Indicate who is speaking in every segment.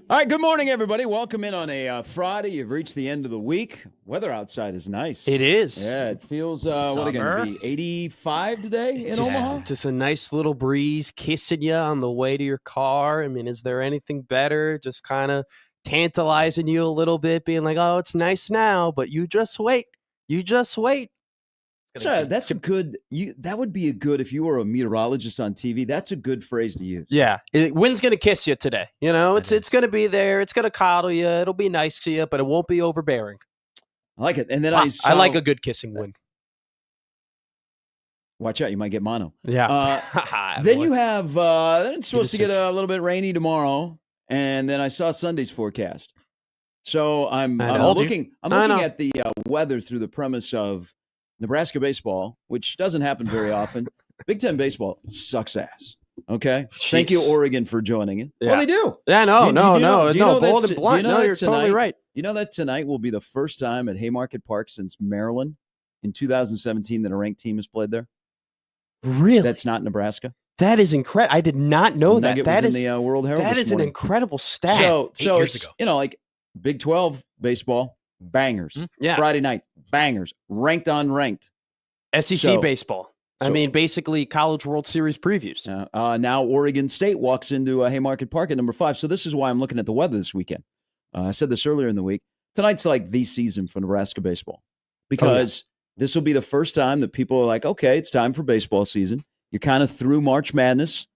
Speaker 1: All right, good morning, everybody. Welcome in on a Friday. You've reached the end of the week. Weather outside is nice.
Speaker 2: It is.
Speaker 1: Yeah, it feels, what are you going to be, 85 today in Omaha?
Speaker 2: Just a nice little breeze kissing you on the way to your car. I mean, is there anything better? Just kind of tantalizing you a little bit, being like, oh, it's nice now, but you just wait. You just wait.
Speaker 1: So that's a good, that would be a good, if you were a meteorologist on TV, that's a good phrase to use.
Speaker 2: Yeah. Wind's going to kiss you today. You know, it's going to be there. It's going to coddle you. It'll be nice to you, but it won't be overbearing.
Speaker 1: I like it. And then
Speaker 2: I like a good kissing wind.
Speaker 1: Watch out, you might get mono.
Speaker 2: Yeah.
Speaker 1: Then you have, then it's supposed to get a little bit rainy tomorrow. And then I saw Sunday's forecast. So I'm looking at the weather through the premise of Nebraska baseball, which doesn't happen very often. Big Ten baseball sucks ass. Okay?
Speaker 2: Jeez.
Speaker 1: Thank you, Oregon, for joining it.
Speaker 2: Yeah.
Speaker 1: Well, they do.
Speaker 2: Yeah,
Speaker 1: no,
Speaker 2: bold and blunt. No, you're totally right.
Speaker 1: You know that tonight will be the first time at Haymarket Park since Maryland in 2017 that a ranked team has played there?
Speaker 2: Really?
Speaker 1: That's not Nebraska.
Speaker 2: That is incredible. I did not know that.
Speaker 1: That is in the World Herald.
Speaker 2: That is an incredible stat.
Speaker 1: So
Speaker 3: years
Speaker 1: it's,
Speaker 3: ago.
Speaker 1: like Big 12 baseball, bangers.
Speaker 2: Yeah.
Speaker 1: Friday night, bangers. Ranked on ranked.
Speaker 2: SEC baseball. I mean, basically College World Series previews.
Speaker 1: Now Oregon State walks into Haymarket Park at number 5. So this is why I'm looking at the weather this weekend. I said this earlier in the week. Tonight's like the season for Nebraska baseball because this will be the first time that people are like, okay, it's time for baseball season. You're kind of through March Madness.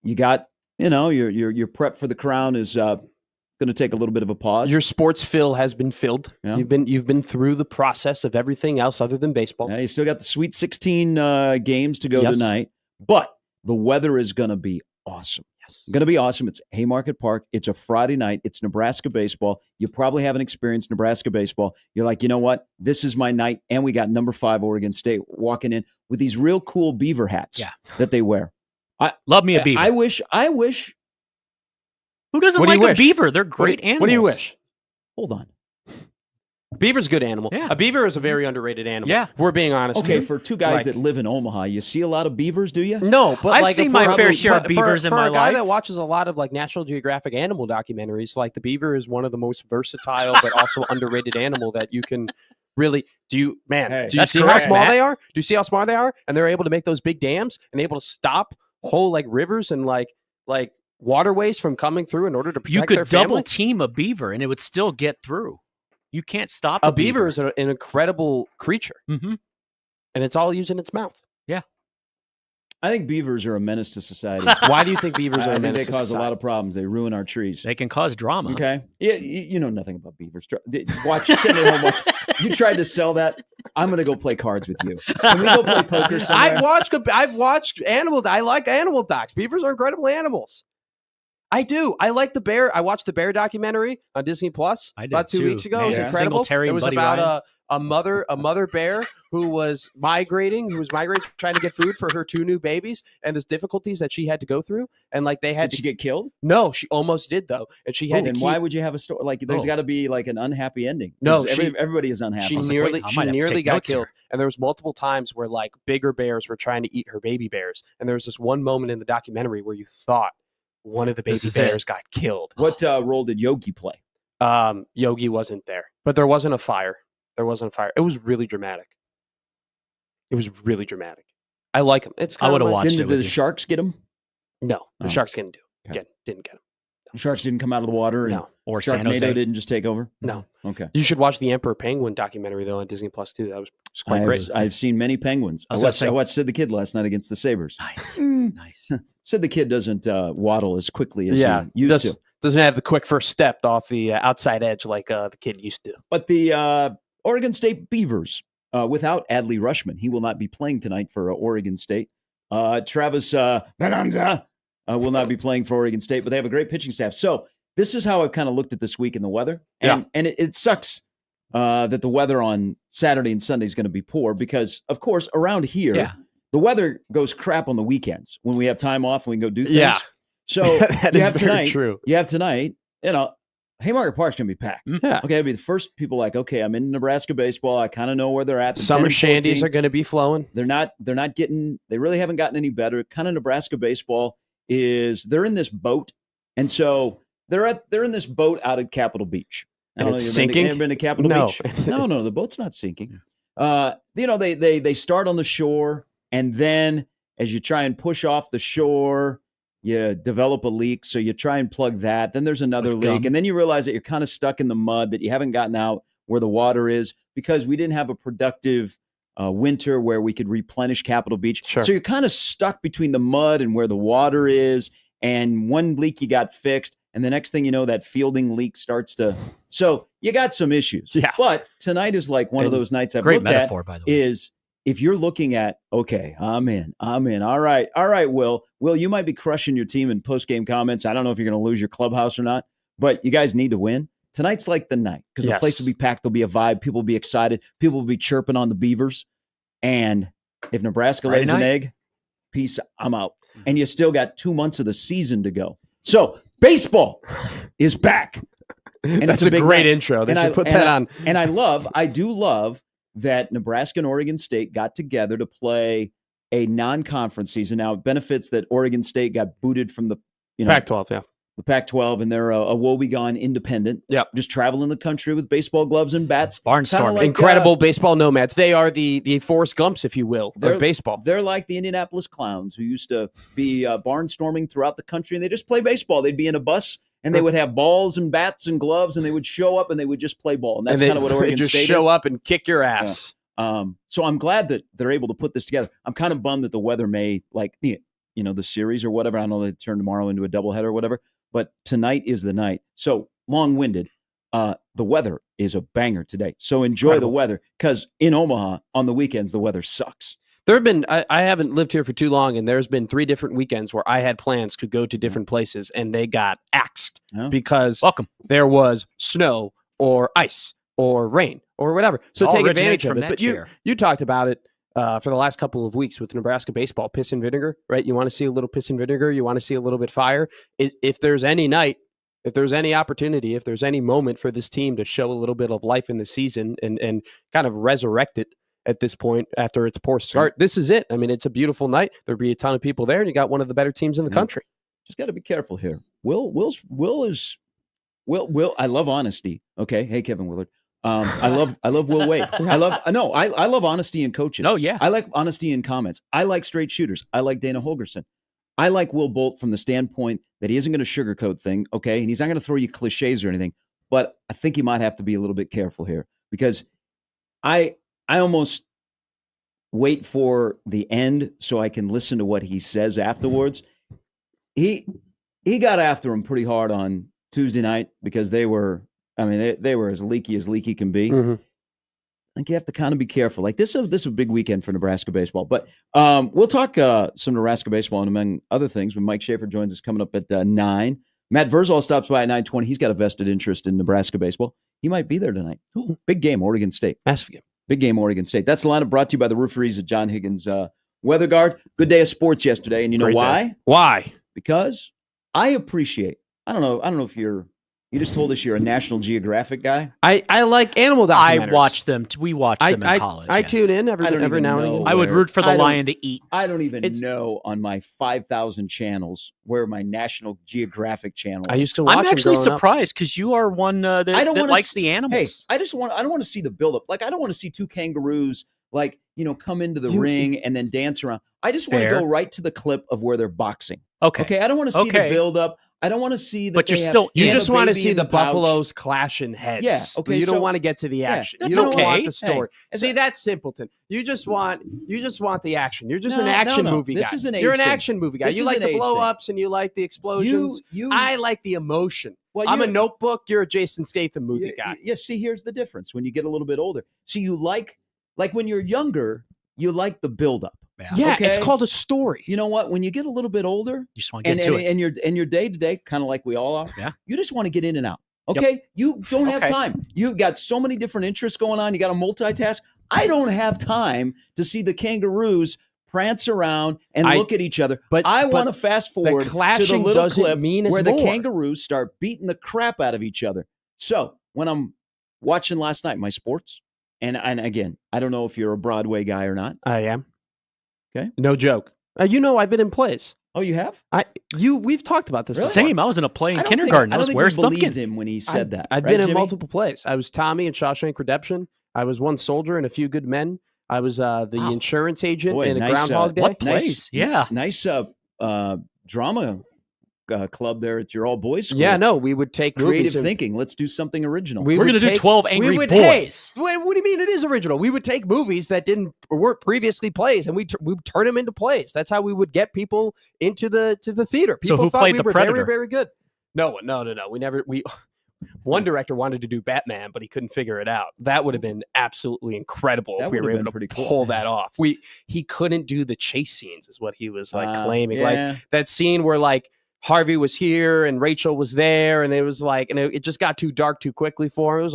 Speaker 1: You got, your prep for the crown is going to take a little bit of a pause.
Speaker 2: Your sports fill has been filled.
Speaker 1: Yeah.
Speaker 2: You've been through the process of everything else other than baseball.
Speaker 1: Yeah, you still got the Sweet 16 games to go tonight, but the weather is going to be awesome.
Speaker 2: Yes,
Speaker 1: going to be awesome. It's Haymarket Park. It's a Friday night. It's Nebraska baseball. You probably haven't experienced Nebraska baseball. You're like, you know what? This is my night. And we got number 5 Oregon State walking in with these real cool Beaver hats that they wear.
Speaker 3: Love me a Beaver.
Speaker 1: I wish.
Speaker 3: Who doesn't like a Beaver? They're great animals.
Speaker 2: What do you wish?
Speaker 1: Hold on.
Speaker 2: Beaver's a good animal.
Speaker 3: Yeah.
Speaker 2: A beaver is a very underrated animal.
Speaker 3: Yeah.
Speaker 2: If we're being honest.
Speaker 1: Okay, for two guys that live in Omaha, you see a lot of beavers, do you?
Speaker 2: No, but
Speaker 3: I've seen my fair share of beavers in my life.
Speaker 2: For a guy that watches a lot of like National Geographic animal documentaries, like the beaver is one of the most versatile but also underrated animal that you can really do. You see how small they are? Do you see how smart they are? And they're able to make those big dams and able to stop whole like rivers and like waterways from coming through in order to protect their family.
Speaker 3: You could double team a beaver and it would still get through. You can't stop
Speaker 2: a beaver. Is an incredible creature.
Speaker 3: Mm-hmm.
Speaker 2: And it's all using its mouth.
Speaker 3: Yeah.
Speaker 1: I think beavers are a menace to society.
Speaker 2: Why do you think beavers are a menace to society?
Speaker 1: I think they cause a lot of problems. They ruin our trees.
Speaker 3: They can cause drama.
Speaker 1: Okay. Yeah, you know nothing about beavers. Sit at home watch. You tried to sell that. I'm going to go play cards with you. Can we go play poker somewhere?
Speaker 2: I've watched animal. I like animal docs. Beavers are incredible animals. I do. I like the bear. I watched the bear documentary on Disney Plus about 2 weeks ago. It was incredible. It was about a mother bear who was migrating, trying to get food for her 2 new babies, and there's difficulties that she had to go through. And like they had
Speaker 1: Did she get killed?
Speaker 2: No, she almost did though. And she had to
Speaker 1: keep... why would you have a story like there's got to be like an unhappy ending?
Speaker 2: No,
Speaker 1: everybody is unhappy.
Speaker 2: She nearly got killed. And there was multiple times where like bigger bears were trying to eat her baby bears. And there was this one moment in the documentary where you thought one of the baby bears got killed.
Speaker 1: What role did Yogi play?
Speaker 2: Yogi wasn't there, but there wasn't a fire. It was really dramatic. I like him.
Speaker 3: I would have watched it.
Speaker 1: Did the sharks get him?
Speaker 2: No, the sharks didn't get him.
Speaker 1: The sharks didn't come out of the water?
Speaker 2: No.
Speaker 3: Or San Jose
Speaker 1: didn't just take over?
Speaker 2: No.
Speaker 1: Okay.
Speaker 2: You should watch the Emperor Penguin documentary, though, on Disney Plus, too. That was quite great.
Speaker 1: I've seen many penguins. I watched Sid the Kid last night against the Sabres.
Speaker 3: Nice. Nice.
Speaker 1: Sid the Kid doesn't waddle as quickly as he used to.
Speaker 2: Doesn't have the quick first step off the outside edge like the kid used to.
Speaker 1: But the Oregon State Beavers, without Adley Rushman, he will not be playing tonight for Oregon State. Travis Bonanza will not be playing for Oregon State, but they have a great pitching staff. So this is how I've kind of looked at this week in the weather. And it sucks that the weather on Saturday and Sunday is going to be poor because, of course, around here, the weather goes crap on the weekends when we have time off and we can go do things. Yeah. So you have tonight.
Speaker 2: True.
Speaker 1: You have tonight, Haymarket Park's going to be packed.
Speaker 2: Yeah.
Speaker 1: Okay, I'll be the first people like, okay, I'm in Nebraska baseball. I kind of know where they're at.
Speaker 2: Summer shandies are going to be flowing.
Speaker 1: They really haven't gotten any better. Kind of Nebraska baseball they're in this boat. And so they're in this boat out at Capitol Beach.
Speaker 2: And it's sinking?
Speaker 1: Ever been to Capitol Beach? No, the boat's not sinking. They start on the shore, and then as you try and push off the shore, you develop a leak, so you try and plug that. Then there's another leak, and then you realize that you're kind of stuck in the mud, that you haven't gotten out where the water is, because we didn't have a productive winter where we could replenish Capitol Beach.
Speaker 2: Sure.
Speaker 1: So you're kind of stuck between the mud and where the water is, and one leak you got fixed, and the next thing you know, that fielding leak starts to... So you got some issues.
Speaker 2: Yeah.
Speaker 1: But tonight is like one of those nights I've
Speaker 3: great
Speaker 1: looked
Speaker 3: metaphor,
Speaker 1: at,
Speaker 3: by the way.
Speaker 1: is if you're looking at, okay, I'm in. All right, Will. Will, you might be crushing your team in post-game comments. I don't know if you're going to lose your clubhouse or not, but you guys need to win. Tonight's like the night, because the place will be packed. There'll be a vibe. People will be excited. People will be chirping on the Beavers. And if Nebraska lays an egg, peace, I'm out. And you still got 2 months of the season to go. So baseball is back. And
Speaker 2: that's a great intro. They should put that on.
Speaker 1: And I do love that Nebraska and Oregon State got together to play a non-conference season. Now, it benefits that Oregon State got booted from the
Speaker 2: Pac-12,
Speaker 1: the Pac-12, and they're a woebegone independent.
Speaker 2: Yep.
Speaker 1: Just traveling the country with baseball gloves and bats.
Speaker 3: Barnstorming.
Speaker 1: Like,
Speaker 2: incredible baseball nomads. They are the Forrest Gumps, if you will, of baseball.
Speaker 1: They're like the Indianapolis Clowns, who used to be barnstorming throughout the country, and they just play baseball. They'd be in a bus, and they would have balls and bats and gloves, and they would show up, and they would just play ball. And that's kind of what Oregon State is.
Speaker 2: They just show up and kick your ass.
Speaker 1: Yeah. So I'm glad that they're able to put this together. I'm kind of bummed that the weather may, the series or whatever. I know they turn tomorrow into a doubleheader or whatever, but tonight is the night. So long-winded. The weather is a banger today. So enjoy the weather, because in Omaha on the weekends, the weather sucks.
Speaker 2: There have been, I haven't lived here for too long, and there's been 3 different weekends where I had plans to go to different places, and they got axed because there was snow or ice or rain or whatever. So take advantage of it. But you talked about it for the last couple of weeks with Nebraska baseball, piss and vinegar, right? You want to see a little piss and vinegar. You want to see a little bit fire. If there's any night, if there's any opportunity, if there's any moment for this team to show a little bit of life in the season and kind of resurrect it at this point after its poor start, this is it. I mean, it's a beautiful night. There'll be a ton of people there, and you got one of the better teams in the country.
Speaker 1: Just got to be careful here. Will. I love honesty. Okay, hey Kevin Willard. I love Will Wade. I love honesty in coaches.
Speaker 3: Oh yeah,
Speaker 1: I like honesty in comments. I like straight shooters. I like Dana Holgorsen. I like Will Bolt from the standpoint that he isn't going to sugarcoat things, okay, and he's not going to throw you cliches or anything. But I think he might have to be a little bit careful here, because I almost wait for the end so I can listen to what he says afterwards. He got after him pretty hard on Tuesday night, because they were as leaky can be.
Speaker 2: Mm-hmm.
Speaker 1: I think you have to kind of be careful. Like this is a big weekend for Nebraska baseball. But we'll talk some Nebraska baseball, and among other things, when Mike Schaefer joins us coming up at 9. Matt Verszall stops by at 9:20. He's got a vested interest in Nebraska baseball. He might be there tonight. Ooh, big game, Oregon State.
Speaker 2: Massive game.
Speaker 1: Big game, Oregon State. That's the lineup brought to you by the Rooferees at John Higgins Weather Guard. Good day of sports yesterday, and you know why?
Speaker 2: Why?
Speaker 1: Because I appreciate. I don't know if you just told us you're a National Geographic guy.
Speaker 2: I like animal documentaries.
Speaker 3: I watch them. We watch them in college.
Speaker 2: I tune in every now and again.
Speaker 3: I would root for the lion to eat.
Speaker 1: I don't even know on my 5,000 channels where my National Geographic channel is.
Speaker 2: I used to watch.
Speaker 3: I'm actually surprised, because you are one that likes the animals.
Speaker 1: Hey, I don't want to see the buildup. Like, I don't want to see 2 kangaroos come into the ring and then dance around. I just want to go right to the clip of where they're boxing. Okay. I don't want to see the buildup. I don't want to see that.
Speaker 3: But you
Speaker 2: just want to see the buffaloes clashing heads.
Speaker 1: Yeah. Okay.
Speaker 2: You don't want to get to the action. You don't want the story. Hey, see, that's simpleton. You just want the action. You're just an action movie guy. You're an action movie guy. You like the blow ups and you like the explosions. I like the emotion. Well, I'm a Notebook. You're a Jason Statham movie guy.
Speaker 1: Yeah. See, here's the difference. When you get a little bit older, so you like when you're younger, you like the buildup.
Speaker 2: Yeah, it's called a story.
Speaker 1: You know what? When you get a little bit older,
Speaker 3: you just want to get to it.
Speaker 1: And your day to day, kind of like we all are.
Speaker 3: Yeah.
Speaker 1: You just want to get in and out. Okay. Yep. You don't have time. You've got so many different interests going on. You got to multitask. I don't have time to see the kangaroos prance around and look at each other. But I want to fast forward to the little clip where the kangaroos start beating the crap out of each other. So when I'm watching last night my sports, and again, I don't know if you're a Broadway guy or not.
Speaker 2: I am.
Speaker 1: Okay.
Speaker 2: No joke. I've been in plays.
Speaker 1: Oh, you have?
Speaker 2: We've talked about this.
Speaker 1: Really?
Speaker 2: Before.
Speaker 3: Same. I was in a play in kindergarten. I was where's Thumpkin?
Speaker 1: Believed him when he said that.
Speaker 2: I've been in multiple plays. I was Tommy in Shawshank Redemption. I was one soldier in A Few Good Men. I was the insurance agent in a Groundhog Day.
Speaker 3: What plays?
Speaker 1: Nice drama club there at your all boys school.
Speaker 2: Yeah, no, we would take
Speaker 1: creative thinking. Let's do something original.
Speaker 3: We're going to do 12 Angry Boys.
Speaker 2: Hey, what do you mean it is original? We would take movies that weren't previously plays, and we turn them into plays. That's how we would get people into the theater. People
Speaker 3: who
Speaker 2: thought
Speaker 3: played
Speaker 2: we
Speaker 3: the
Speaker 2: were
Speaker 3: Predator?
Speaker 2: very, very good. No. One director wanted to do Batman, but he couldn't figure it out. That would have been absolutely incredible if we were able to pull that off. He couldn't do the chase scenes, is what he was claiming.
Speaker 1: Yeah.
Speaker 2: Like that scene where Harvey was here and Rachel was there, and it was it just got too dark too quickly for him. It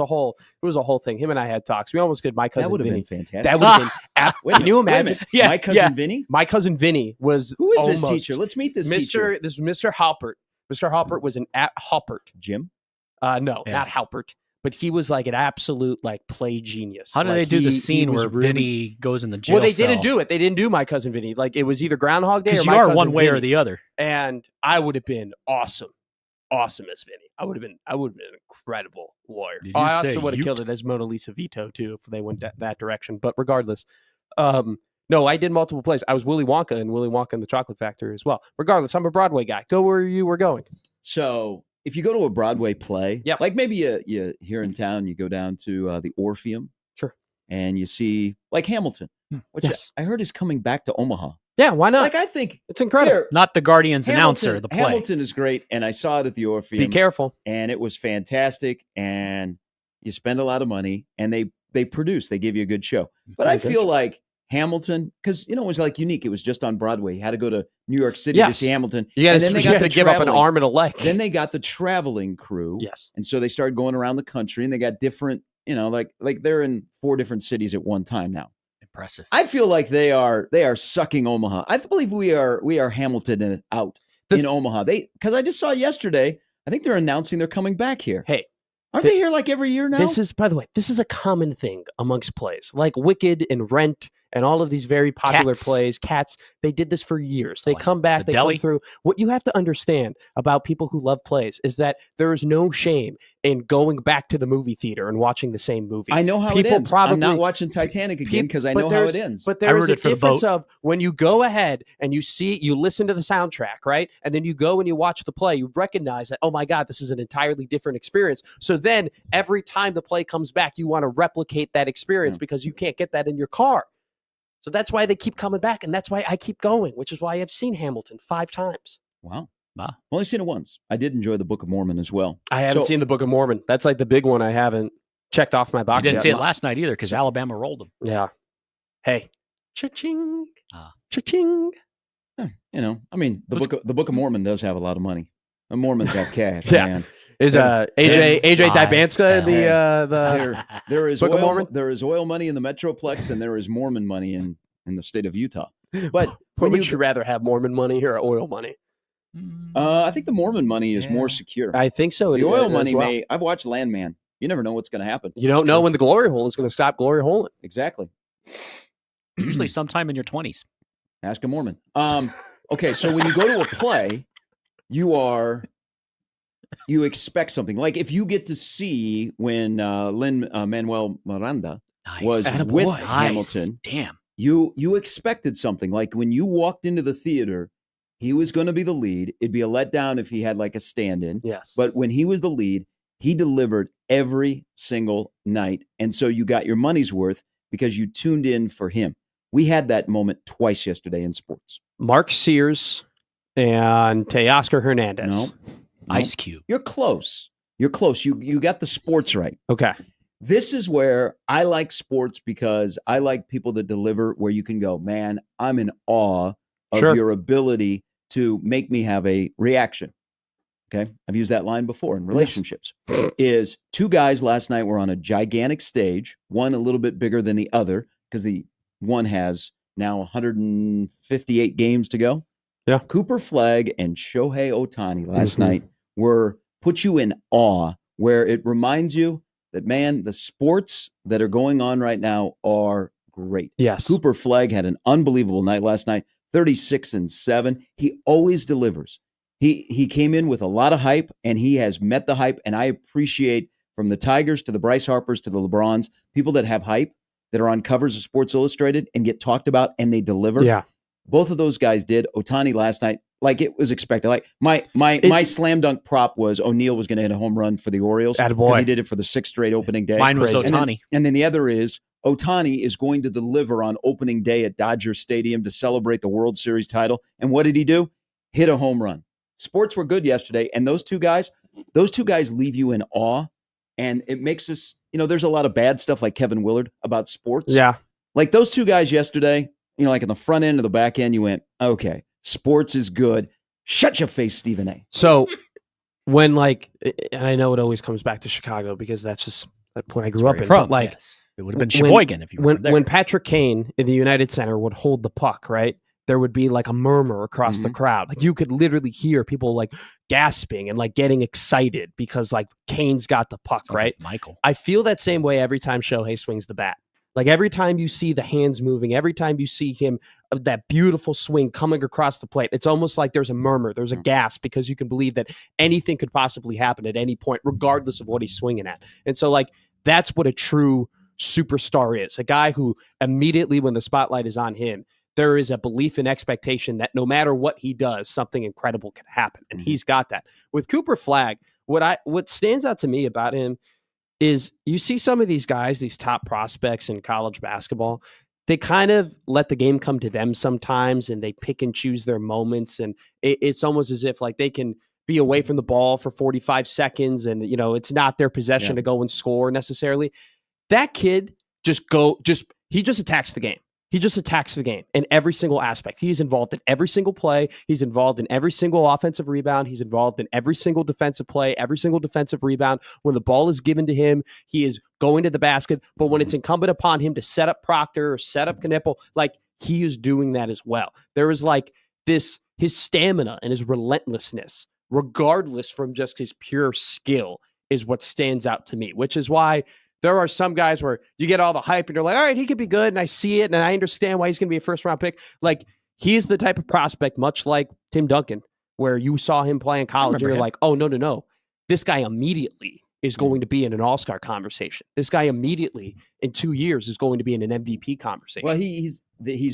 Speaker 2: was a whole thing. Him and I had talks. We almost did My Cousin Vinny.
Speaker 1: That would have been fantastic.
Speaker 2: That would have been. Can you imagine?
Speaker 1: Yeah, My Cousin Vinny.
Speaker 2: My Cousin Vinny was.
Speaker 1: Who is this teacher? Let's meet this teacher.
Speaker 2: This is Mr. Halpert. Mr. Halpert was an Halpert.
Speaker 1: Jim?
Speaker 2: No, not Halpert. But he was an absolute play genius.
Speaker 3: How did they do the scene where Vinny goes in the jail?
Speaker 2: Well, they
Speaker 3: cell?
Speaker 2: didn't do it. They didn't do My Cousin Vinny. It was either Groundhog Day or
Speaker 3: you
Speaker 2: My
Speaker 3: are
Speaker 2: Cousin
Speaker 3: one way
Speaker 2: Vinny.
Speaker 3: or the other.
Speaker 2: And I would have been awesome as Vinny. I would have been an incredible lawyer. I also would have killed it as Mona Lisa Vito too if they went that direction. But regardless, no, I did multiple plays. I was Willy Wonka and Willy Wonka and the Chocolate Factory as well. Regardless, I'm a Broadway guy. Go where you were going.
Speaker 1: So if you go to a Broadway play,
Speaker 2: yep.
Speaker 1: Maybe you here in town, you go down to the Orpheum,
Speaker 2: sure,
Speaker 1: and you see Hamilton, which I heard is coming back to Omaha.
Speaker 2: Yeah, why not?
Speaker 1: I think
Speaker 2: it's incredible.
Speaker 3: Not the Guardians announcer, the play.
Speaker 1: Hamilton is great, and I saw it at the Orpheum.
Speaker 2: Be careful.
Speaker 1: And it was fantastic, and you spend a lot of money, and they produce, they give you a good show. But I feel like Hamilton, because it was unique. It was just on Broadway. You had to go to New York City to see Hamilton.
Speaker 2: You had to give up an arm and a leg.
Speaker 1: Then they got the traveling crew.
Speaker 2: Yes.
Speaker 1: And so they started going around the country, and they got different, they're in 4 different cities at one time now.
Speaker 3: Impressive.
Speaker 1: I feel like they are sucking Omaha. I believe we are Hamilton out in Omaha. Because I just saw yesterday, I think they're announcing they're coming back here.
Speaker 2: Hey.
Speaker 1: Aren't they here every year now?
Speaker 2: By the way, this is a common thing amongst plays. Like Wicked and Rent and all of these very popular plays, Cats, they did this for years. They come back, they come through. What you have to understand about people who love plays is that there is no shame in going back to the movie theater and watching the same movie.
Speaker 1: I know how it ends. I'm not watching Titanic again because I know how it ends.
Speaker 2: But there is a difference of when you go ahead and you listen to the soundtrack, right? And then you go and you watch the play, you recognize that, oh my God, this is an entirely different experience. So then every time the play comes back, you want to replicate that experience because you can't get that in your car. So that's why they keep coming back, and that's why I keep going, which is why I've seen Hamilton 5 times.
Speaker 1: Wow. I've only seen it once. I did enjoy the Book of Mormon as well.
Speaker 2: I haven't seen the Book of Mormon. That's the big one I haven't checked off my box
Speaker 3: yet. I didn't see
Speaker 2: it
Speaker 3: last night either because Alabama rolled them.
Speaker 2: Yeah. Hey. Cha-ching. Cha-ching.
Speaker 1: The Book of Mormon does have a lot of money. The Mormons have cash,
Speaker 2: yeah.
Speaker 1: man.
Speaker 2: Is AJ Dybanska in the
Speaker 1: there is
Speaker 2: Book of Mormon?
Speaker 1: There is oil money in the Metroplex, and there is Mormon money in the state of Utah. But
Speaker 2: would you rather have Mormon money or oil money?
Speaker 1: I think the Mormon money is more secure.
Speaker 2: I think so.
Speaker 1: The oil money may. I've watched Landman. You never know what's going to happen.
Speaker 2: You don't know when the glory hole is going to stop glory holing.
Speaker 1: Exactly.
Speaker 3: Usually sometime in your 20s.
Speaker 1: Ask a Mormon. Okay, so when you go to a play, you expect something. Like if you get to see when Lin-Manuel Miranda was with Hamilton,
Speaker 3: damn,
Speaker 1: you expected something. Like when you walked into the theater, he was going to be the lead. It'd be a letdown if he had a stand-in.
Speaker 2: Yes.
Speaker 1: But when he was the lead, he delivered every single night. And so you got your money's worth because you tuned in for him. We had that moment twice yesterday in sports.
Speaker 2: Mark Sears and Teoscar Hernandez.
Speaker 1: No.
Speaker 3: Ice Cube.
Speaker 1: You're close. You got the sports right.
Speaker 2: Okay.
Speaker 1: This is where I like sports because I like people that deliver where you can go, man, I'm in awe of your ability to make me have a reaction. Okay. I've used that line before in relationships. Is 2 guys last night were on a gigantic stage, one a little bit bigger than the other because the one has now 158 games to go.
Speaker 2: Yeah.
Speaker 1: Cooper Flagg and Shohei Ohtani last night put you in awe, where it reminds you that, man, the sports that are going on right now are great.
Speaker 2: Yes.
Speaker 1: Cooper Flagg had an unbelievable night last night. 36-7. He always delivers. He came in with a lot of hype, and he has met the hype, and I appreciate from the Tigers to the Bryce Harpers to the LeBrons, people that have hype, that are on covers of Sports Illustrated and get talked about, and they deliver.
Speaker 2: Yeah.
Speaker 1: Both of those guys did. Ohtani last night, like it was expected. Like my slam dunk prop was O'Neal was going to hit a home run for the Orioles because he did it for the 6th straight opening day.
Speaker 3: Mine was Ohtani.
Speaker 1: And then the other is Ohtani is going to deliver on opening day at Dodger Stadium to celebrate the World Series title. And what did he do? Hit a home run. Sports were good yesterday, and those two guys leave you in awe, and it makes us, there's a lot of bad stuff like Kevin Willard about sports.
Speaker 2: Yeah.
Speaker 1: Like those two guys yesterday, like in the front end or the back end, you went, okay, sports is good. Shut your face, Stephen A.
Speaker 2: So when and I know it always comes back to Chicago because that's just when I grew up in.
Speaker 3: From,
Speaker 2: but
Speaker 3: yes. It would have been Sheboygan if you were there.
Speaker 2: When Patrick Kane in the United Center would hold the puck, right? There would be like a murmur across the crowd. Like you could literally hear people like gasping and like getting excited because like Kane's got the puck, right?
Speaker 3: Like Michael.
Speaker 2: I feel that same way every time Shohei swings the bat. Like every time you see the hands moving, every time you see him, that beautiful swing coming across the plate, it's almost like there's a murmur, there's a gasp because you can believe that anything could possibly happen at any point, regardless of what he's swinging at. And so like, that's what a true superstar is. A guy who immediately when the spotlight is on him, there is a belief and expectation that no matter what he does, something incredible can happen. And he's got that. With Cooper Flagg, what stands out to me about him is you see some of these guys, these top prospects in college basketball, they kind of let the game come to them sometimes and they pick and choose their moments. And it's almost as if like they can be away from the ball for 45 seconds and, it's not their possession to go and score necessarily. That kid he just attacks the game. He just attacks the game in every single aspect. He is involved in every single play. He's involved in every single offensive rebound. He's involved in every single defensive play, every single defensive rebound. When the ball is given to him, he is going to the basket. But when it's incumbent upon him to set up Proctor or set up Knipple, like he is doing that as well. There is like his stamina and his relentlessness, regardless from just his pure skill, is what stands out to me, which is why there are some guys where you get all the hype and you're like, all right, he could be good. And I see it. And I understand why he's going to be a first round pick. Like he is the type of prospect, much like Tim Duncan, where you saw him play in college and you're like, oh, no. This guy immediately is going to be in an all-star conversation. This guy immediately in 2 years is going to be in an MVP conversation.
Speaker 1: Well, he's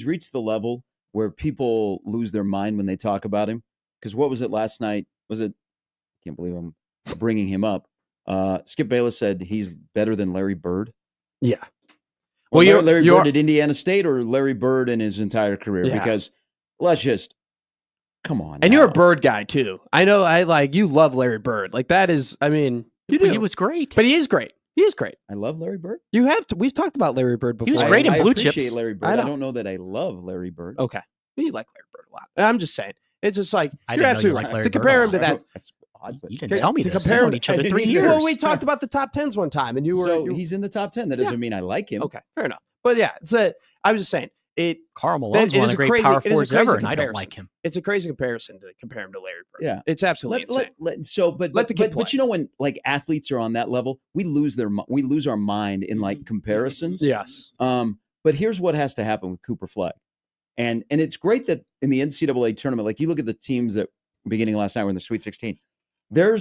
Speaker 1: reached the level where people lose their mind when they talk about him. Because what was it last night? I can't believe I'm bringing him up. Skip Bayless said he's better than Larry Bird.
Speaker 2: Yeah.
Speaker 1: Well, Larry Bird at Indiana State or Larry Bird in his entire career? Yeah. Because let's just come on.
Speaker 2: And you're a Bird guy too. I know. You love Larry Bird. Like that is. I mean, you do.
Speaker 3: He was great.
Speaker 2: But he is great. He is great.
Speaker 1: I love Larry Bird.
Speaker 2: You have to. We've talked about Larry Bird before.
Speaker 3: He was great in Blue Chips.
Speaker 1: I appreciate Larry Bird. I don't know that I love Larry Bird.
Speaker 2: Okay, you like Larry Bird a lot. I'm just saying. It's just like
Speaker 3: you're absolutely right.
Speaker 2: To compare him to that.
Speaker 1: That's odd, but
Speaker 3: you didn't tell me
Speaker 2: to
Speaker 3: this.
Speaker 2: Compare
Speaker 3: on each other 3 years.
Speaker 2: Well, we talked about the top 10s one time, and
Speaker 1: he's in the top 10. That doesn't mean I like him.
Speaker 2: Okay, fair enough. But yeah, I was just saying
Speaker 3: Karl Malone's one of the great power forwards ever, and I don't like him.
Speaker 2: It's a crazy comparison to compare him to Larry Bird.
Speaker 1: Yeah,
Speaker 2: it's absolutely insane.
Speaker 1: But you know when like athletes are on that level, we lose our mind in like comparisons.
Speaker 2: Yes.
Speaker 1: But here's what has to happen with Cooper Flagg. And it's great that in the NCAA tournament, like you look at the teams that beginning last night were in the Sweet 16. There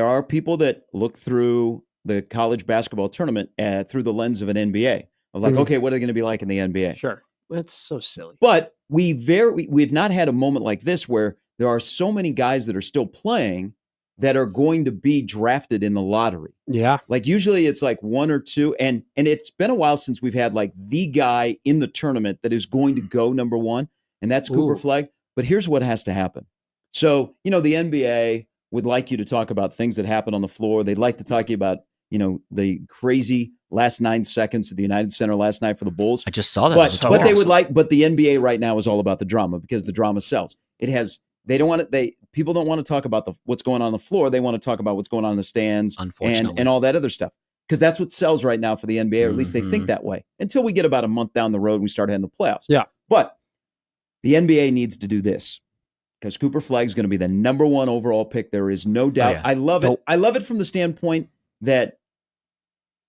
Speaker 1: are people that look through the college basketball tournament through the lens of an NBA of like, okay, what are they going to be like in the NBA?
Speaker 2: Sure, that's so silly.
Speaker 1: But we've not had a moment like this where there are so many guys that are still playing that are going to be drafted in the lottery.
Speaker 2: Yeah.
Speaker 1: Like usually it's like one or two. And it's been a while since we've had like the guy in the tournament that is going to go number one. And that's Cooper Flagg. But here's what has to happen. So, the NBA would like you to talk about things that happen on the floor. They'd like to talk to you about, the crazy last 9 seconds at the United Center last night for the Bulls.
Speaker 3: I just saw that.
Speaker 1: But the NBA right now is all about the drama because the drama sells. People don't want to talk about what's going on the floor. They want to talk about what's going on in the stands and all that other stuff. Because that's what sells right now for the NBA, or at least they think that way. Until we get about a month down the road and we start heading the playoffs.
Speaker 2: Yeah.
Speaker 1: But the NBA needs to do this. Because Cooper Flagg is going to be the number one overall pick. There is no doubt. I love it. I love it from the standpoint that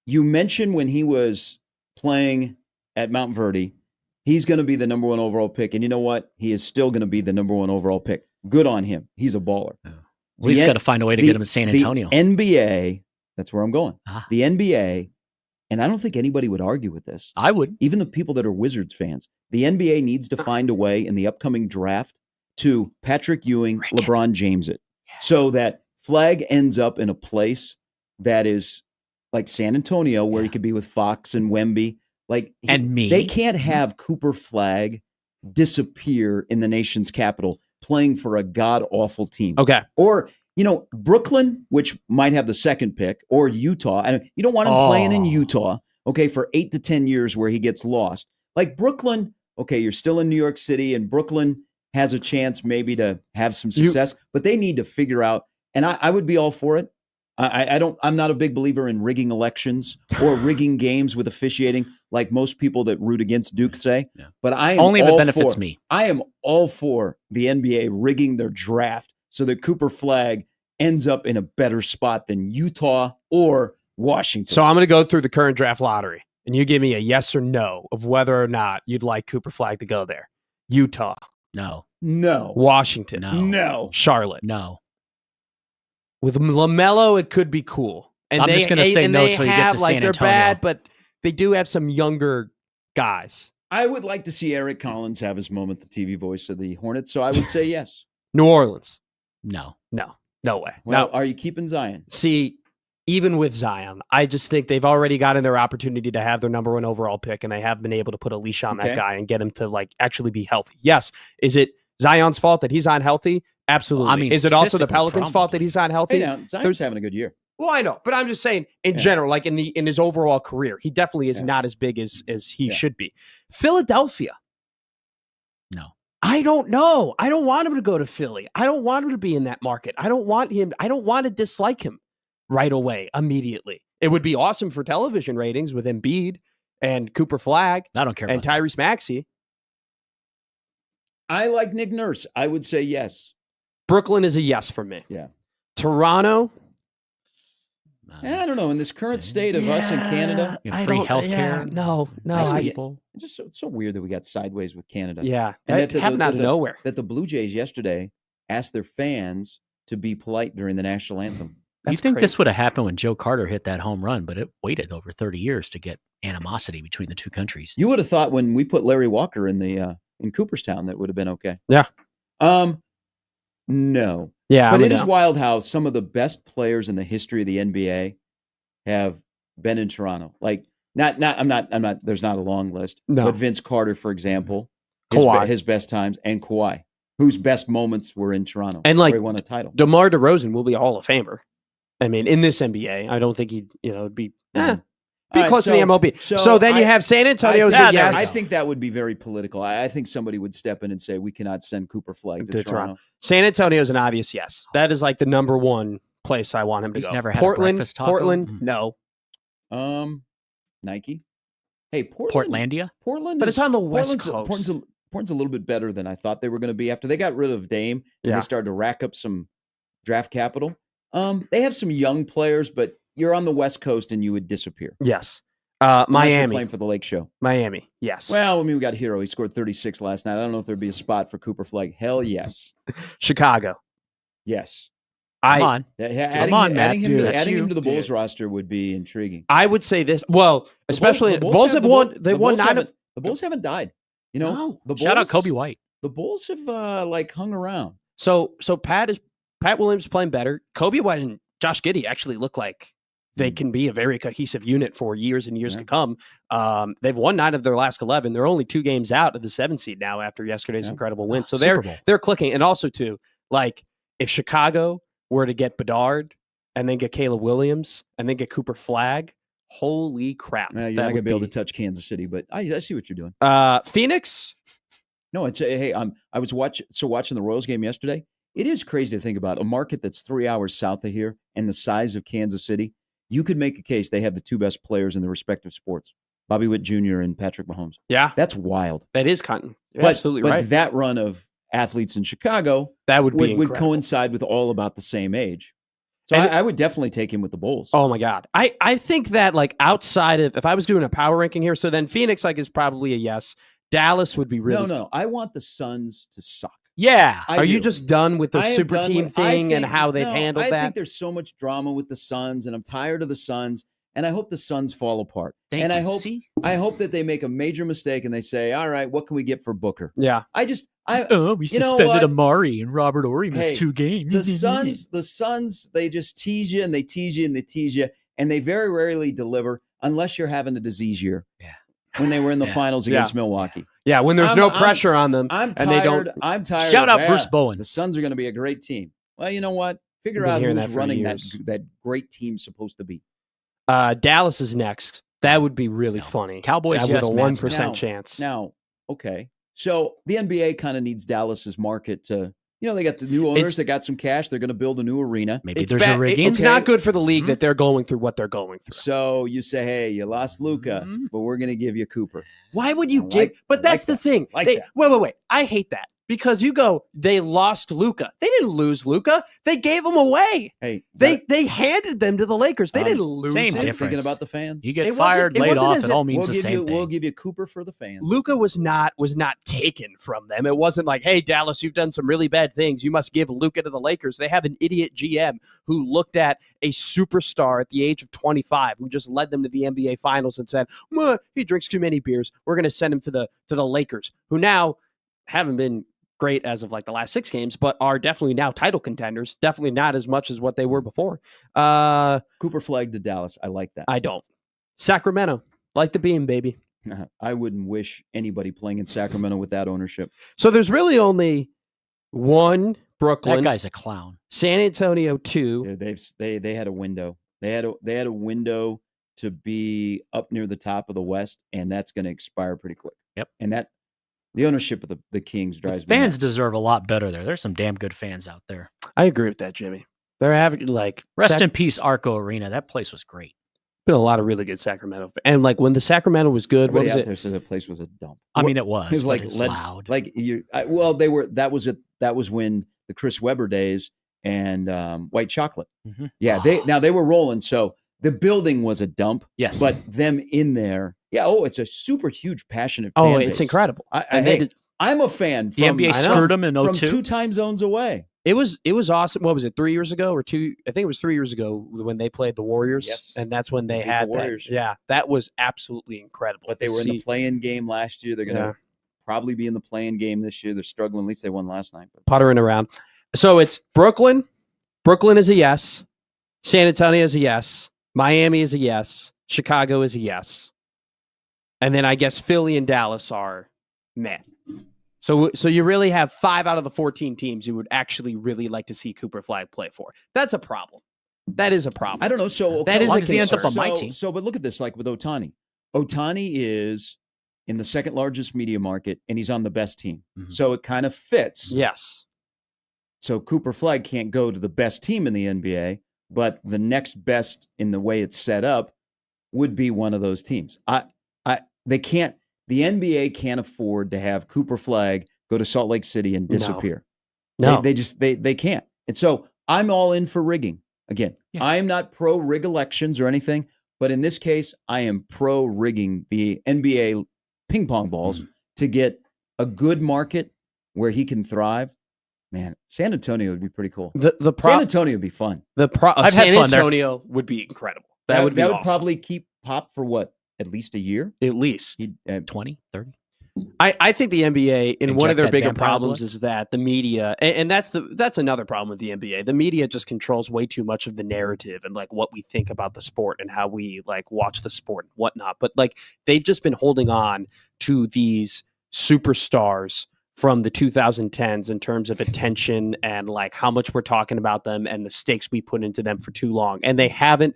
Speaker 1: you mentioned when he was playing at Mount Verdi, He's going to be the number 1 overall pick. And you know what? He is still going to be the number 1 overall pick. Good on him. He's a baller.
Speaker 3: Yeah. Well, he's got to find a way to get him in San Antonio.
Speaker 1: The NBA, that's where I'm going. The NBA, and I don't think anybody would argue with this.
Speaker 3: I would.
Speaker 1: Even the people that are Wizards fans. The NBA needs to find a way in the upcoming draft to Patrick Ewing, LeBron James it. Yeah. So that Flagg ends up in a place that is like San Antonio, where he could be with Fox and Wemby.
Speaker 3: And me.
Speaker 1: They can't have Cooper Flagg disappear in the nation's capital playing for a god-awful team.
Speaker 2: Okay.
Speaker 1: Or, Brooklyn, which might have the second pick, or Utah. You don't want him playing in Utah, okay, for 8 to 10 years where he gets lost. Like Brooklyn, okay, you're still in New York City, and Brooklyn has a chance maybe to have some success, but they need to figure out, and I would be all for it. I'm not a big believer in rigging elections or rigging games with officiating, like most people that root against Duke say. Yeah. But I am
Speaker 3: only if it benefits me.
Speaker 1: I am all for the NBA rigging their draft so that Cooper Flagg ends up in a better spot than Utah or Washington.
Speaker 2: So I'm going to go through the current draft lottery, and you give me a yes or no of whether or not you'd like Cooper Flagg to go there. Utah.
Speaker 3: No.
Speaker 2: Washington.
Speaker 3: No.
Speaker 2: Charlotte.
Speaker 3: No.
Speaker 2: With LaMelo, it could be cool. And
Speaker 3: I'm just going to say no until you get to San Antonio.
Speaker 2: They're bad, but they do have some younger guys.
Speaker 1: I would like to see Eric Collins have his moment, the TV voice of the Hornets, so I would say yes.
Speaker 2: New Orleans.
Speaker 3: No
Speaker 2: way.
Speaker 1: Well,
Speaker 2: now,
Speaker 1: are you keeping Zion?
Speaker 2: See, even with Zion, I just think they've already gotten their opportunity to have their number 1 overall pick, and they have been able to put a leash on that guy and get him to actually be healthy. Yes. Is it Zion's fault that he's unhealthy? Absolutely.
Speaker 3: Well, I mean,
Speaker 2: is it also the Pelicans' fault that he's not healthy?
Speaker 1: Hey, now, Zion's having a good year.
Speaker 2: Well, I know, but I'm just saying in general, like in his overall career, he definitely is not as big as he should be. Philadelphia.
Speaker 3: No.
Speaker 2: I don't know. I don't want him to go to Philly. I don't want him to be in that market. I don't want to dislike him right away, immediately. It would be awesome for television ratings with Embiid and Cooper Flagg.
Speaker 3: I don't care.
Speaker 2: And Tyrese Maxey.
Speaker 1: I like Nick Nurse. I would say yes.
Speaker 2: Brooklyn is a yes for me.
Speaker 1: Yeah.
Speaker 2: Toronto.
Speaker 1: I don't know. In this current state of us in Canada,
Speaker 3: free healthcare.
Speaker 2: Yeah, no.
Speaker 1: It's just so weird that we got sideways with Canada.
Speaker 2: Yeah,
Speaker 1: and
Speaker 2: that happened out of nowhere.
Speaker 1: That the Blue Jays yesterday asked their fans to be polite during the national anthem.
Speaker 3: You think this would have happened when Joe Carter hit that home run, but it waited over 30 years to get animosity between the two countries.
Speaker 1: You would have thought when we put Larry Walker in the in Cooperstown that would have been okay.
Speaker 2: Yeah.
Speaker 1: No.
Speaker 2: Yeah,
Speaker 1: but it is wild how some of the best players in the history of the NBA have been in Toronto. Like I'm not there's not a long list.
Speaker 2: No.
Speaker 1: But Vince Carter, for example, his best times, and Kawhi, whose best moments were in Toronto.
Speaker 2: And
Speaker 1: where he won a title.
Speaker 2: DeMar DeRozan will be a Hall of Famer. I mean, in this NBA, I don't think he'd, be close to the MLB. So then you have San Antonio. Yes.
Speaker 1: I think that would be very political. I think somebody would step in and say, we cannot send Cooper Flagg to Toronto.
Speaker 2: San Antonio is an obvious yes. That is like the number 1 place I want him to go.
Speaker 3: Never had
Speaker 2: Portland,
Speaker 3: a breakfast taco?
Speaker 2: Portland, no.
Speaker 1: Nike. Hey, Portland.
Speaker 2: But it's on the West Coast.
Speaker 1: Portland's a little bit better than I thought they were going to be after they got rid of Dame and they started to rack up some draft capital. They have some young players, but you're on the West Coast and you would disappear.
Speaker 2: Yes.
Speaker 1: Unless
Speaker 2: Miami.
Speaker 1: you're playing for the Lake Show.
Speaker 2: Miami, yes.
Speaker 1: Well, I mean, we got Hero. He scored 36 last night. I don't know if there'd be a spot for Cooper Flagg. Hell yes.
Speaker 2: Chicago.
Speaker 1: Yes.
Speaker 3: Come on.
Speaker 1: Adding him to the Bulls roster would be intriguing.
Speaker 2: I would say this. Well, especially the Bulls have won. They won 9 of.
Speaker 1: The Bulls haven't died. The Bulls,
Speaker 3: shout out Kobe White.
Speaker 1: The Bulls have hung around.
Speaker 2: So Pat Williams playing better. Kobe White and Josh Giddey actually look like they can be a very cohesive unit for years and years to come. They've won 9 of their last 11. They're only 2 games out of the 7th seed now after yesterday's incredible win. So they're clicking. And also too, like if Chicago were to get Bedard and then get Caleb Williams and then get Cooper Flagg, holy crap!
Speaker 1: You're not gonna be able to touch Kansas City, but I see what you're doing.
Speaker 2: Phoenix.
Speaker 1: No, it's hey. I was watching the Royals game yesterday. It is crazy to think about a market that's 3 hours south of here and the size of Kansas City. You could make a case they have the 2 best players in their respective sports, Bobby Witt Jr. and Patrick Mahomes.
Speaker 2: Yeah.
Speaker 1: That's wild.
Speaker 2: That is cotton. You're absolutely right.
Speaker 1: But that run of athletes in Chicago
Speaker 2: that would
Speaker 1: coincide with all about the same age. So I would definitely take him with the Bulls.
Speaker 2: Oh, my God. I think that, like, outside of – if I was doing a power ranking here, so then Phoenix, like, is probably a yes. Dallas would be really.
Speaker 1: No. I want the Suns to suck.
Speaker 3: Yeah.
Speaker 2: Are you just done with the super team thing and how they've handled that?
Speaker 1: I think there's so much drama with the Suns, and I'm tired of the Suns, and I hope the Suns fall apart. I hope that they make a major mistake and they say, all right, what can we get for Booker?
Speaker 2: Yeah.
Speaker 3: We suspended Amari and Robert Horry missed 2 games.
Speaker 1: The Suns, they just tease you and they tease you and they tease you, and they very rarely deliver unless you're having a disease year.
Speaker 3: Yeah.
Speaker 1: When they were in the finals against Milwaukee.
Speaker 2: Yeah, when there's no pressure on them.
Speaker 1: I'm tired.
Speaker 2: And they don't.
Speaker 1: I'm tired.
Speaker 3: Shout out Bruce Bowen.
Speaker 1: The Suns are going to be a great team. Well, you know what? Figure out who's running that great team supposed to be.
Speaker 2: Dallas is next. That would be really funny.
Speaker 3: Cowboys,
Speaker 2: with a 1% chance.
Speaker 1: Now, okay. So the NBA kind of needs Dallas's market to. They got the new owners that got some cash. They're going to build a new arena.
Speaker 3: Maybe there's a rigging.
Speaker 2: It's not good for the league that they're going through what they're going through.
Speaker 1: So you say, hey, you lost Luka, but we're going to give you Cooper.
Speaker 2: Why would you give? But that's the thing. Wait. I hate that. Because you go, they lost Luka. They didn't lose Luka. They gave him away.
Speaker 1: Hey,
Speaker 2: they handed them to the Lakers. They didn't lose
Speaker 3: same
Speaker 2: him.
Speaker 3: difference.
Speaker 1: Thinking about the fans.
Speaker 3: You get fired, laid off. It all means the same thing.
Speaker 1: We'll give you Cooper for the fans.
Speaker 2: Luka was not taken from them. It wasn't like, hey, Dallas, you've done some really bad things. You must give Luka to the Lakers. They have an idiot GM who looked at a superstar at the age of 25 who just led them to the NBA Finals and said, he drinks too many beers. We're going to send him to the Lakers, who now haven't been great as of like the last 6 games, but are definitely now title contenders. Definitely not as much as what they were before.
Speaker 1: Cooper Flagg to Dallas. I like that.
Speaker 2: I don't. Sacramento, like the beam, baby.
Speaker 1: I wouldn't wish anybody playing in Sacramento with that ownership.
Speaker 2: So there's really only one Brooklyn.
Speaker 3: That guy's a clown.
Speaker 2: San Antonio 2.
Speaker 1: Yeah, they had a window. They had a window to be up near the top of the West, and that's going to expire pretty quick.
Speaker 3: Yep.
Speaker 1: And that. The ownership of the Kings drives me
Speaker 3: fans
Speaker 1: nuts.
Speaker 3: deserve a lot better there. There's some damn good fans out there.
Speaker 2: I agree with that, Jimmy. They're having
Speaker 3: rest in peace, Arco Arena. That place was great.
Speaker 2: Been a lot of really good Sacramento, and when the Sacramento was good, what was it?
Speaker 1: There said the place was a dump.
Speaker 3: I mean, it was.
Speaker 1: It was
Speaker 3: loud.
Speaker 1: They were. That was when the Chris Webber days and White Chocolate.
Speaker 3: Mm-hmm.
Speaker 1: Yeah, they were rolling. So the building was a dump.
Speaker 3: Yes,
Speaker 1: but them in there. Yeah. Oh, it's a super huge, passionate.
Speaker 2: Oh,
Speaker 1: fan
Speaker 2: it's
Speaker 1: base.
Speaker 2: Incredible.
Speaker 1: I'm a fan.
Speaker 3: The NBA screwed them in 02.
Speaker 1: From 2 time zones away.
Speaker 2: It was awesome. What was it? 3 years ago or 2? I think it was 3 years ago when they played the Warriors.
Speaker 1: Yes,
Speaker 2: and that's when they had
Speaker 1: the Warriors.
Speaker 2: That was absolutely incredible.
Speaker 1: But they were in the play-in game last year. They're going to probably be in the play-in game this year. They're struggling. At least they won last night.
Speaker 2: Puttering around. So it's Brooklyn. Brooklyn is a yes. San Antonio is a yes. Miami is a yes. Chicago is a yes. And then I guess Philly and Dallas are meh. So you really have 5 out of the 14 teams you would actually really like to see Cooper Flagg play for. That's a problem. That is a problem.
Speaker 1: I don't know. So
Speaker 2: that is a
Speaker 3: concern. He ends up on my team.
Speaker 1: So, but look at this. Like with Ohtani. Ohtani is in the second largest media market, and he's on the best team. Mm-hmm. So it kind of fits.
Speaker 2: Yes.
Speaker 1: So Cooper Flagg can't go to the best team in the NBA, but the next best in the way it's set up would be one of those teams. They can't. The NBA can't afford to have Cooper Flagg go to Salt Lake City and disappear.
Speaker 2: No.
Speaker 1: They can't. And so I'm all in for rigging. Again, I am not pro rig elections or anything, but in this case, I am pro rigging the NBA ping pong balls to get a good market where he can thrive. Man, San Antonio would be pretty cool. San Antonio would be fun.
Speaker 2: I've had fun there. Would be incredible. That would awesome.
Speaker 1: Probably keep Pop for what? At least a year?
Speaker 2: At least.
Speaker 3: 20, 30.
Speaker 2: I think the NBA, and one of their bigger problems is that the media, and that's another problem with the NBA. The media just controls way too much of the narrative and what we think about the sport and how we watch the sport and whatnot. But they've just been holding on to these superstars from the 2010s in terms of attention and how much we're talking about them and the stakes we put into them for too long. And they haven't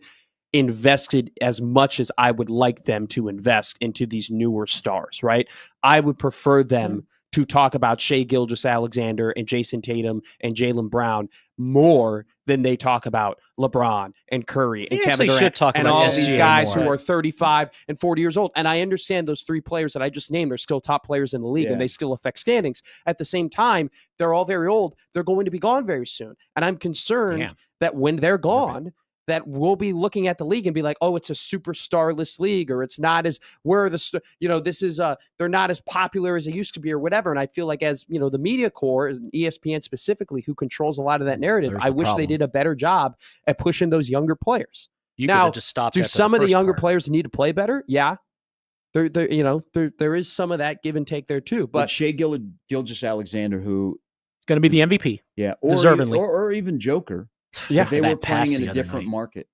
Speaker 2: invested as much as I would like them to invest into these newer stars, right? I would prefer them to talk about Shai Gilgeous-Alexander and Jason Tatum and Jaylen Brown more than they talk about LeBron and Curry and Kevin Durant and all these guys who are 35 and 40 years old. And I understand those 3 players that I just named are still top players in the league and they still affect standings. At the same time, they're all very old. They're going to be gone very soon. And I'm concerned that when they're gone, that will be looking at the league and be like, oh, it's a superstarless league, or it's not as this is they're not as popular as it used to be, or whatever. And I feel like, as the media core, ESPN specifically, who controls a lot of that narrative, I wish they did a better job at pushing those younger players. Now,
Speaker 3: just stopped.
Speaker 2: Do some of the younger players need to play better? Yeah. There is some of that give and take there too. But
Speaker 1: Shea Gilgeous-Alexander, who
Speaker 3: going to be the MVP, deservedly,
Speaker 1: or even Joker, if they were playing in a different market.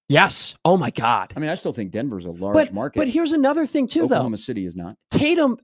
Speaker 2: Yes. Oh my God.
Speaker 1: I mean, I still think Denver's a large market.
Speaker 2: But here's another thing too,
Speaker 1: Oklahoma City is not.
Speaker 2: Tatum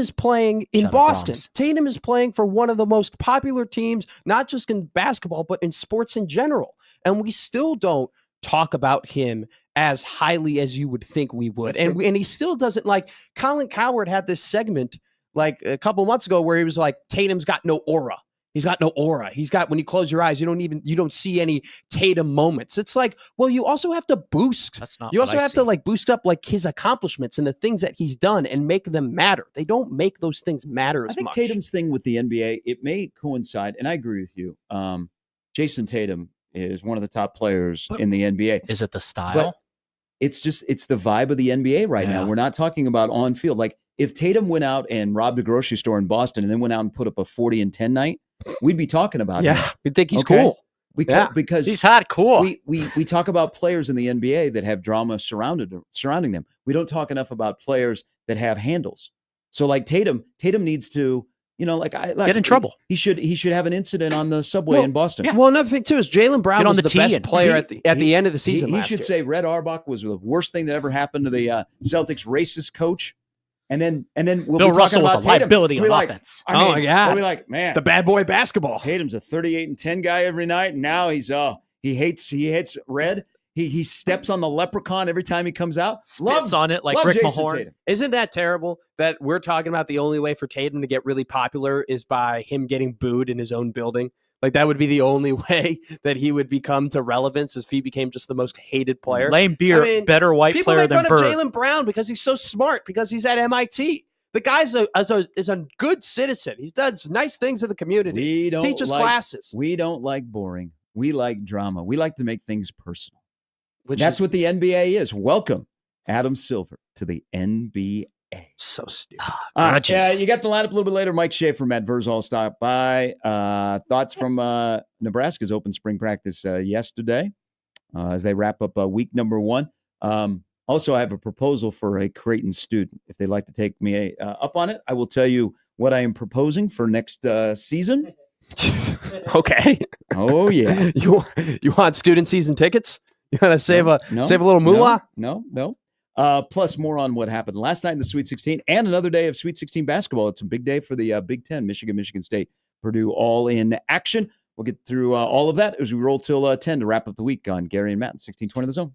Speaker 2: is playing in Boston. Tatum is playing for one of the most popular teams, not just in basketball, but in sports in general. And we still don't talk about him as highly as you would think we would. And he still doesn't. Like, Colin Cowherd had this segment like a couple months ago where he was like, Tatum's got no aura. He's got no aura. He's got, when you close your eyes, you don't see any Tatum moments. It's like, well, you also have to boost. You also have to boost up like his accomplishments and the things that he's done and make them matter. They don't make those things matter as much. I think
Speaker 1: Tatum's thing with the NBA, it may coincide, and I agree with you. Jason Tatum is one of the top players in the NBA.
Speaker 3: Is it the style?
Speaker 1: But it's the vibe of the NBA right now. We're not talking about on field. Like, if Tatum went out and robbed a grocery store in Boston and then went out and put up a 40-10 night, we'd be talking about him.
Speaker 2: We'd think he's cool.
Speaker 1: Because
Speaker 3: he's hot, cool.
Speaker 1: We talk about players in the NBA that have drama surrounding them. We don't talk enough about players that have handles. So like Tatum needs to,
Speaker 3: get in trouble.
Speaker 1: He should have an incident on the subway in Boston.
Speaker 2: Yeah. Well, another thing too is Jaylen Brown was the best player at the end of the season.
Speaker 1: He should say Red Auerbach was the worst thing that ever happened to the Celtics racist coach. And then we'll
Speaker 3: Bill
Speaker 1: be
Speaker 3: Russell
Speaker 1: talking about
Speaker 3: was a liability on
Speaker 1: like,
Speaker 3: offense.
Speaker 2: Oh my God!
Speaker 1: We'll be like, man,
Speaker 2: the bad boy basketball.
Speaker 1: Tatum's a 38-10 guy every night, and now he hates red. He steps on the leprechaun every time he comes out.
Speaker 3: Spits on it like Rick
Speaker 1: Jason
Speaker 3: Mahorn.
Speaker 1: Tatum.
Speaker 2: Isn't that terrible that we're talking about the only way for Tatum to get really popular is by him getting booed in his own building? Like, that would be the only way that he would become to relevance, if he became just the most hated player.
Speaker 3: Lame beer, better white player than Bird.
Speaker 2: People make fun of Jaylen Brown because he's so smart, because he's at MIT. The guy's is a good citizen. He does nice things in the community. Teaches classes.
Speaker 1: We don't like boring. We like drama. We like to make things personal. That's what the NBA is. Welcome, Adam Silver, to the NBA.
Speaker 2: So stupid.
Speaker 1: You got the lineup a little bit later. Mike Schaefer, Matt Verszall stopped by. Thoughts from Nebraska's open spring practice yesterday as they wrap up week number 1. Also, I have a proposal for a Creighton student. If they'd like to take me up on it, I will tell you what I am proposing for next season.
Speaker 2: Okay.
Speaker 1: Oh, yeah.
Speaker 2: You want student season tickets? You want to save a little moolah?
Speaker 1: No. Plus more on what happened last night in the Sweet 16 and another day of Sweet 16 basketball. It's a big day for the Big Ten, Michigan State, Purdue all in action. We'll get through all of that as we roll till 10 to wrap up the week on Gary and Matt, 1620 The Zone.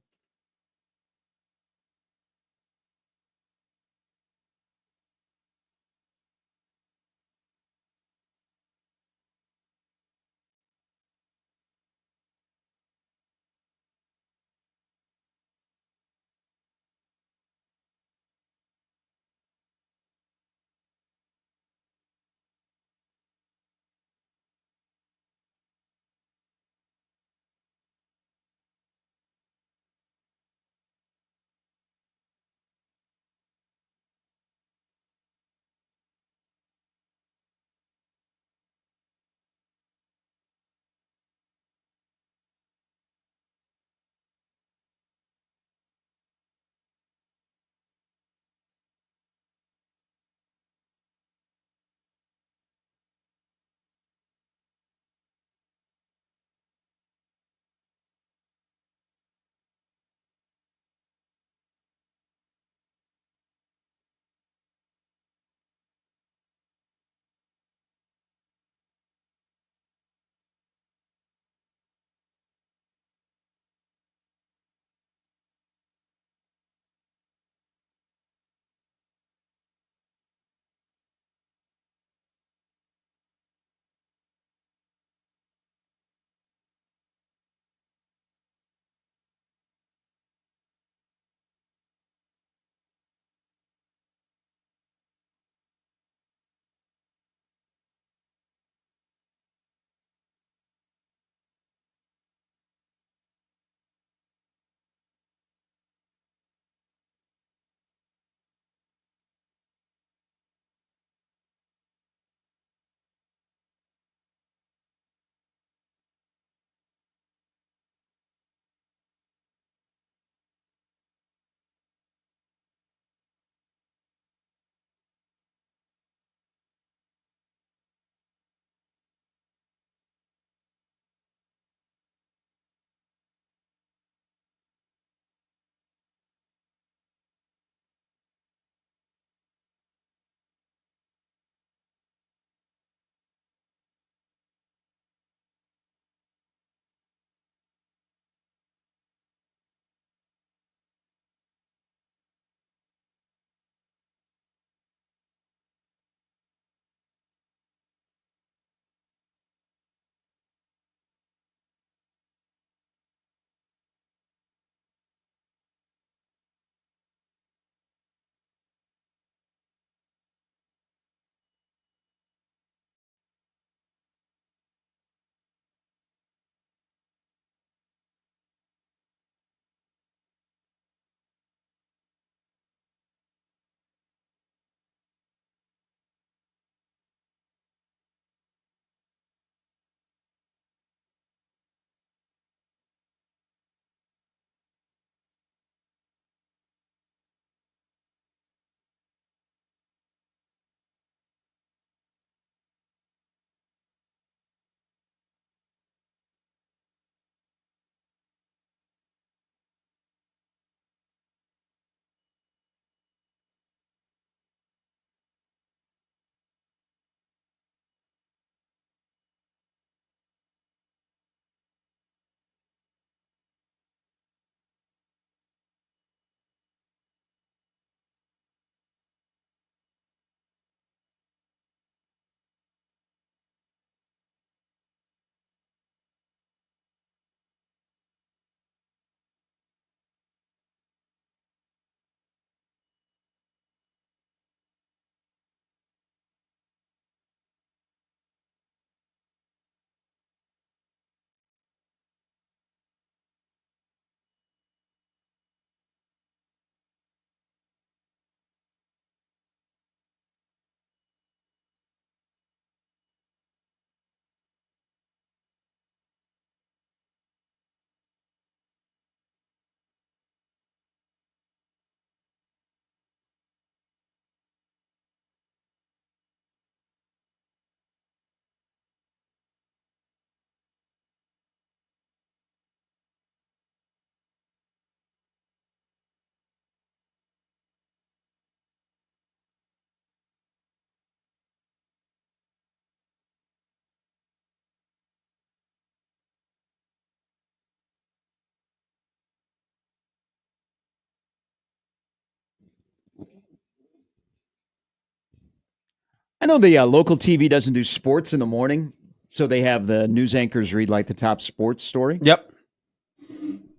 Speaker 1: know the local TV doesn't do sports in the morning, so they have the news anchors read like the top sports story.
Speaker 2: Yep.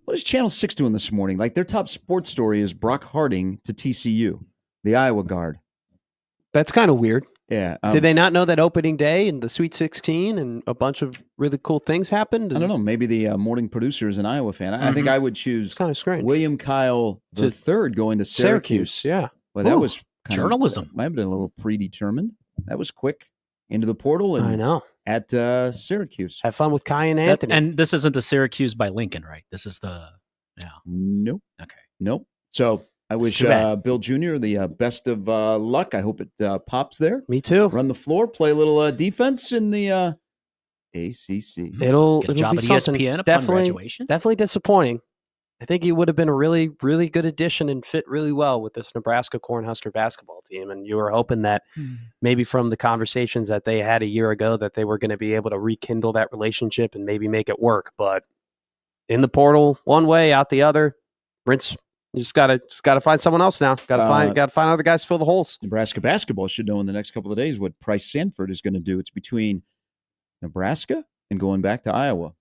Speaker 1: What is Channel 6 doing this morning? Like their top sports story is Brock Harding to TCU, the Iowa guard.
Speaker 2: That's kind of weird.
Speaker 1: Yeah.
Speaker 2: Did they not know that opening day and the Sweet 16 and a bunch of really cool things happened?
Speaker 1: I don't know. Maybe the morning producer is an Iowa fan. I think I would choose
Speaker 2: kind of strange.
Speaker 1: William Kyle III going to Syracuse.
Speaker 2: Yeah.
Speaker 1: Well, that was kind
Speaker 3: journalism.
Speaker 1: Might have been a little predetermined. That was quick into the portal. And
Speaker 2: I know.
Speaker 1: At Syracuse.
Speaker 2: Have fun with Kai and Anthony.
Speaker 3: And this isn't the Syracuse by Lincoln, right? This is the... Yeah.
Speaker 1: Nope.
Speaker 3: Okay.
Speaker 1: Nope. So I wish Bill Jr. the best of luck. I hope it pops there.
Speaker 2: Me too.
Speaker 1: Run the floor, play a little defense in the ACC.
Speaker 2: It'll
Speaker 3: Get a job
Speaker 2: be
Speaker 3: at
Speaker 2: something.
Speaker 3: ESPN upon graduation.
Speaker 2: Definitely disappointing. I think he would have been a really, really good addition and fit really well with this Nebraska Cornhusker basketball team. And you were hoping that maybe from the conversations that they had a year ago that they were going to be able to rekindle that relationship and maybe make it work. But in the portal, one way, out the other. Rinse. You just gotta find someone else now. Gotta find other guys to fill the holes.
Speaker 1: Nebraska basketball should know in the next couple of days what Price Sanford is going to do. It's between Nebraska and going back to Iowa.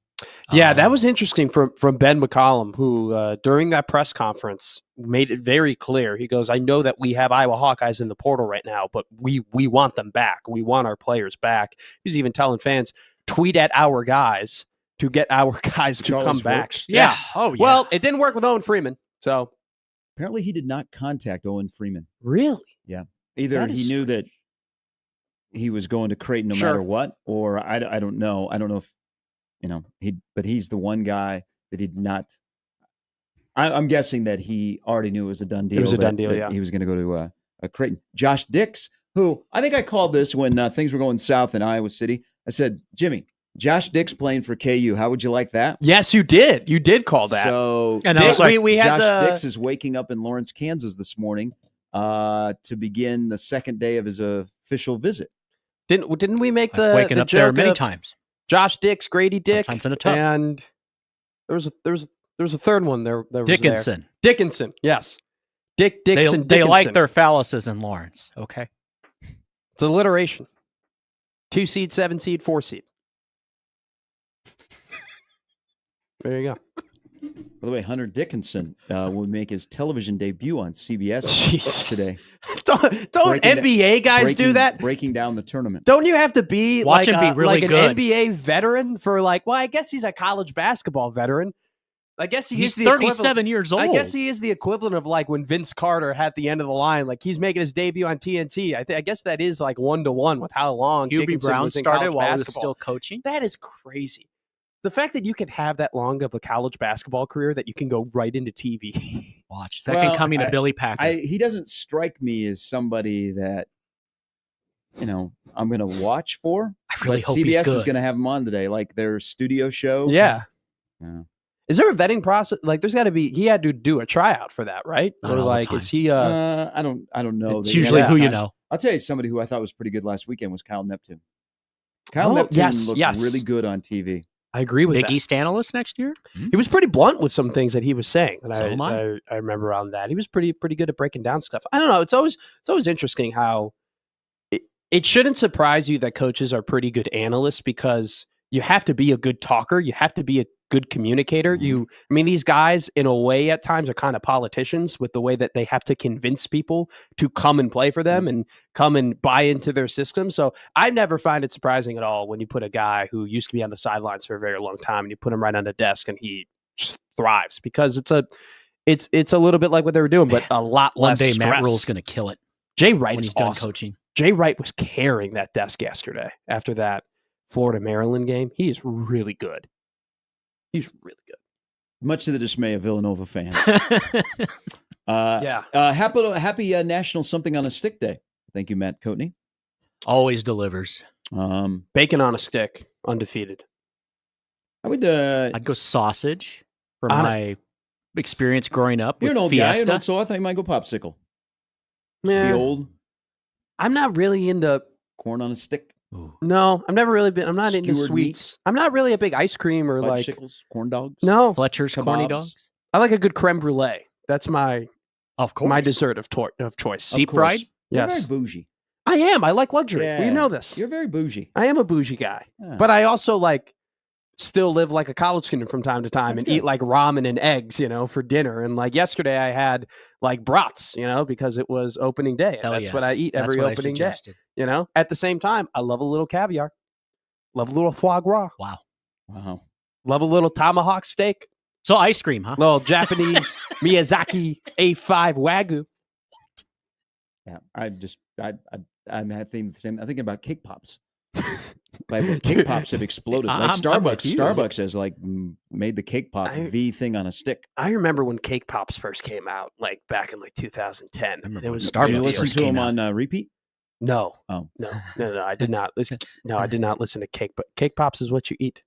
Speaker 2: Yeah, that was interesting from Ben McCollum, who during that press conference made it very clear. He goes, "I know that we have Iowa Hawkeyes in the portal right now, but we want them back. We want our players back." He's even telling fans, "Tweet at our guys to get our guys to come back."
Speaker 3: Yeah. Oh, yeah.
Speaker 2: Well, it didn't work with Owen Freeman, so.
Speaker 1: Apparently, he did not contact Owen Freeman.
Speaker 2: Really?
Speaker 1: Yeah. Either he knew that he was going to Creighton no matter what, or I don't know. I don't know if, but he's the one guy that he did not. I'm guessing that he already knew it was a done deal.
Speaker 2: It was a done deal, yeah.
Speaker 1: He was going to go to a Creighton. Josh Dix, who I think I called this when things were going south in Iowa City. I said, Jimmy, Josh Dix playing for KU. How would you like that?
Speaker 2: Yes, you did. You did call that.
Speaker 1: So
Speaker 2: and we had
Speaker 1: Josh Dix is waking up in Lawrence, Kansas this morning to begin the second day of his official visit.
Speaker 2: Didn't we make the
Speaker 3: waking
Speaker 2: the
Speaker 3: up there
Speaker 2: joke
Speaker 3: many
Speaker 2: of
Speaker 3: times?
Speaker 2: Josh Dix, Grady Dick,
Speaker 3: sometimes in a tub.
Speaker 2: And there was a third one there.
Speaker 3: Dickinson.
Speaker 2: Dickinson, yes. Dixon.
Speaker 3: They like their phalluses in Lawrence. Okay,
Speaker 2: it's alliteration. 2 seed, 7 seed, 4 seed. There you go.
Speaker 1: By the way, Hunter Dickinson will make his television debut on CBS today.
Speaker 2: Don't NBA guys do that?
Speaker 1: Breaking down the tournament.
Speaker 2: Don't you have to be
Speaker 3: Watch him be really
Speaker 2: an
Speaker 3: good.
Speaker 2: NBA veteran for I guess he's a college basketball veteran. I guess he's
Speaker 3: 37 years old.
Speaker 2: I guess he is the equivalent of when Vince Carter had the end of the line. He's making his debut on TNT. I guess that is 1-to-1 with how long
Speaker 3: Hubie Brown
Speaker 2: was in
Speaker 3: started while
Speaker 2: basketball.
Speaker 3: he was still coaching.
Speaker 2: That is crazy. The fact that you can have that long of a college basketball career that you can go right into TV.
Speaker 3: Watch. Second coming to Billy Packer.
Speaker 1: He doesn't strike me as somebody that, I'm going to watch for.
Speaker 3: I really hope
Speaker 1: CBS
Speaker 3: he's good.
Speaker 1: is going to have him on today, their studio show.
Speaker 2: Yeah.
Speaker 1: Yeah.
Speaker 2: Is there a vetting process? There's got to be. He had to do a tryout for that, right?
Speaker 3: Not all the time.
Speaker 2: Is he?
Speaker 1: I don't know.
Speaker 3: It's usually who you know.
Speaker 1: I'll tell you somebody who I thought was pretty good last weekend was Kyle Neptune. Kyle Neptune looked really good on TV.
Speaker 2: I agree with
Speaker 3: Big
Speaker 2: that.
Speaker 3: East analyst next year.
Speaker 2: He was pretty blunt with some things that he was saying. And
Speaker 3: So
Speaker 2: I remember on that. He was pretty good at breaking down stuff. I don't know. It's always interesting how it shouldn't surprise you that coaches are pretty good analysts because you have to be a good talker. You have to be a good communicator. These guys in a way at times are kind of politicians with the way that they have to convince people to come and play for them and come and buy into their system. So I never find it surprising at all when you put a guy who used to be on the sidelines for a very long time and you put him right on the desk and he just thrives because it's a little bit like what they were doing, but a lot less
Speaker 3: One day
Speaker 2: stress.
Speaker 3: Matt Rule's going to kill it.
Speaker 2: Jay Wright
Speaker 3: when
Speaker 2: is
Speaker 3: he's done
Speaker 2: awesome.
Speaker 3: coaching.
Speaker 2: Jay Wright was carrying that desk yesterday after that Florida-Maryland game. He is really good. He's really good.
Speaker 1: Much to the dismay of Villanova fans.
Speaker 2: Yeah.
Speaker 1: Happy National Something on a Stick Day. Thank you, Matt Coatney.
Speaker 3: Always delivers.
Speaker 2: Bacon on a stick, undefeated.
Speaker 1: I'd
Speaker 3: go sausage for my experience growing up.
Speaker 1: You're
Speaker 3: with
Speaker 1: an old
Speaker 3: Fiesta.
Speaker 1: guy, so I thought you might go popsicle.
Speaker 2: Man,
Speaker 1: the old.
Speaker 2: I'm not really into
Speaker 1: corn on a stick.
Speaker 3: Ooh.
Speaker 2: No, I've never really been. I'm not into
Speaker 1: Skewered
Speaker 2: sweets. I'm not really a big ice cream or
Speaker 1: chickles, corn dogs.
Speaker 2: No,
Speaker 3: Fletcher's
Speaker 1: kebabs.
Speaker 3: corny dogs.
Speaker 2: I like a good creme brulee. That's my
Speaker 3: Of course.
Speaker 2: my dessert of choice.
Speaker 3: Deep fried.
Speaker 1: You're
Speaker 2: Yes.
Speaker 1: very bougie.
Speaker 2: I am. I like luxury.
Speaker 1: Yeah.
Speaker 2: You know this.
Speaker 1: You're very bougie.
Speaker 2: I am a bougie guy.
Speaker 1: Yeah.
Speaker 2: But I also like still live like a college student from time to time
Speaker 1: That's
Speaker 2: and
Speaker 1: good.
Speaker 2: eat like ramen and eggs, for dinner. And like yesterday I had like brats, because it was opening day. And that's what I eat every opening day. At the same time, I love a little caviar. Love a little foie gras.
Speaker 3: Wow.
Speaker 2: Love a little tomahawk steak.
Speaker 3: So ice cream, huh?
Speaker 2: Little Japanese Miyazaki A5 Wagyu.
Speaker 1: Yeah, I'm thinking the same. I'm thinking about cake pops. Like cake pops have exploded. Like Starbucks has like made the cake pop the thing on a stick.
Speaker 2: I remember when cake pops first came out, like back in like 2010.
Speaker 3: It was
Speaker 1: Did you listen to them on repeat?
Speaker 2: No.
Speaker 1: Oh.
Speaker 2: No, I did not listen. No, I did not listen to cake. But cake pops is what you eat.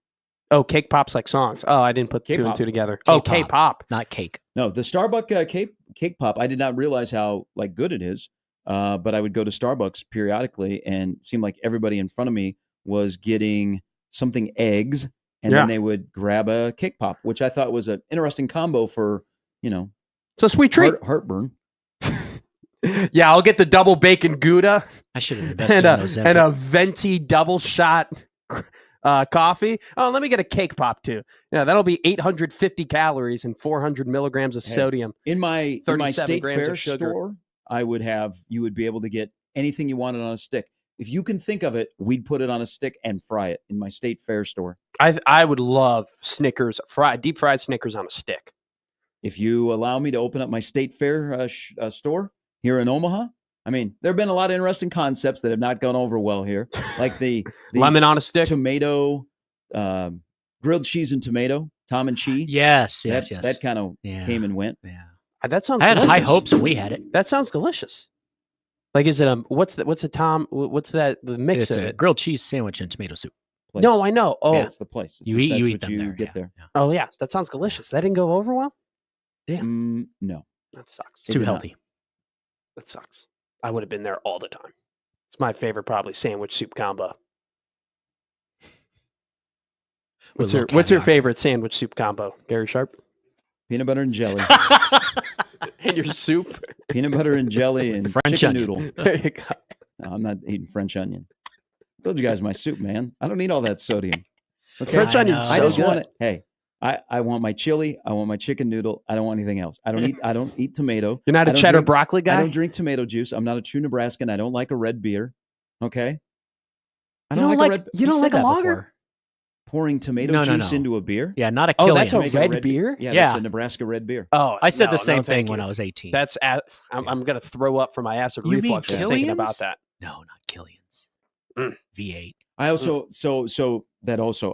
Speaker 2: Oh, cake pops like songs. Oh, I didn't put two and two together. K-pop,
Speaker 3: not cake.
Speaker 1: No, the Starbucks cake pop. I did not realize how like good it is. But I would go to Starbucks periodically, and it seemed like everybody in front of me was getting something eggs, and then they would grab a cake pop, which I thought was an interesting combo for
Speaker 2: it's a sweet treat.
Speaker 1: Heartburn.
Speaker 2: Yeah, I'll get the double bacon Gouda.
Speaker 3: I should have invested in those.
Speaker 2: And a venti double shot coffee. Oh, let me get a cake pop too. Yeah, that'll be 850 calories and 400 milligrams of sodium.
Speaker 1: In my state fair
Speaker 2: sugar.
Speaker 1: store, you would be able to get anything you wanted on a stick. If you can think of it, we'd put it on a stick and fry it in my state fair store.
Speaker 2: I would love Snickers, deep fried Snickers on a stick.
Speaker 1: If you allow me to open up my state fair store here in Omaha, I mean, there have been a lot of interesting concepts that have not gone over well here, like the
Speaker 2: lemon on a stick,
Speaker 1: tomato, grilled cheese and tomato, Tom and cheese.
Speaker 3: Yes.
Speaker 1: That kind of came and went.
Speaker 3: Yeah,
Speaker 2: that sounds.
Speaker 3: I had
Speaker 2: delicious.
Speaker 3: high hopes when we had it.
Speaker 2: That sounds delicious. Like, is it what's the mix
Speaker 3: it's
Speaker 2: of
Speaker 3: a
Speaker 2: it?
Speaker 3: grilled cheese sandwich and tomato soup.
Speaker 1: Place.
Speaker 2: No, I know. Oh,
Speaker 1: yeah, it's the place.
Speaker 3: You eat them
Speaker 1: you
Speaker 3: there.
Speaker 1: Get there.
Speaker 3: Yeah.
Speaker 2: Oh yeah, that sounds delicious. That didn't go over well. Damn.
Speaker 1: No,
Speaker 2: that sucks.
Speaker 3: It's too healthy.
Speaker 2: That sucks. I would have been there all the time. It's my favorite, probably sandwich soup combo. What's your favorite sandwich soup combo, Gary Sharp?
Speaker 1: Peanut butter and jelly.
Speaker 2: And your soup?
Speaker 1: Peanut butter and jelly and
Speaker 3: French
Speaker 1: chicken
Speaker 3: onion.
Speaker 1: noodle.
Speaker 2: There you go.
Speaker 1: No, I'm not eating French onion. I told you guys my soup, man. I don't need all that sodium. Okay?
Speaker 2: French onion.
Speaker 1: I just want it. Hey, I want my chili. I want my chicken noodle. I don't want anything else. I don't eat tomato.
Speaker 2: You're not a cheddar broccoli guy?
Speaker 1: I don't drink tomato juice. I'm not a true Nebraskan. I don't like a red beer. Okay.
Speaker 2: I don't like a red. You don't like a lager?
Speaker 3: Before.
Speaker 1: Pouring tomato juice into a beer?
Speaker 3: Yeah, not a Killian's.
Speaker 2: Oh, that's a red beer?
Speaker 1: Yeah, that's a Nebraska red beer.
Speaker 2: Oh,
Speaker 3: I said the same thing when I was 18.
Speaker 2: That's I'm going to throw up from my acid reflux just thinking about that.
Speaker 3: No, not Killian's. V8.
Speaker 1: I also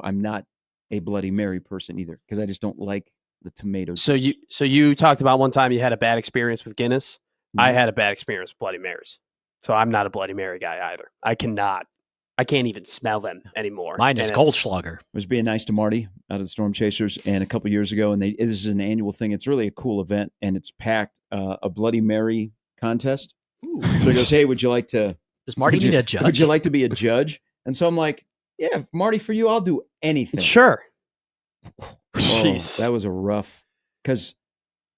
Speaker 1: I'm not a Bloody Mary person either because I just don't like the tomato juice.
Speaker 2: So you talked about one time you had a bad experience with Guinness. Mm-hmm. I had a bad experience with Bloody Marys. So I'm not a Bloody Mary guy either. I can't even smell them anymore.
Speaker 3: Mine is Goldschlager.
Speaker 1: I was being nice to Marty out of the Storm Chasers, and a couple years ago, and this is an annual thing. It's really a cool event, and it's packed. A Bloody Mary contest. Ooh. So he goes, "Hey, would you like to?
Speaker 3: Does Marty need a judge?
Speaker 1: Would you like to be a judge?" And so I'm like, "Yeah, Marty, for you, I'll do anything."
Speaker 2: Sure.
Speaker 1: Jeez, that was a rough because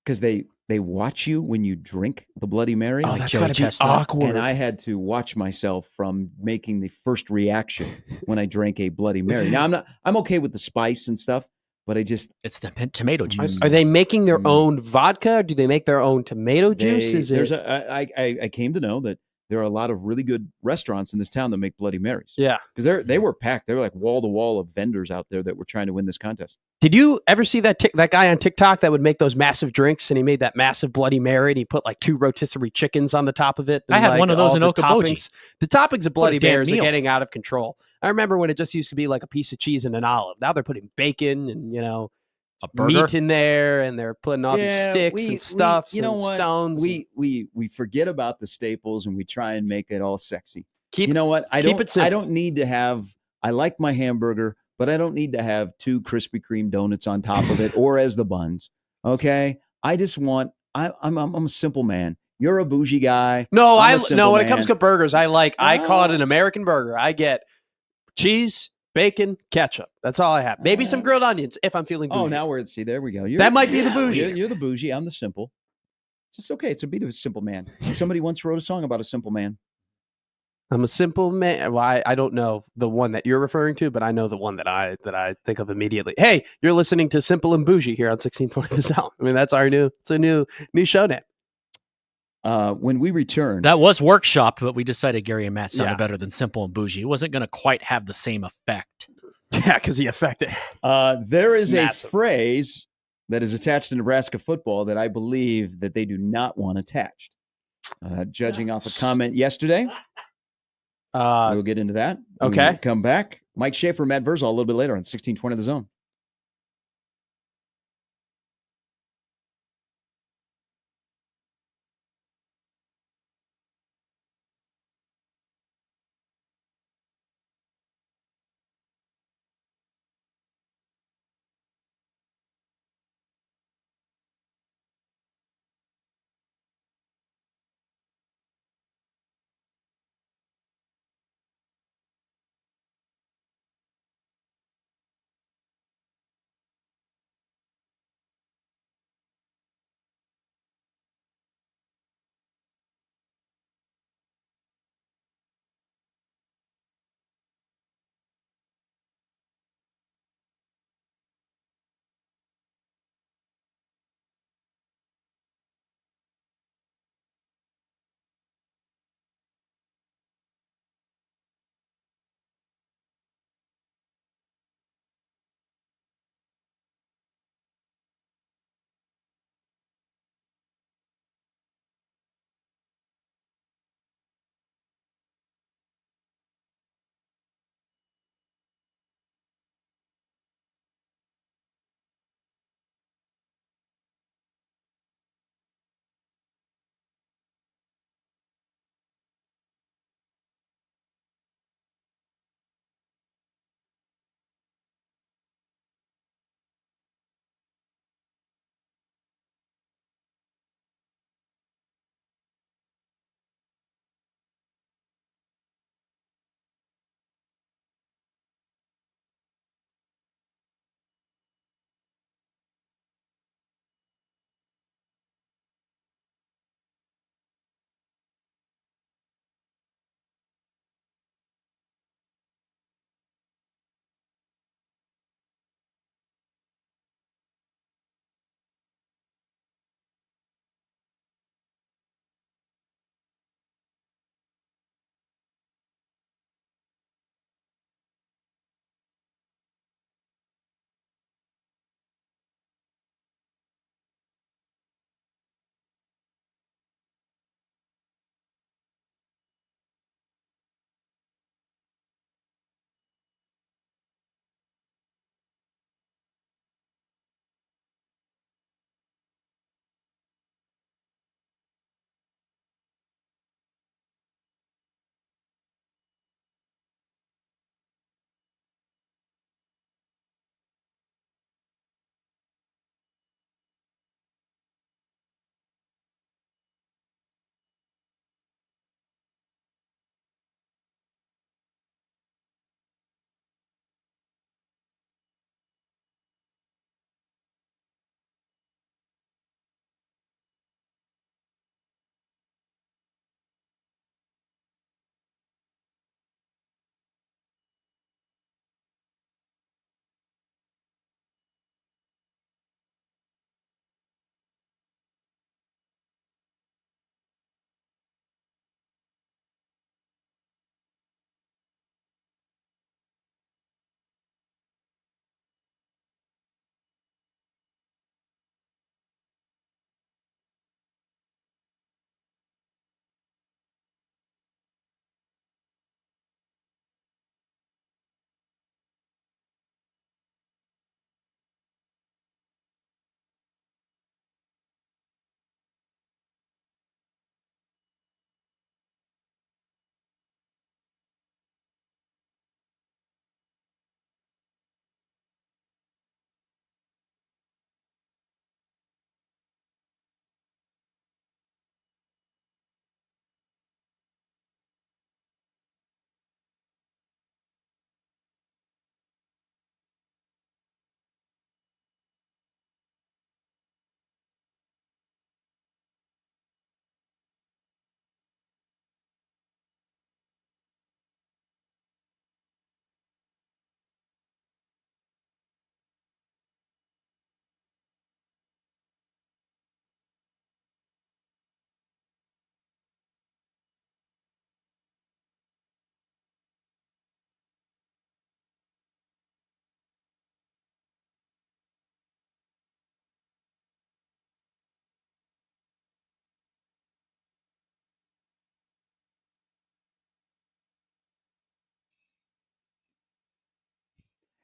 Speaker 1: they watch you when you drink the Bloody Mary.
Speaker 2: Oh, that's gotta be awkward.
Speaker 1: And I had to watch myself from making the first reaction when I drank a Bloody Mary. Now I'm okay with the spice and stuff, but it's
Speaker 3: the tomato juice.
Speaker 2: Are they making their own vodka? Or do they make their own tomato juice?
Speaker 1: I came to know that there are a lot of really good restaurants in this town that make Bloody Marys.
Speaker 2: Yeah,
Speaker 1: because they were packed. They were like wall to wall of vendors out there that were trying to win this contest.
Speaker 2: Did you ever see that guy on TikTok that would make those massive drinks, and he made that massive Bloody Mary, and he put like 2 rotisserie chickens on the top of it?
Speaker 3: I had one of those in Okoboji.
Speaker 2: The toppings of Bloody Marys are getting out of control. I remember when it just used to be like a piece of cheese and an olive. Now they're putting bacon and
Speaker 3: a burger
Speaker 2: meat in there, and they're putting all these sticks and stuff. Stones.
Speaker 1: We forget about the staples and we try and make it all sexy.
Speaker 2: You know what?
Speaker 1: I don't need to have. I like my hamburger, but I don't need to have 2 Krispy Kreme donuts on top of it or as the buns. Okay, I just want. I'm a simple man. You're a bougie guy.
Speaker 2: No, when it comes to burgers, I call it an American burger. I get cheese, bacon, ketchup. That's all I have. Maybe some grilled onions if I'm feeling bougie.
Speaker 1: Oh, now there we go.
Speaker 2: That might be the bougie.
Speaker 1: You're the bougie. I'm the simple. It's just okay. It's a beat of a simple man. Somebody once wrote a song about a simple man.
Speaker 2: I'm a simple man. Well, I don't know the one that you're referring to, but I know the one that I think of immediately. Hey, you're listening to Simple and Bougie here on 1620 The Zone. I mean, that's our new show name.
Speaker 1: When we return,
Speaker 3: that was Workshop, but we decided Gary and Matt sounded better than Simple and Bougie. It wasn't going to quite have the same effect.
Speaker 2: Yeah, because he affected.
Speaker 1: There is a phrase that is attached to Nebraska football that I believe that they do not want attached. Judging off a comment yesterday. We'll get into that.
Speaker 2: Okay.
Speaker 1: Come back. Mike Schaefer, Matt Verszall a little bit later on 1620 The Zone.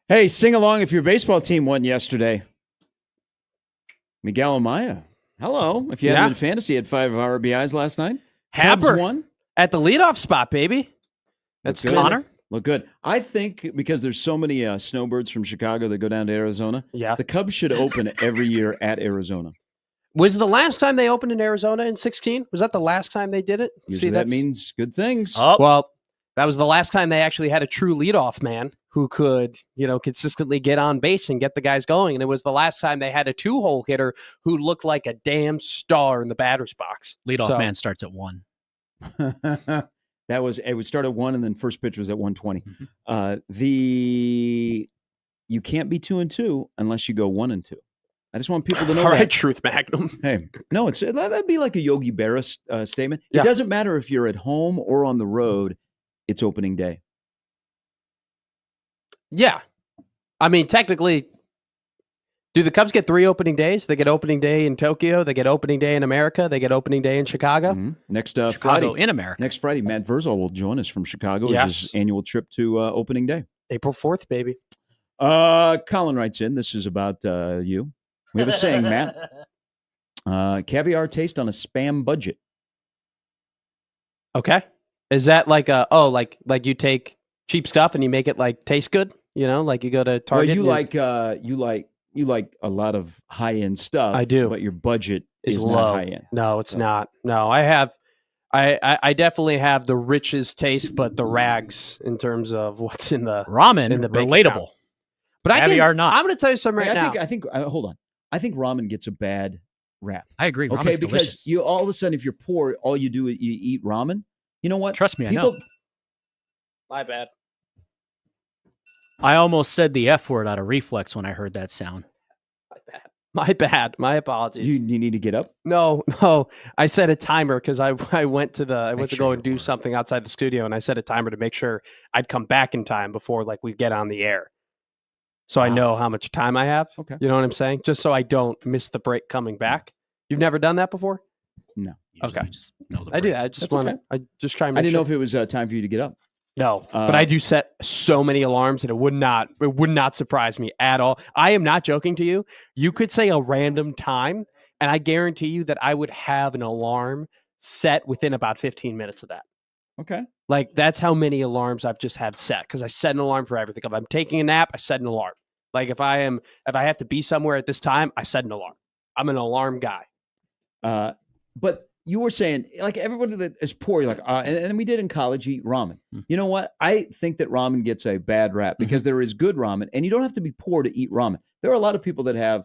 Speaker 1: Hey, sing along if your baseball team won yesterday. Miguel Amaya. Hello. If you had him in fantasy, he had 5 RBIs last night. Cubs won
Speaker 2: at the leadoff spot, baby. That's
Speaker 3: Connor.
Speaker 1: Look good. I think because there's so many snowbirds from Chicago that go down to Arizona, the Cubs should open every year at Arizona.
Speaker 2: Was the last time they opened in Arizona in 2016? Was that the last time they did it?
Speaker 1: Usually that means good things.
Speaker 2: Oh. Well, that was the last time they actually had a true leadoff man who could, consistently get on base and get the guys going. And it was the last time they had a 2-hole hitter who looked like a damn star in the batter's box.
Speaker 3: Leadoff man starts at 1.
Speaker 1: It would start at 1, and then first pitch was at 120.
Speaker 3: Mm-hmm.
Speaker 1: You can't be 2-2 unless you go 1-2. I just want people to know
Speaker 2: All
Speaker 1: that.
Speaker 2: right, Truth Magnum.
Speaker 1: Hey, no, that'd be like a Yogi Berra statement. It doesn't matter if you're at home or on the road. It's opening day.
Speaker 2: Yeah. I mean, technically, do the Cubs get 3 opening days? They get opening day in Tokyo. They get opening day in America. They get opening day in Chicago.
Speaker 1: Mm-hmm. Next
Speaker 3: Chicago
Speaker 1: Friday
Speaker 3: in America.
Speaker 1: Next Friday, Matt Verszall will join us from Chicago. It's his annual trip to opening day.
Speaker 2: April 4th, baby.
Speaker 1: Colin writes in, this is about you. We have a saying, Matt. Caviar taste on a Spam budget.
Speaker 2: Okay. Is that like like you take cheap stuff and you make it like taste good? Like you go to Target.
Speaker 1: Well, you like a lot of high end stuff.
Speaker 2: I do,
Speaker 1: but your budget is
Speaker 2: low.
Speaker 1: not high end.
Speaker 2: No, it's not. No, I definitely have the richest taste, but the rags in terms of what's in the
Speaker 3: ramen
Speaker 2: in the
Speaker 3: relatable.
Speaker 2: Account. But
Speaker 3: caviar not.
Speaker 2: I'm going to tell you something now.
Speaker 1: I think. Hold on. I think ramen gets a bad rap.
Speaker 3: I agree.
Speaker 1: Okay,
Speaker 3: Ramen's
Speaker 1: because
Speaker 3: delicious.
Speaker 1: you all of a sudden, if you're poor, all you do is you eat ramen. You know what?
Speaker 3: Trust me, I know.
Speaker 2: My bad.
Speaker 3: I almost said the F word out of reflex when I heard that sound.
Speaker 2: My bad. My apologies.
Speaker 1: You need to get up?
Speaker 2: No. I set a timer because I went to go and do something outside the studio, and I set a timer to make sure I'd come back in time before we get on the air. So I know how much time I have.
Speaker 1: Okay.
Speaker 2: You know what I'm saying? Just so I don't miss the break coming back. You've never done that before?
Speaker 1: No.
Speaker 2: Okay.
Speaker 3: I
Speaker 2: do. I just want to. I just try and
Speaker 1: I didn't know if it was time for you to get up.
Speaker 2: No, but I do set so many alarms that it would not surprise me at all. I am not joking to you. You could say a random time, and I guarantee you that I would have an alarm set within about 15 minutes of that.
Speaker 1: Okay.
Speaker 2: That's how many alarms I've just had set, because I set an alarm for everything. If I'm taking a nap, I set an alarm. If I have to be somewhere at this time, I set an alarm. I'm an alarm guy.
Speaker 1: But you were saying, everybody that is poor, you're and we did in college eat ramen. You know what? I think that ramen gets a bad rap because there is good ramen, and you don't have to be poor to eat ramen. There are a lot of people that have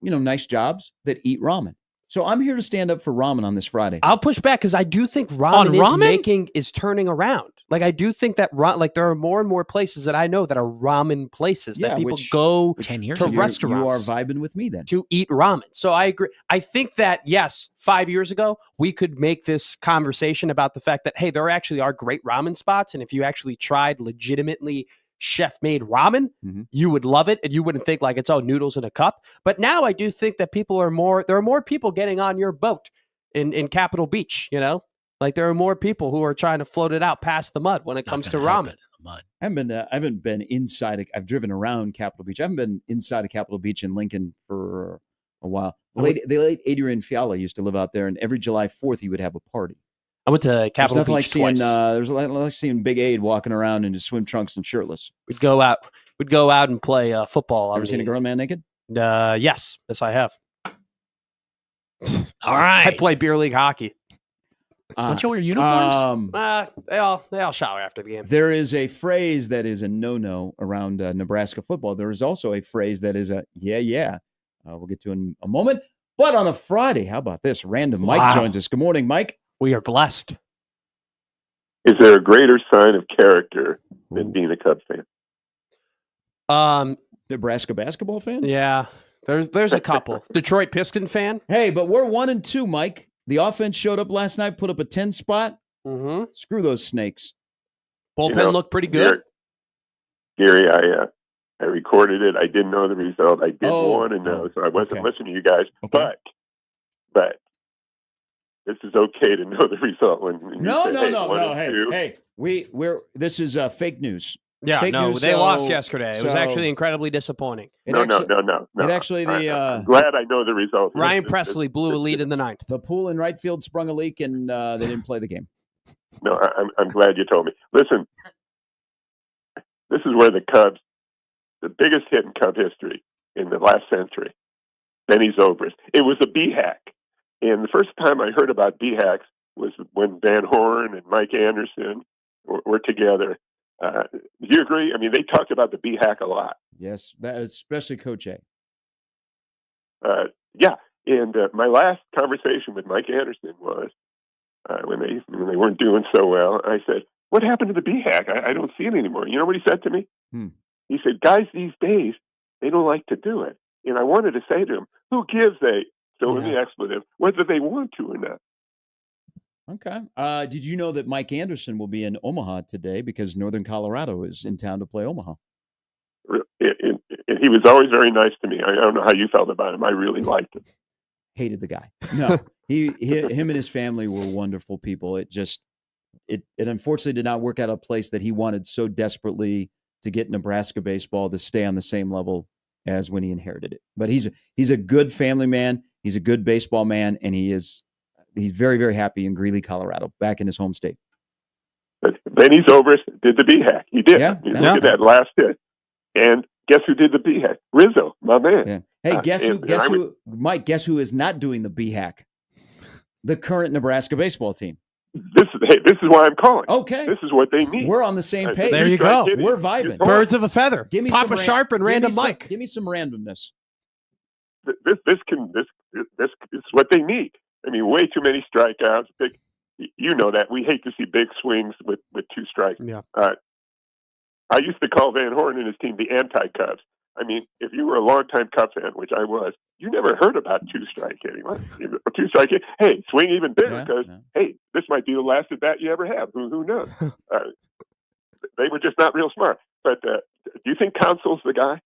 Speaker 1: nice jobs that eat ramen. So I'm here to stand up for ramen on this Friday.
Speaker 2: I'll push back because I do think ramen is turning around. I do think that there are more and more places that I know that are ramen places that people go
Speaker 3: 10 years
Speaker 2: to
Speaker 3: ago.
Speaker 2: restaurants.
Speaker 1: You are vibing with me then.
Speaker 2: To eat ramen. So I agree. I think that, yes, 5 years ago, we could make this conversation about the fact that, hey, there actually are great ramen spots. And if you actually tried legitimately chef-made ramen, you would love it, and you wouldn't think it's all noodles in a cup. But now I do think that there are more people getting on your boat in Capitol Beach, there are more people who are trying to float it out past the mud when it comes to ramen.
Speaker 1: I haven't been inside. I've driven around Capitol Beach. I haven't been inside of Capitol Beach in Lincoln for a while. The late Adrian Fiala used to live out there, and every July 4th he would have a party.
Speaker 2: I went to Capitol Beach twice.
Speaker 1: There's like seeing Big Aid walking around in his swim trunks and shirtless.
Speaker 2: We'd go out and play football.
Speaker 1: Ever seen a girl man naked?
Speaker 2: Yes, I have.
Speaker 3: All right.
Speaker 2: I play beer league hockey.
Speaker 3: Don't you wear uniforms?
Speaker 2: They all shower after the game.
Speaker 1: There is a phrase that is a no-no around Nebraska football. There is also a phrase that is a yeah. We'll get to in a moment. But on a Friday, how about this? Random Mike joins us. Good morning, Mike.
Speaker 2: We are blessed.
Speaker 4: Is there a greater sign of character than being a Cubs fan?
Speaker 1: Nebraska basketball fan?
Speaker 2: Yeah, there's a couple. Detroit Piston fan?
Speaker 1: Hey, but we're 1-2, Mike. The offense showed up last night, put up a 10 spot.
Speaker 2: Mm-hmm.
Speaker 1: Screw those snakes.
Speaker 2: Bullpen looked pretty good.
Speaker 4: Gary, I recorded it. I didn't know the result. I did want to know, so I wasn't listening to you guys.
Speaker 1: Okay.
Speaker 4: But this is okay to know the result when
Speaker 1: No. Hey, we're this is fake news.
Speaker 2: Yeah,
Speaker 1: Fake
Speaker 2: no,
Speaker 1: news,
Speaker 2: they
Speaker 1: so-
Speaker 2: lost yesterday. It was
Speaker 1: so-
Speaker 2: actually incredibly disappointing.
Speaker 4: No.
Speaker 1: It actually,
Speaker 4: I'm glad I know the result.
Speaker 2: Ryan Presley blew a lead in the 9th.
Speaker 1: the pool in right field sprung a leak, and they didn't play the game.
Speaker 4: No, I'm glad you told me. Listen, this is where the Cubs, the biggest hit in Cub history in the last century, Benny Zobrist. It was a B-hack. And the first time I heard about B-hacks was when Van Horn and Mike Anderson were together. Do you agree? I mean, they talked about the B-hack a lot.
Speaker 1: Yes, that especially Coach A.
Speaker 4: Yeah. And my last conversation with Mike Anderson was when they weren't doing so well. I said, "What happened to the B-hack? I don't see it anymore." You know what he said to me? He said, "Guys these days, they don't like to do it." And I wanted to say to him, who gives a, so in the expletive, whether they want to or not?
Speaker 1: Okay. Did you know that Mike Anderson will be in Omaha today because Northern Colorado is in town to play Omaha?
Speaker 4: And he was always very nice to me. I don't know how you felt about him. I really liked him.
Speaker 1: Hated the guy. No, him and his family were wonderful people. It unfortunately did not work out a place that he wanted so desperately to get Nebraska baseball to stay on the same level as when he inherited it. But he's a good family man. He's a good baseball man, and he's very, very happy in Greeley, Colorado, back in his home state.
Speaker 4: But Benny Zobrist did the B-hack. He did.
Speaker 1: Yeah,
Speaker 4: Look at that last hit. And guess who did the B-hack? Rizzo, my man.
Speaker 1: Yeah. Hey, Mike, guess who is not doing the B-hack? The current Nebraska baseball team.
Speaker 4: This is why I'm calling.
Speaker 1: Okay.
Speaker 4: This is what they need.
Speaker 1: We're on the same page.
Speaker 2: There you go.
Speaker 1: We're vibing.
Speaker 2: Birds of a feather.
Speaker 1: Give me
Speaker 2: Papa Sharp and Random Mike.
Speaker 1: Give me some randomness.
Speaker 4: This is what they need. I mean, way too many strikeouts. You know that. We hate to see big swings with 2 strikes.
Speaker 2: Yeah.
Speaker 4: I used to call Van Horn and his team the anti-Cubs. I mean, if you were a longtime Cub fan, which I was, you never heard about 2-strike hitting. What? 2-strike hit. Hey, swing even bigger because, hey, this might be the last at bat you ever have. Who knows? They were just not real smart. But do you think Council's the guy?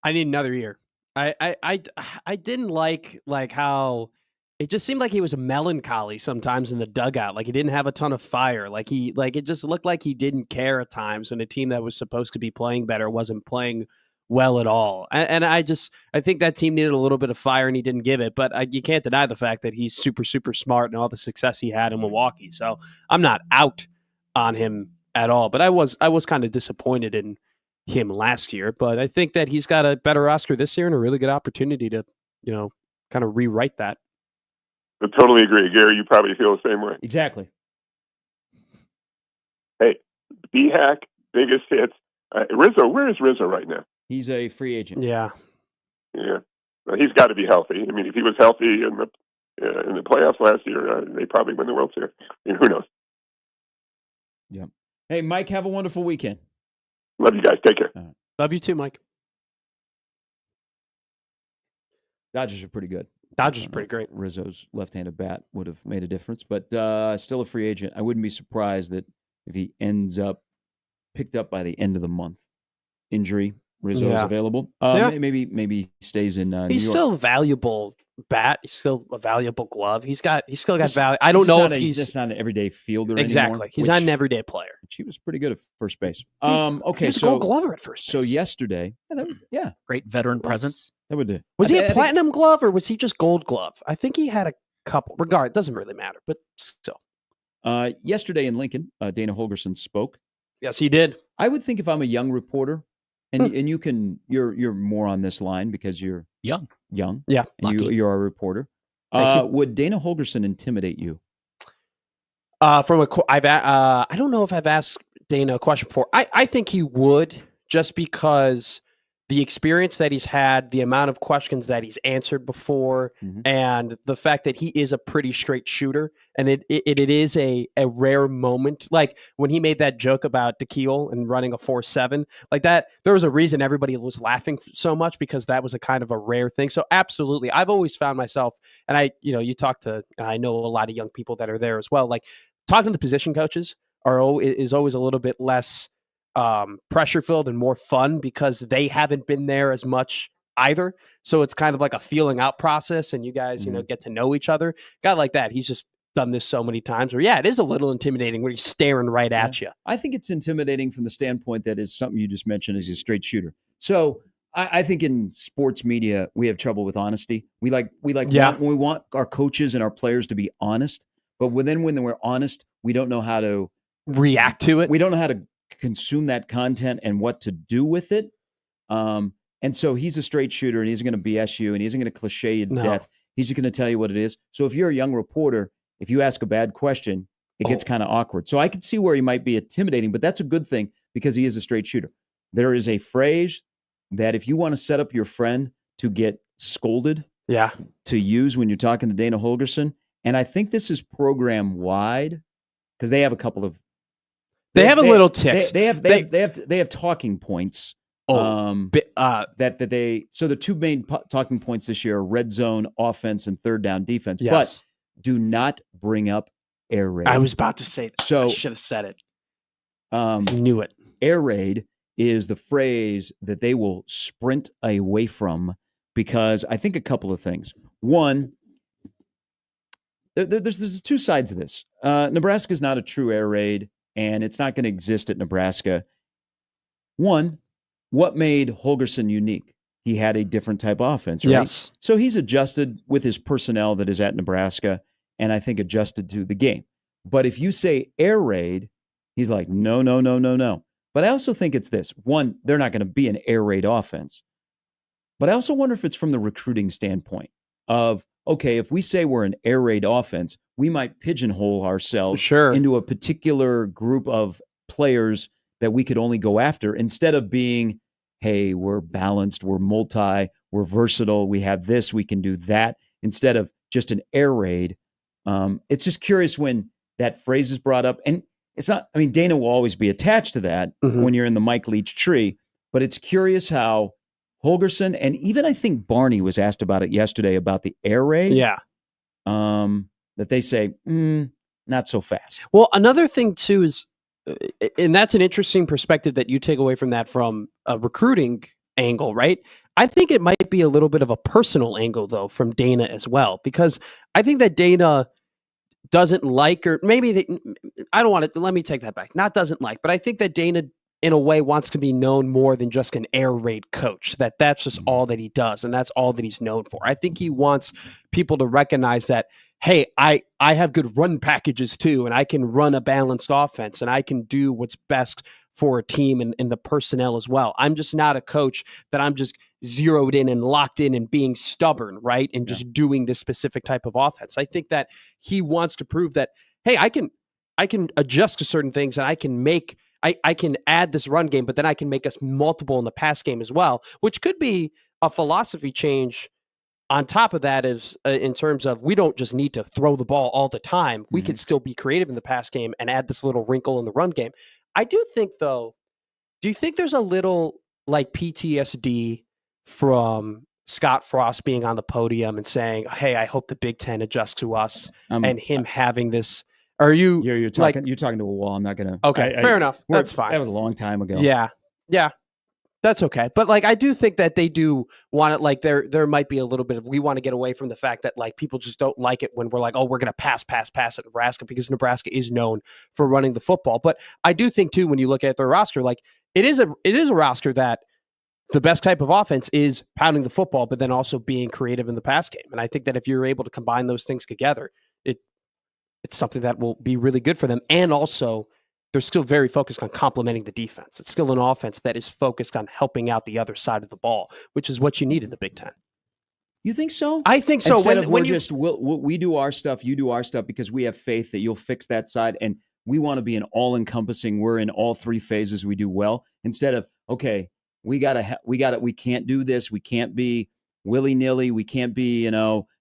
Speaker 2: I need another year. I didn't like how it just seemed like he was melancholy sometimes in the dugout. Like he didn't have a ton of fire. Like it just looked like he didn't care at times when a team that was supposed to be playing better wasn't playing well at all. And I think that team needed a little bit of fire and he didn't give it. But you can't deny the fact that he's super, super smart and all the success he had in Milwaukee. So I'm not out on him at all. But I was kind of disappointed in him last year. But I think that he's got a better roster this year and a really good opportunity to, kind of rewrite that.
Speaker 4: I totally agree. Gary, you probably feel the same way.
Speaker 1: Exactly.
Speaker 4: Hey, B-hack, biggest hits. Rizzo, where is Rizzo right now?
Speaker 1: He's a free agent.
Speaker 2: Yeah.
Speaker 4: Yeah. Well, he's got to be healthy. I mean, if he was healthy in the playoffs last year, they probably win the World Series. I mean, who knows?
Speaker 1: Yeah. Hey, Mike, have a wonderful weekend.
Speaker 4: Love you guys. Take care.
Speaker 2: Love you too, Mike.
Speaker 1: Dodgers are pretty good.
Speaker 2: Dodgers are pretty great.
Speaker 1: Rizzo's left-handed bat would have made a difference, but still a free agent. I wouldn't be surprised that if he ends up picked up by the end of the month. Injury, Rizzo is available. Maybe he stays in New York.
Speaker 2: He's still a valuable bat. He's still a valuable glove. He's still got value. I don't know if he's
Speaker 1: just not an everyday fielder
Speaker 2: exactly.
Speaker 1: anymore.
Speaker 2: He's not an everyday player.
Speaker 1: He was pretty good at first base.
Speaker 2: He was a Gold Glover at first base.
Speaker 1: So yesterday,
Speaker 3: great veteran presence.
Speaker 1: That would do.
Speaker 2: Was he a platinum glove or was he just Gold Glove? I think he had a couple. It doesn't really matter, but still.
Speaker 1: Yesterday in Lincoln, Dana Holgorsen spoke.
Speaker 2: Yes, he did.
Speaker 1: I would think if I'm a young reporter, and you're more on this line because you're
Speaker 3: young,
Speaker 1: yeah, and you're a reporter. Would Dana Holgorsen intimidate you?
Speaker 2: I don't know if I've asked Dana a question before. I think he would, just because the experience that he's had, the amount of questions that he's answered before, and the fact that he is a pretty straight shooter, and it is a rare moment. Like when he made that joke about DeKeel and running a 4.7, like that, there was a reason everybody was laughing so much, because that was a kind of a rare thing. So absolutely, I've always found myself, and you talk to, and I know a lot of young people that are there as well, like talking to the position coaches is always a little bit less pressure filled and more fun, because they haven't been there as much either. So it's kind of like a feeling out process, and you guys, get to know each other. Guy like that, he's just done this so many times where, it is a little intimidating when he's staring right at you.
Speaker 1: I think it's intimidating from the standpoint that is something you just mentioned as a straight shooter. So I think in sports media, we have trouble with honesty. We want our coaches and our players to be honest, but when we're honest, we don't know how to
Speaker 2: react to it.
Speaker 1: We don't know how to consume that content and what to do with it. And so he's a straight shooter, and he's going to BS you, and he isn't going to cliche you to death. He's just going to tell you what it is. So if you're a young reporter, if you ask a bad question, it gets kind of awkward. So I could see where he might be intimidating, but that's a good thing because he is a straight shooter. There is a phrase that if you want to set up your friend to get scolded, to use when you're talking to Dana Holgorsen, and I think this is program wide because they have a couple of
Speaker 2: they have a little tics.
Speaker 1: They have talking points. So the two main talking points this year are red zone offense and third down defense.
Speaker 2: Yes.
Speaker 1: But do not bring up air raid.
Speaker 2: I was about to say that.
Speaker 1: So
Speaker 2: I should have said it. Knew it.
Speaker 1: Air raid is the phrase that they will sprint away from because I think a couple of things. One, there's two sides of this. Nebraska is not a true air raid, and it's not going to exist at Nebraska. One, what made Holgorsen unique? He had a different type of offense, right?
Speaker 2: Yes.
Speaker 1: So he's adjusted with his personnel that is at Nebraska, and I think adjusted to the game. But if you say air raid, he's like, no. But I also think it's this. One, they're not going to be an air raid offense. But I also wonder if it's from the recruiting standpoint of, okay, if we say we're an air raid offense, we might pigeonhole ourselves into a particular group of players that we could only go after instead of being, hey, we're balanced, we're multi, we're versatile, we have this, we can do that, instead of just an air raid. It's just curious when that phrase is brought up. And it's not, I mean, Dana will always be attached to that when you're in the Mike Leach tree, but it's curious how Holgorsen, and even I think Barney was asked about it yesterday about the air raid.
Speaker 2: Yeah.
Speaker 1: That they say, not so fast.
Speaker 2: Well, another thing too is, and that's an interesting perspective that you take away from that from a recruiting angle, right? I think it might be a little bit of a personal angle, though, from Dana as well, because I think that Dana doesn't like, or maybe I don't want to, let me take that back. Not doesn't like, but I think that Dana, in a way, wants to be known more than just an air raid coach, that's just all that he does, and that's all that he's known for. I think he wants people to recognize that, hey, I have good run packages too, and I can run a balanced offense, and I can do what's best for a team and the personnel as well. I'm just not a coach that I'm just zeroed in and locked in and being stubborn, right? And just doing this specific type of offense. I think that he wants to prove that, hey, I can adjust to certain things, and I can add this run game, but then I can make us multiple in the pass game as well, which could be a philosophy change. On top of that is in terms of we don't just need to throw the ball all the time. We can still be creative in the pass game and add this little wrinkle in the run game. I do think, though, do you think there's a little like PTSD from Scott Frost being on the podium and saying, hey, I hope the Big Ten adjusts to us, and him having this? Are you
Speaker 1: you're talking to a wall. I'm not going to.
Speaker 2: Okay, fair enough. That's fine.
Speaker 1: That was a long time ago.
Speaker 2: Yeah. That's okay. But like, I do think that they do want it. Like there might be a little bit of, we want to get away from the fact that like people just don't like it when we're like, oh, we're going to pass at Nebraska, because Nebraska is known for running the football. But I do think too, when you look at their roster, like it is a roster that the best type of offense is pounding the football, but then also being creative in the pass game. And I think that if you're able to combine those things together, it's something that will be really good for them. And also, they're still very focused on complementing the defense. It's still an offense that is focused on helping out the other side of the ball, which is what you need in the Big Ten.
Speaker 1: You think so?
Speaker 2: I think so.
Speaker 1: Instead we do our stuff, you do our stuff, because we have faith that you'll fix that side, and we want to be an all-encompassing. We're in all three phases. We do well. Instead of, okay, we can't do this. We can't be willy-nilly. We can't be,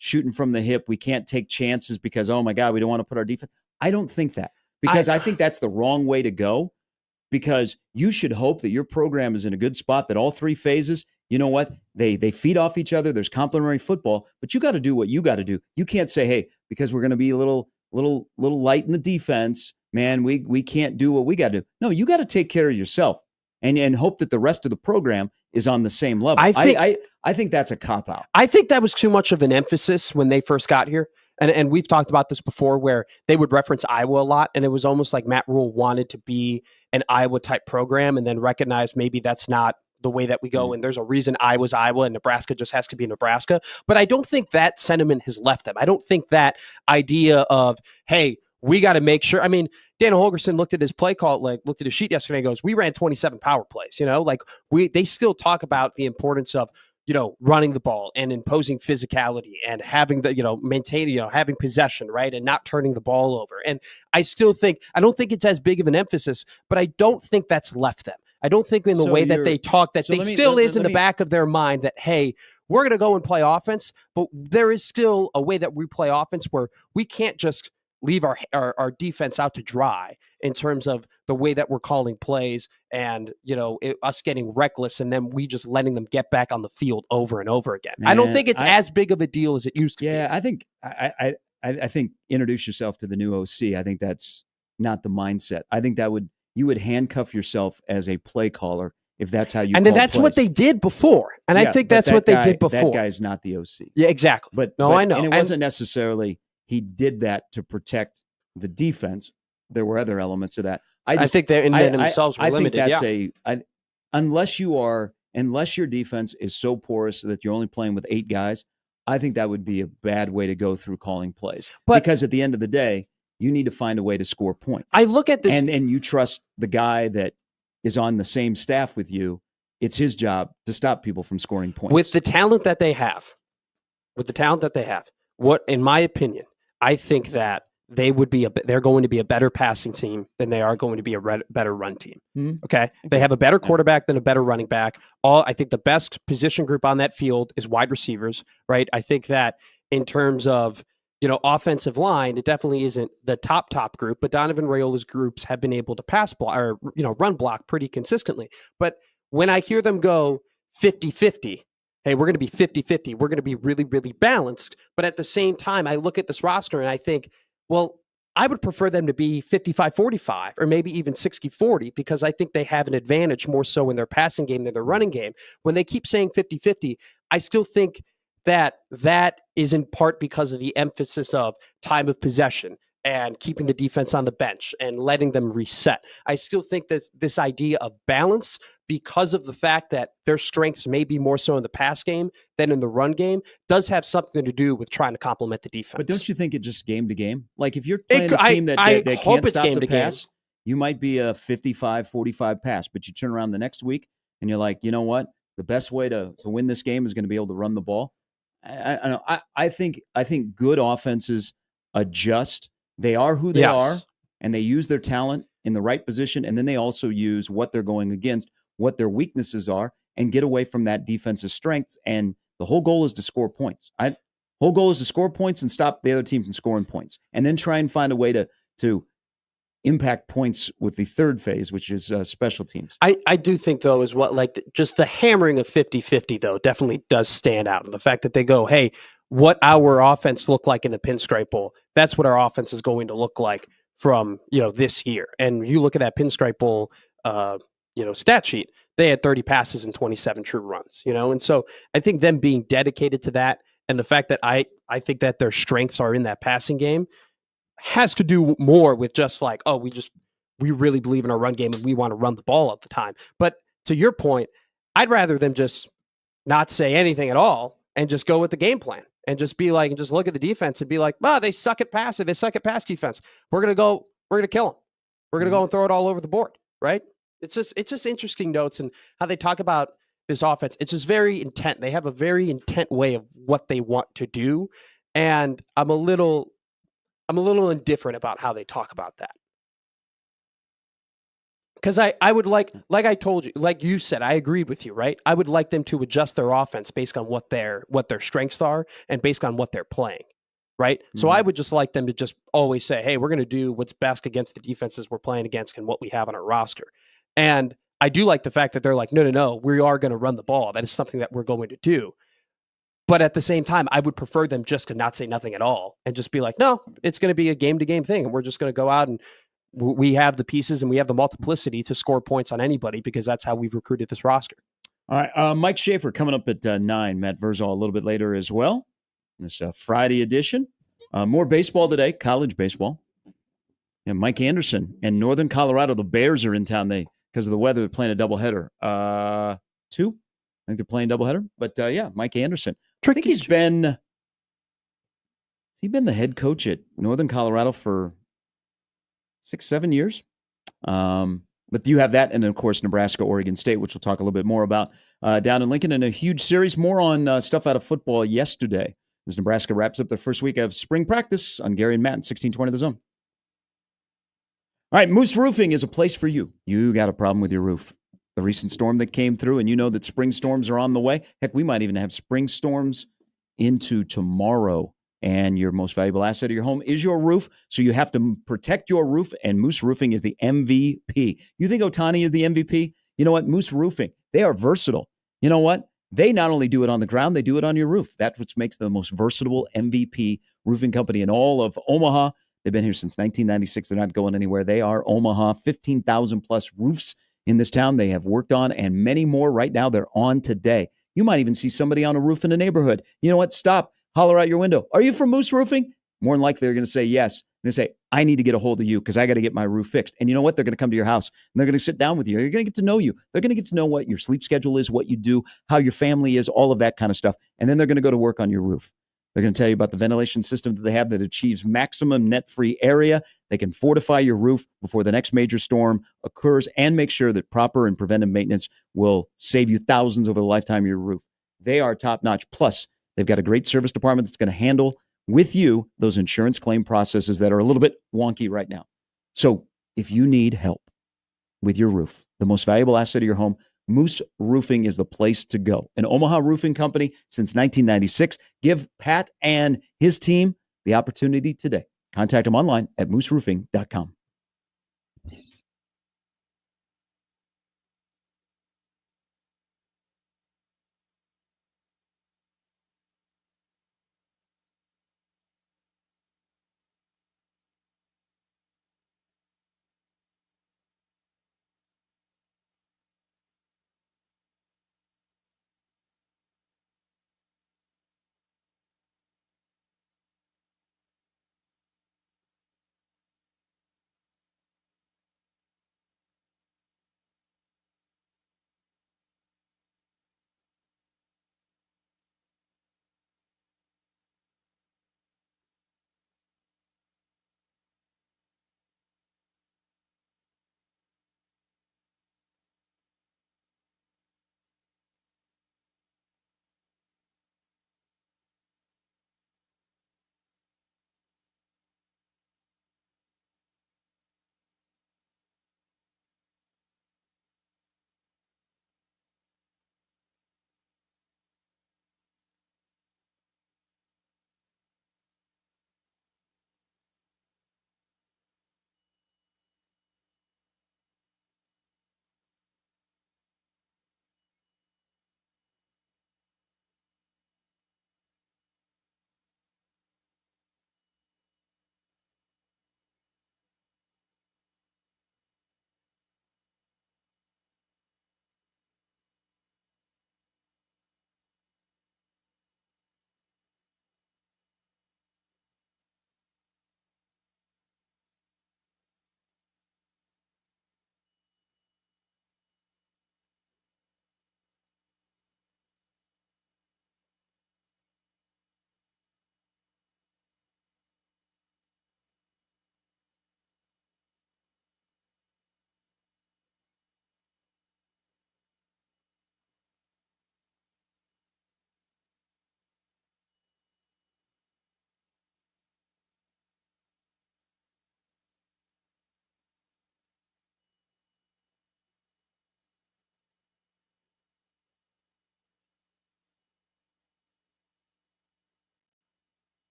Speaker 1: shooting from the hip. We can't take chances because, oh my God, we don't want to put our defense. I don't think that. Because I think that's the wrong way to go, because you should hope that your program is in a good spot, that all three phases, you know what, they feed off each other. There's complementary football, but you got to do what you got to do. You can't say, hey, because we're going to be a little light in the defense, man, we can't do what we got to do. No, you got to take care of yourself and hope that the rest of the program is on the same level. I think that's a cop-out.
Speaker 2: I think that was too much of an emphasis when they first got here. And we've talked about this before where they would reference Iowa a lot, and it was almost like Matt Rule wanted to be an Iowa-type program and then recognized maybe that's not the way that we go, and there's a reason Iowa's Iowa and Nebraska just has to be Nebraska. But I don't think that sentiment has left them. I don't think that idea of, hey, we got to make sure. I mean, Daniel Holgorsen looked at his play call, looked at his sheet yesterday and goes, we ran 27 power plays, they still talk about the importance of, running the ball and imposing physicality and having maintaining, having possession, right? And not turning the ball over. And I don't think it's as big of an emphasis, but I don't think that's left them. I don't think in the way that they talk that they still is in the back of their mind that, hey, we're going to go and play offense, but there is still a way that we play offense where we can't just leave our defense out to dry in terms of the way that we're calling plays and, us getting reckless and then we just letting them get back on the field over and over again. I don't think it's as big of a deal as it used to be.
Speaker 1: Yeah, I think introduce yourself to the new OC. I think that's not the mindset. I think you would handcuff yourself as a play caller if that's how you
Speaker 2: and
Speaker 1: call
Speaker 2: then that's
Speaker 1: plays.
Speaker 2: what they did before. And I think that's what they did before.
Speaker 1: That guy's not the OC.
Speaker 2: Yeah, exactly.
Speaker 1: But
Speaker 2: I know.
Speaker 1: And it wasn't necessarily he did that to protect the defense. There were other elements of that. I think they themselves were limited. I think that's unless your defense is so porous that you're only playing with 8 guys, I think that would be a bad way to go through calling plays. Because at the end of the day, you need to find a way to score points.
Speaker 2: I look at this.
Speaker 1: And you trust the guy that is on the same staff with you. It's his job to stop people from scoring points.
Speaker 2: With the talent that they have, what, in my opinion, I think that they're going to be a better passing team than they are going to be a better run team.
Speaker 1: Mm-hmm.
Speaker 2: Okay. They have a better quarterback than a better running back. I think the best position group on that field is wide receivers, right? I think that in terms of, offensive line, it definitely isn't the top group, but Donovan Raiola's groups have been able to pass block or, run block pretty consistently. But when I hear them go 50-50, hey, we're going to be 50-50, we're going to be really, really balanced. But at the same time, I look at this roster and I think, well, I would prefer them to be 55-45 or maybe even 60-40 because I think they have an advantage more so in their passing game than their running game. When they keep saying 50-50, I still think that is in part because of the emphasis of time of possession and keeping the defense on the bench and letting them reset. I still think that this idea of balance, because of the fact that their strengths may be more so in the pass game than in the run game, does have something to do with trying to complement the defense.
Speaker 1: But don't you think it just game to game? Like if you're playing a team that can't stop the pass, you might be a 55-45 pass, but you turn around the next week and you're like, you know what? The best way to win this game is going to be able to run the ball. I think good offenses adjust. They are who they are, and they use their talent in the right position, and then they also use what they're going against, what their weaknesses are, and get away from that defensive strength. And the whole goal is to score points. Whole goal is to score points and stop the other team from scoring points, and then try and find a way to impact points with the third phase, which is special teams.
Speaker 2: I do think, though, is what just the hammering of 50-50, though, definitely does stand out. And the fact that they go, hey, what our offense looked like in the Pinstripe Bowl, that's what our offense is going to look like from, this year. And you look at that Pinstripe Bowl, stat sheet, they had 30 passes and 27 true runs, and so I think them being dedicated to that and the fact that I think that their strengths are in that passing game has to do more with just like, oh, we really believe in our run game and we want to run the ball all the time. But to your point, I'd rather them just not say anything at all and just go with the game plan and just be like, and just look at the defense and be like, they suck at passive. They suck at pass defense. We're going to kill them. We're going to go and throw it all over the board. Right. It's just interesting notes and how they talk about this offense. It's just very intent. They have a very intent way of what they want to do. And I'm a little indifferent about how they talk about that. Because I would like I told you, like you said, I agreed with you, right? I would like them to adjust their offense based on what their strengths are and based on what they're playing, right? Mm-hmm. So I would just like them to just always say, hey, we're going to do what's best against the defenses we're playing against and what we have on our roster. And I do like the fact that they're like, no, we are going to run the ball. That is something that we're going to do. But at the same time, I would prefer them just to not say nothing at all and just be like, no, it's going to be a game-to-game thing. And we're just going to go out and we have the pieces and we have the multiplicity to score points on anybody because that's how we've recruited this roster.
Speaker 1: All right. Mike Schaefer coming up at 9. Matt Verszall a little bit later as well. This Friday edition. More baseball today, college baseball. And Mike Anderson and Northern Colorado, the Bears are in town. Because of the weather, they're playing a doubleheader. 2? I think they're playing doubleheader. But yeah, Mike Anderson. I think he's been the head coach at Northern Colorado for 6-7 years. But you have that, and then, of course, Nebraska, Oregon State, which we'll talk a little bit more about down in Lincoln, and a huge series. More on stuff out of football yesterday as Nebraska wraps up their first week of spring practice on Gary and Matt in 1620 The Zone. All right, Moose Roofing is a place for you. You got a problem with your roof. The recent storm that came through, and you know that spring storms are on the way. Heck, we might even have spring storms into tomorrow. And your most valuable asset of your home is your roof. So you have to protect your roof, and Moose Roofing is the MVP. You think Ohtani is the MVP? You know what? Moose Roofing, they are versatile. You know what? They not only do it on the ground, they do it on your roof. That's what makes them the most versatile MVP roofing company in all of Omaha. They've been here since 1996. They're not going anywhere. They are Omaha, 15,000 plus roofs in this town they have worked on, and many more right now they're on today. You might even see somebody on a roof in a neighborhood. You know what? Stop. Holler out your window. Are you from Moose Roofing? More than likely, they're going to say yes. They're going to say, I need to get a hold of you because I got to get my roof fixed. And you know what? They're going to come to your house and they're going to sit down with you. They're going to get to know you. They're going to get to know what your sleep schedule is, what you do, how your family is, all of that kind of stuff. And then they're going to go to work on your roof. They're going to tell you about the ventilation system that they have that achieves maximum net-free area. They can fortify your roof before the next major storm occurs and make sure that proper and preventive maintenance will save you thousands over the lifetime of your roof. They are top-notch. Plus, they've got a great service department that's going to handle with you those insurance claim processes that are a little bit wonky right now. So if you need help with your roof, the most valuable asset of your home, Moose Roofing is the place to go. An Omaha roofing company since 1996. Give Pat and his team the opportunity today. Contact them online at mooseroofing.com.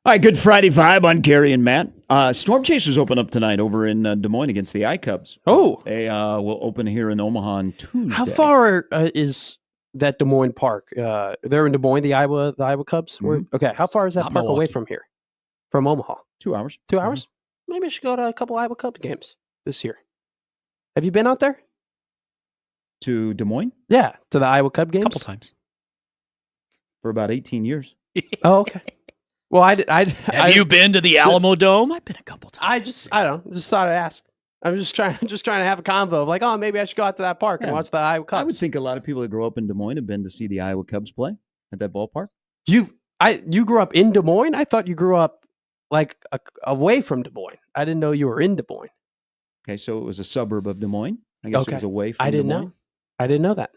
Speaker 1: All right, good Friday vibe on Gary and Matt. Storm Chasers open up tonight over in Des Moines against the iCubs.
Speaker 2: Oh.
Speaker 1: They will open here in Omaha on Tuesday.
Speaker 2: How far is that Des Moines park? They're in Des Moines, the Iowa Cubs?
Speaker 1: Mm-hmm.
Speaker 2: Okay, how far is that
Speaker 3: Not
Speaker 2: park
Speaker 3: Milwaukee.
Speaker 2: away from here? From Omaha?
Speaker 1: 2 hours.
Speaker 2: 2 hours? Maybe I should go to a couple Iowa Cubs games this year. Have you been out there?
Speaker 1: To Des Moines?
Speaker 2: Yeah, to the Iowa Cub
Speaker 3: A
Speaker 2: games?
Speaker 3: couple times.
Speaker 1: For about 18 years.
Speaker 2: Oh, okay. Well,
Speaker 3: Have you been to the Alamo Dome? I've been a couple times.
Speaker 2: I don't know. Just thought I'd ask. I'm just trying to have a convo of like, oh, maybe I should go out to that park and watch the Iowa Cubs.
Speaker 1: I would think a lot of people that grow up in Des Moines have been to see the Iowa Cubs play at that ballpark.
Speaker 2: You grew up in Des Moines? I thought you grew up like away from Des Moines. I didn't know you were in Des Moines.
Speaker 1: Okay, so it was a suburb of Des Moines. I guess it was away from
Speaker 2: I didn't
Speaker 1: Des Moines.
Speaker 2: know. I didn't know that.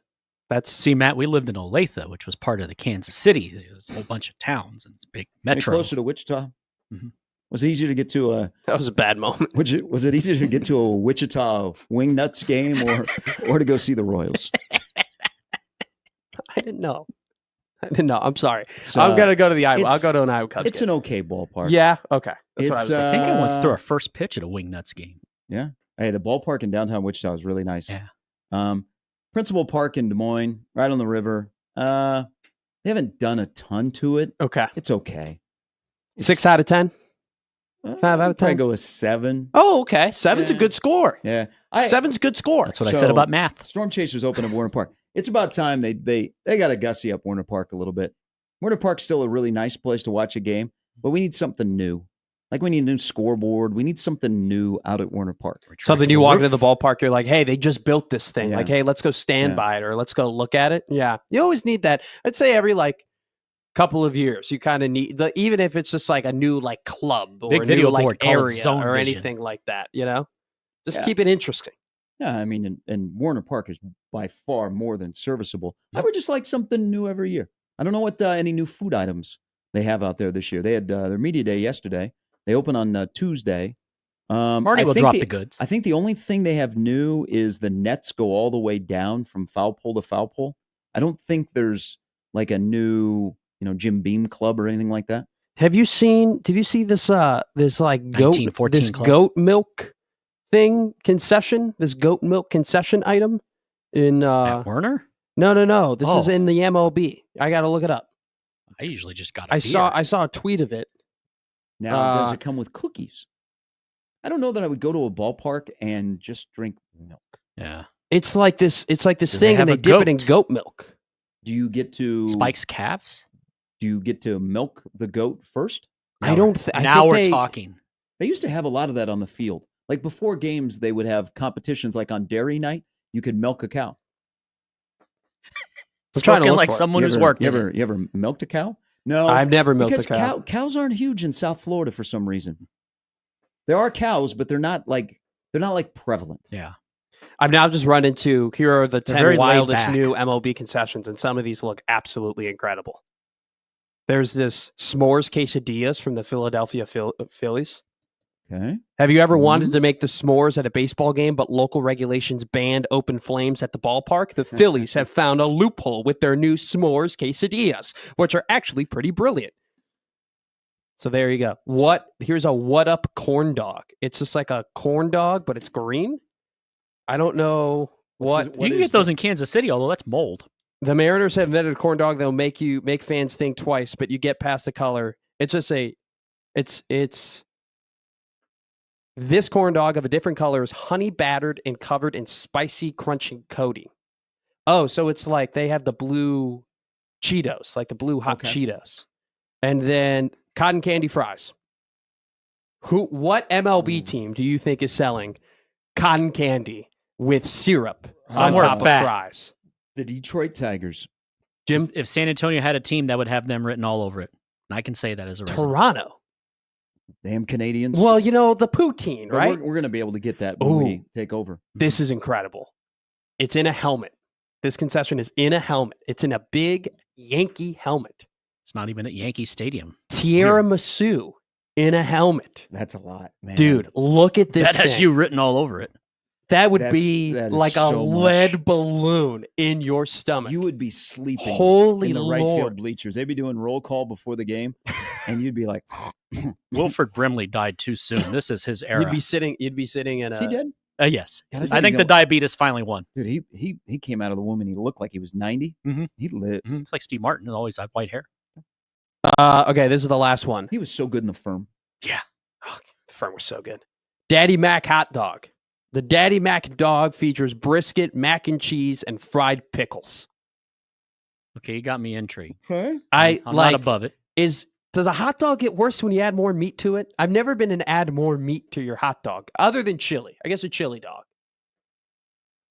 Speaker 3: See, Matt, we lived in Olathe, which was part of the Kansas City. There was a whole bunch of towns and it's a big metro.
Speaker 1: Closer to Wichita.
Speaker 3: Mm-hmm.
Speaker 1: Was it easier to get to a?
Speaker 2: That was a bad moment.
Speaker 1: Was it easier to get to a Wichita Wingnuts game or to go see the Royals?
Speaker 2: I didn't know. I'm sorry. I'm gonna go to the Iowa. I'll go to an Iowa Cubs.
Speaker 1: It's
Speaker 2: game.
Speaker 1: an okay ballpark.
Speaker 2: Yeah. Okay.
Speaker 1: That's
Speaker 2: what
Speaker 3: I think I once threw a first pitch at a Wingnuts game.
Speaker 1: Yeah. Hey, the ballpark in downtown Wichita is really nice.
Speaker 3: Yeah.
Speaker 1: Principal Park in Des Moines, right on the river. They haven't done a ton to it.
Speaker 2: Okay.
Speaker 1: It's okay.
Speaker 2: 6 out of 10. 5 out of 10.
Speaker 1: Probably go with 7.
Speaker 2: Oh, okay. 7's a good score.
Speaker 1: Yeah.
Speaker 2: 7's a good score.
Speaker 3: That's what I said about math.
Speaker 1: Storm Chasers open at Warner Park. It's about time they got to gussy up Warner Park a little bit. Warner Park's still a really nice place to watch a game, but we need something new. Like we need a new scoreboard. We need something new out at Warner Park.
Speaker 2: Something you walk into the ballpark, you're like, hey, they just built this thing.
Speaker 1: Yeah.
Speaker 2: Like, hey, let's go stand by it or let's go look at it. Yeah. You always need that. I'd say every like couple of years, you kind of need even if it's just like a new like club or
Speaker 3: big
Speaker 2: a
Speaker 3: video
Speaker 2: new
Speaker 3: board,
Speaker 2: like area
Speaker 3: Zone
Speaker 2: or
Speaker 3: Vision.
Speaker 2: anything like that, Just keep it interesting.
Speaker 1: Yeah, I mean, and Warner Park is by far more than serviceable. I would just like something new every year. I don't know what any new food items they have out there this year. They had their media day yesterday. They open on Tuesday.
Speaker 3: Marty will drop the goods.
Speaker 1: I think the only thing they have new is the nets go all the way down from foul pole to foul pole. I don't think there's like a new, Jim Beam club or anything like that.
Speaker 2: Did you see this like goat milk thing concession? This goat milk concession item in
Speaker 3: At Werner?
Speaker 2: No. This is in the MLB. I got to look it up.
Speaker 3: I usually just got
Speaker 2: I saw a tweet of it.
Speaker 1: Now, does it come with cookies? I don't know that I would go to a ballpark and just drink milk.
Speaker 3: Yeah.
Speaker 2: It's like this thing and they dip it in goat milk.
Speaker 1: Do you get to
Speaker 3: Spike's calves?
Speaker 1: Do you get to milk the goat first?
Speaker 3: Now we're talking.
Speaker 1: They used to have a lot of that on the field. Like before games, they would have competitions like on dairy night, you could milk a cow.
Speaker 3: I'm trying to look like someone who's worked.
Speaker 1: You ever milked a cow? No,
Speaker 2: I've never milked a cow.
Speaker 1: Because cows aren't huge in South Florida for some reason. There are cows, but they're not like prevalent.
Speaker 3: Yeah.
Speaker 2: I've now just run into here are the 10
Speaker 3: very
Speaker 2: wildest new MLB concessions, and some of these look absolutely incredible. There's this s'mores quesadillas from the Philadelphia Phillies.
Speaker 1: Okay.
Speaker 2: Have you ever wanted to make the s'mores at a baseball game, but local regulations banned open flames at the ballpark? The Phillies have found a loophole with their new s'mores quesadillas, which are actually pretty brilliant. So there you go. Here's a what up corn dog. It's just like a corn dog, but it's green. I don't know what
Speaker 3: you can get those in Kansas City, although that's mold.
Speaker 2: The Mariners have invented a corn dog that'll make fans think twice, but you get past the color. It's just it's this corn dog of a different color is honey battered and covered in spicy, crunchy coating. Oh, so it's like they have the blue Cheetos, like the blue hot Cheetos. And then cotton candy fries. What MLB team do you think is selling cotton candy with syrup on top of fries?
Speaker 1: The Detroit Tigers.
Speaker 2: Jim?
Speaker 3: If San Antonio had a team, that would have them written all over it. And I can say that as a resident.
Speaker 2: Toronto.
Speaker 1: Damn Canadians.
Speaker 2: Well, the poutine, right?
Speaker 1: We're going to be able to get that when we take over.
Speaker 2: This is incredible. It's in a helmet. This concession is in a helmet. It's in a big Yankee helmet.
Speaker 3: It's not even at Yankee Stadium.
Speaker 2: Tiramisu in a helmet.
Speaker 1: That's a lot, man.
Speaker 2: Dude, look at this
Speaker 3: That has
Speaker 2: thing.
Speaker 3: you written all over it.
Speaker 2: That would be like a
Speaker 1: so
Speaker 2: lead balloon in your stomach.
Speaker 1: You would be sleeping
Speaker 2: Holy
Speaker 1: in the
Speaker 2: Lord.
Speaker 1: right field bleachers. They'd be doing roll call before the game, and you'd be like,
Speaker 3: Wilford Brimley died too soon. This is his era.
Speaker 2: You'd be sitting in
Speaker 1: Is he dead?
Speaker 3: Yes. I think the diabetes finally won.
Speaker 1: Dude, he came out of the womb and he looked like he was 90.
Speaker 3: Mm-hmm.
Speaker 1: He lit.
Speaker 3: Mm-hmm. It's like Steve Martin, who always had white hair.
Speaker 2: Okay, this is the last one.
Speaker 1: He was so good in the firm.
Speaker 3: Yeah.
Speaker 2: Oh, the firm was so good. Daddy Mac hot dog. The Daddy Mac dog features brisket, mac and cheese, and fried pickles.
Speaker 3: Okay, you got me intrigued.
Speaker 1: Okay.
Speaker 3: I'm not above it.
Speaker 2: Does a hot dog get worse when you add more meat to it? I've never been an add more meat to your hot dog, other than chili. I guess a chili dog.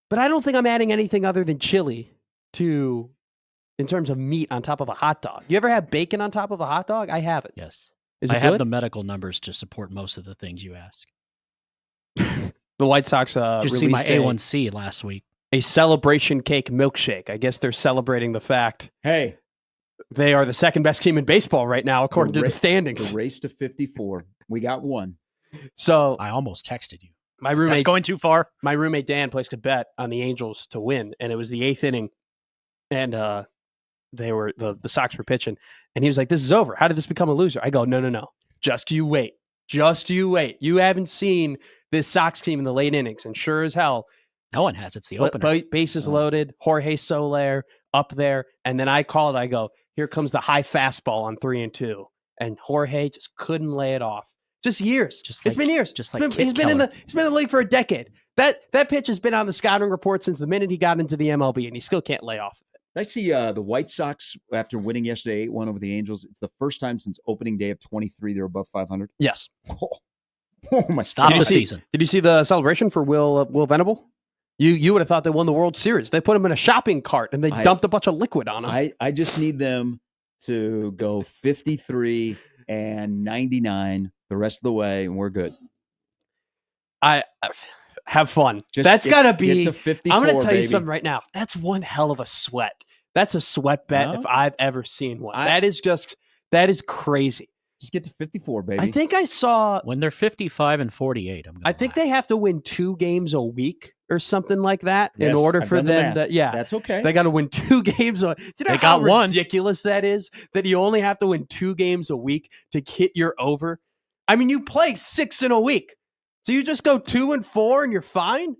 Speaker 2: But I don't think I'm adding anything other than chili in terms of meat on top of a hot dog. You ever have bacon on top of a hot dog? I haven't.
Speaker 3: Yes.
Speaker 2: Is it
Speaker 3: I
Speaker 2: good?
Speaker 3: have the medical numbers to support most of the things you ask.
Speaker 2: The White Sox
Speaker 3: you see my A1C last week.
Speaker 2: A celebration cake milkshake. I guess they're celebrating the fact.
Speaker 1: Hey.
Speaker 2: They are the second best team in baseball right now, according to the standings.
Speaker 1: The race to 54. We got one.
Speaker 2: So
Speaker 3: I almost texted you.
Speaker 2: My roommate,
Speaker 3: that's going too far.
Speaker 2: My roommate Dan placed a bet on the Angels to win, and it was the 8th inning, and they were the Sox were pitching, and he was like, "This is over. How did this become a loser?" I go, "No. Just you wait. Just you wait. You haven't seen this Sox team in the late innings, and sure as hell,
Speaker 3: no one has. It's the opener.
Speaker 2: Bases loaded. Jorge Soler up there, and then I called. I go, here comes the high fastball on 3-2, and Jorge just couldn't lay it off. Just years. It's been years. He's been in the league for a decade. That pitch has been on the scouting report since the minute he got into the MLB, and he still can't lay off of it.
Speaker 1: I see the White Sox, after winning yesterday 8-1 over the Angels, it's the first time since opening day of 23 they're above 500.
Speaker 2: Yes.
Speaker 1: Oh my!
Speaker 3: Stop the season.
Speaker 2: Did you see the celebration for Will Venable? You would have thought they won the World Series. They put him in a shopping cart and they dumped a bunch of liquid on him.
Speaker 1: I just need them to go 53 and 99 the rest of the way, and we're good.
Speaker 2: I have fun. That's gotta be.
Speaker 1: Get to 54,
Speaker 2: I'm going to tell you
Speaker 1: baby.
Speaker 2: something right now. That's one hell of a sweat. That's a sweat bet if I've ever seen one. That is crazy.
Speaker 1: Just get to 54, baby.
Speaker 2: I think I saw
Speaker 3: when they're 55 and 48.
Speaker 2: I think they have to win 2 games a week or something like that in order for them to. Yeah,
Speaker 1: that's okay.
Speaker 2: They got to win 2 games. Do you know how ridiculous that is? That you only have to win 2 games a week to hit your over. I mean, you play 6 in a week, so you just go 2 and 4 and you're fine.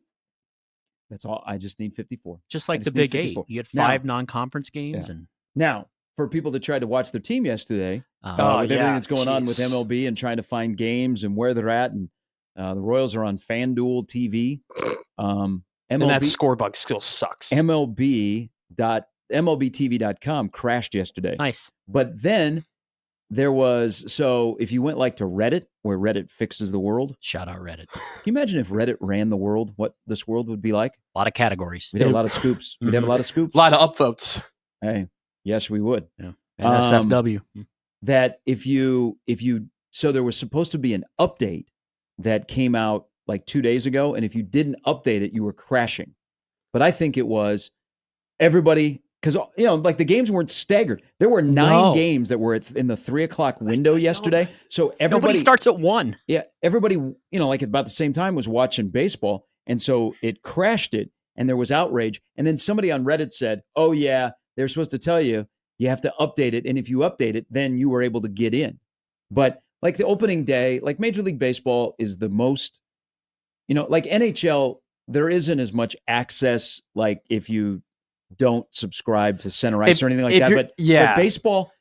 Speaker 1: That's all. I just need 54.
Speaker 3: Just like the Big 8. You get 5 non-conference games, and
Speaker 1: now for people that tried to watch their team yesterday, with everything that's going on with MLB and trying to find games and where they're at, and the Royals are on FanDuel TV.
Speaker 2: And that scorebug still sucks.
Speaker 1: MLB.TV.com crashed yesterday.
Speaker 3: Nice.
Speaker 1: But then there was, so if you went like to Reddit, where Reddit fixes the world.
Speaker 3: Shout out Reddit.
Speaker 1: Can you imagine if Reddit ran the world, what this world would be like?
Speaker 3: A lot of categories.
Speaker 1: We'd have a lot of scoops. We'd have a lot of scoops.
Speaker 2: A lot of upvotes.
Speaker 1: Hey, yes, we would.
Speaker 3: Yeah. NSFW.
Speaker 1: That so there was supposed to be an update that came out like 2 days ago, and if you didn't update it, you were crashing. But I think it was everybody, because like the games weren't staggered. There were 9 games that were in the 3:00 window yesterday. So everybody
Speaker 3: starts at 1.
Speaker 1: Yeah, everybody, like at about the same time was watching baseball, and so it crashed it, and there was outrage. And then somebody on Reddit said, "Oh yeah, they're supposed to tell you have to update it, and if you update it, then you were able to get in." But like the opening day, like Major League Baseball is the most. Like NHL, there isn't as much access, like if you don't subscribe to Center Ice or anything like that. But baseball,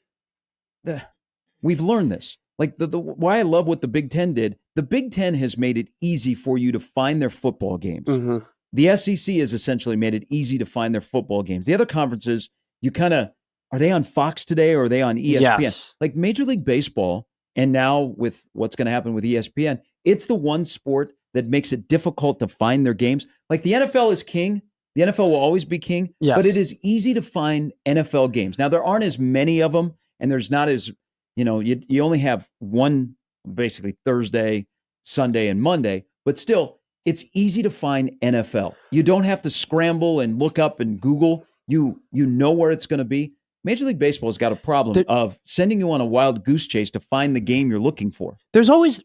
Speaker 1: we've learned this. Like the why I love what the Big Ten did. The Big Ten has made it easy for you to find their football games. Mm-hmm. The SEC has essentially made it easy to find their football games. The other conferences, you kind of, are they on Fox today or are they on ESPN?
Speaker 2: Yes.
Speaker 1: Like Major League Baseball, and now with what's going to happen with ESPN, it's the one sport that makes it difficult to find their games. Like the NFL is king. The NFL will always be king, but it is easy to find NFL games. Now, there aren't as many of them, and there's not as, you only have one, basically Thursday, Sunday, and Monday, but still, it's easy to find NFL. You don't have to scramble and look up and Google. You know where it's going to be. Major League Baseball's got a problem of sending you on a wild goose chase to find the game you're looking for.
Speaker 2: There's always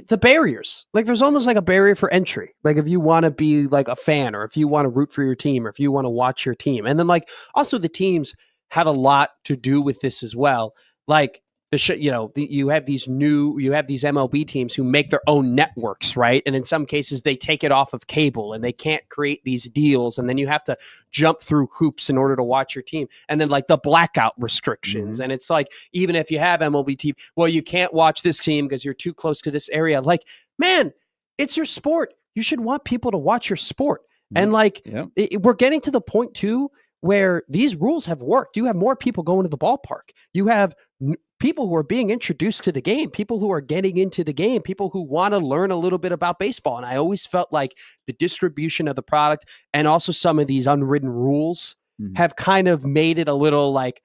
Speaker 2: the barriers. Like there's almost like a barrier for entry. Like if you want to be like a fan, or if you want to root for your team, or if you want to watch your team. And then like also the teams have a lot to do with this as well. Like you have these MLB teams who make their own networks, right? And in some cases they take it off of cable and they can't create these deals. And then you have to jump through hoops in order to watch your team. And then like the blackout restrictions. And it's like, even if you have MLB TV, well, you can't watch this team because you're too close to this area. Like, man, it's your sport. You should want people to watch your sport. And like, we're getting to the point too, where these rules have worked. You have more people going to the ballpark. You have people who are being introduced to the game, people who are getting into the game, people who want to learn a little bit about baseball. And I always felt like the distribution of the product and also some of these unwritten rules have kind of made it a little like,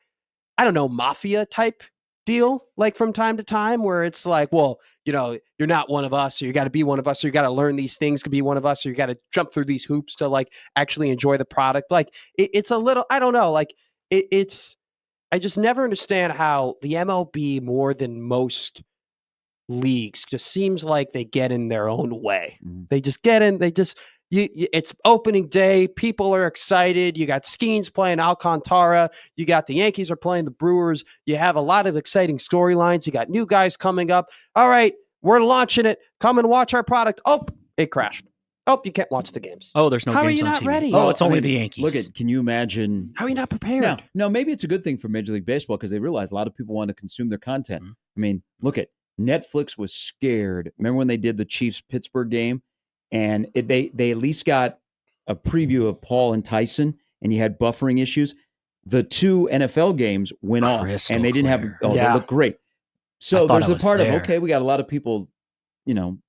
Speaker 2: I don't know, mafia type deal, like from time to time, where it's like, well, you're not one of us, or you got to be one of us, or you got to learn these things to be one of us, or you got to jump through these hoops to like actually enjoy the product. Like it's a little, I don't know, like it's, I just never understand how the MLB, more than most leagues, just seems like they get in their own way. They just get in, it's opening day. People are excited. You got Skeens playing Alcantara. You got the Yankees are playing the Brewers. You have a lot of exciting storylines. You got new guys coming up. All right, we're launching it. Come and watch our product. Oh, it crashed. Oh, you can't watch the games.
Speaker 3: Oh, there's no
Speaker 2: How
Speaker 3: games
Speaker 2: are you
Speaker 3: on
Speaker 2: not
Speaker 3: TV.
Speaker 2: ready?
Speaker 3: Oh, it's only the Yankees.
Speaker 1: Can you imagine?
Speaker 2: How are you not prepared?
Speaker 1: No, maybe it's a good thing for Major League Baseball because they realize a lot of people want to consume their content. I mean, look at Netflix was scared. Remember when they did the Chiefs-Pittsburgh game? And they at least got a preview of Paul and Tyson, and you had buffering issues. The 2 NFL games went off, and they didn't have. They look great. So there's a part of, okay, we got a lot of people,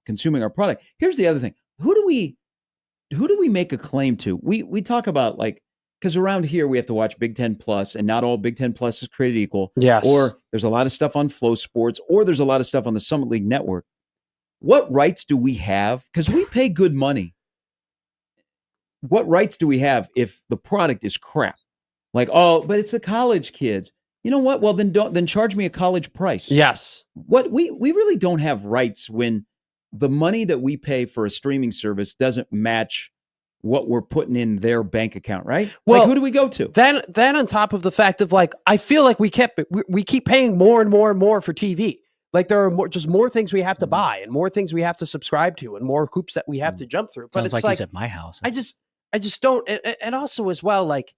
Speaker 1: consuming our product. Here's the other thing: who do we make a claim to? We talk about like, because around here we have to watch Big Ten Plus, and not all Big Ten Plus is created equal.
Speaker 2: Yes.
Speaker 1: Or there's a lot of stuff on Flow Sports, or there's a lot of stuff on the Summit League Network. What rights do we have? Because we pay good money. What rights do we have if the product is crap? Like, oh, but it's the college kids. You know what? Well, then charge me a college price.
Speaker 2: Yes.
Speaker 1: What we really don't have rights when the money that we pay for a streaming service doesn't match what we're putting in their bank account, right? Well, like, who do we go to?
Speaker 2: Then on top of the fact of like, I feel like we keep paying more and more and more for TV. Like there are more things we have to buy, and more things we have to subscribe to, and more hoops that we have to jump through. But
Speaker 3: Sounds
Speaker 2: it's
Speaker 3: like he's at my house.
Speaker 2: I just don't. And also as well, like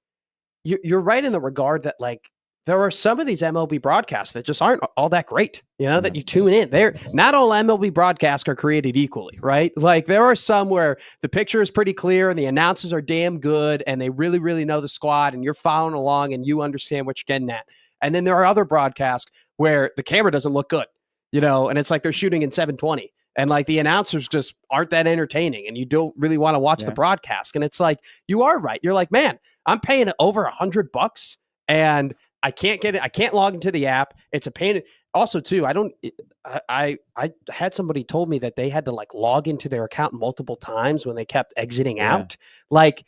Speaker 2: you're right in the regard that like there are some of these MLB broadcasts that just aren't all that great. That you tune in. Not all MLB broadcasts are created equally, right? Like there are some where the picture is pretty clear and the announcers are damn good and they really, really know the squad, and you're following along and you understand what you're getting at. And then there are other broadcasts where the camera doesn't look good. And it's like they're shooting in 720, and like the announcers just aren't that entertaining, and you don't really want to watch the broadcast. And it's like, you are right. You're like, man, I'm paying over $100 and I can't get it. I can't log into the app. It's a pain. Also too, I had somebody told me that they had to like log into their account multiple times when they kept exiting out. Like,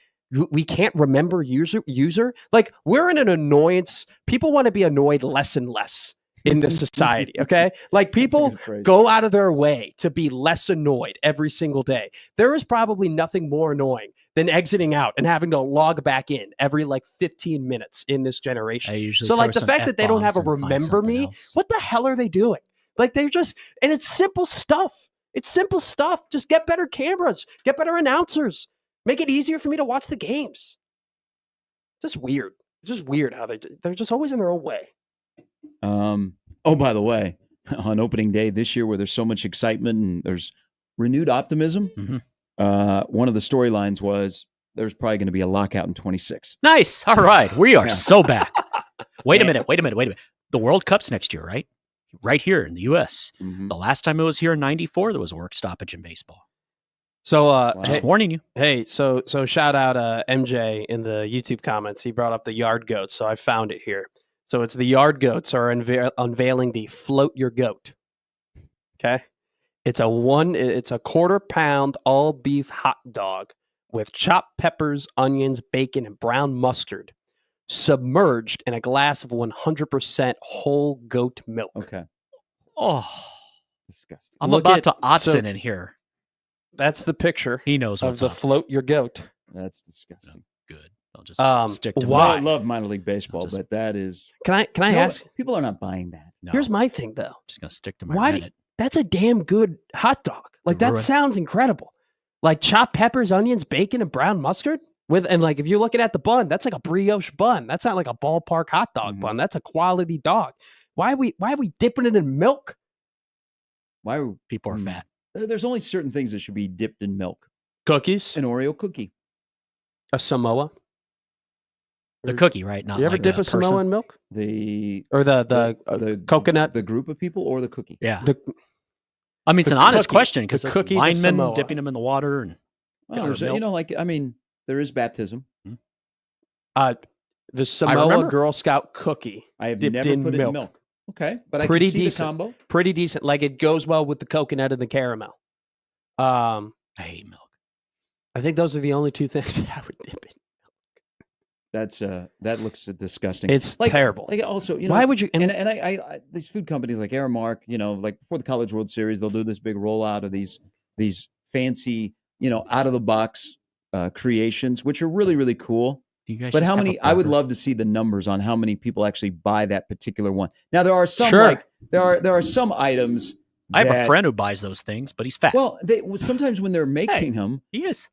Speaker 2: we can't remember user. Like, we're in an annoyance. People want to be annoyed less and less in this society, okay? Like, people go out of their way to be less annoyed every single day. There is probably nothing more annoying than exiting out and having to log back in every like 15 minutes in this generation. So like the fact that they don't have a remember me, what the hell are they doing? Like, they're just, and it's simple stuff. It's simple stuff. Just get better cameras, get better announcers, make it easier for me to watch the games. Just weird. Just weird how they're just always in their own way.
Speaker 1: Oh, by the way, on opening day this year, where there's so much excitement and there's renewed optimism, one of the storylines was there's probably going to be a lockout in 26.
Speaker 3: Nice. All right. We are so back. Wait a minute. The World Cup's next year, right? Right here in the U.S. The last time it was here in 94, there was a work stoppage in baseball.
Speaker 2: So
Speaker 3: just warning you.
Speaker 2: Hey, so shout out MJ in the YouTube comments. He brought up the yard goats, so I found it here. So it's the yard goats are unveiling the Float Your Goat. Okay, it's a quarter-pound all beef hot dog with chopped peppers, onions, bacon, and brown mustard. submerged in a glass of 100% whole goat milk.
Speaker 1: Okay.
Speaker 3: Oh,
Speaker 1: disgusting.
Speaker 3: I'm about to Otson in here.
Speaker 2: That's the picture.
Speaker 3: He knows what's
Speaker 2: of the
Speaker 3: up.
Speaker 2: float your goat.
Speaker 1: That's disgusting.
Speaker 3: No, good. I'll just stick to
Speaker 1: I love minor league baseball, but that is.
Speaker 2: Can I ask?
Speaker 1: People are not buying that.
Speaker 3: No.
Speaker 2: Here's my thing, though.
Speaker 3: I'm just gonna stick to my minute.
Speaker 2: That's a damn good hot dog. Like that sounds incredible. Like chopped peppers, onions, bacon, and brown mustard. Like if you're looking at the bun, that's like a brioche bun. That's not like a ballpark hot dog bun. That's a quality dog. Why are we dipping it in milk?
Speaker 1: Why
Speaker 3: people are fat?
Speaker 1: There's only certain things that should be dipped in milk.
Speaker 2: Cookies,
Speaker 1: an Oreo cookie,
Speaker 2: a Samoa.
Speaker 3: The cookie, right? Not
Speaker 2: you ever
Speaker 3: like
Speaker 2: dip a Samoa in milk?
Speaker 1: The
Speaker 2: coconut,
Speaker 1: the group of people, or the cookie?
Speaker 3: Yeah. I mean, it's an honest question because
Speaker 2: cookie,
Speaker 3: linemen dipping them in the water and
Speaker 1: there is baptism.
Speaker 2: The Samoa Girl Scout cookie.
Speaker 1: I have never put it in milk. Okay, but I
Speaker 2: pretty
Speaker 1: can see
Speaker 2: decent.
Speaker 1: the combo.
Speaker 2: Pretty decent. Like it goes well with the coconut and the caramel.
Speaker 3: I hate milk.
Speaker 2: I think those are the only two things that I would dip in.
Speaker 1: That looks disgusting.
Speaker 2: It's terrible.
Speaker 1: Like also,
Speaker 2: why would you?
Speaker 1: And I these food companies like Aramark, like before the College World Series, they'll do this big rollout of these fancy, out of the box creations, which are really, really cool. But how many? I would love to see the numbers on how many people actually buy that particular one. Now there are some there are some items.
Speaker 3: I have a friend who buys those things, but he's fat.
Speaker 1: Well, sometimes when they're making them,
Speaker 3: he is.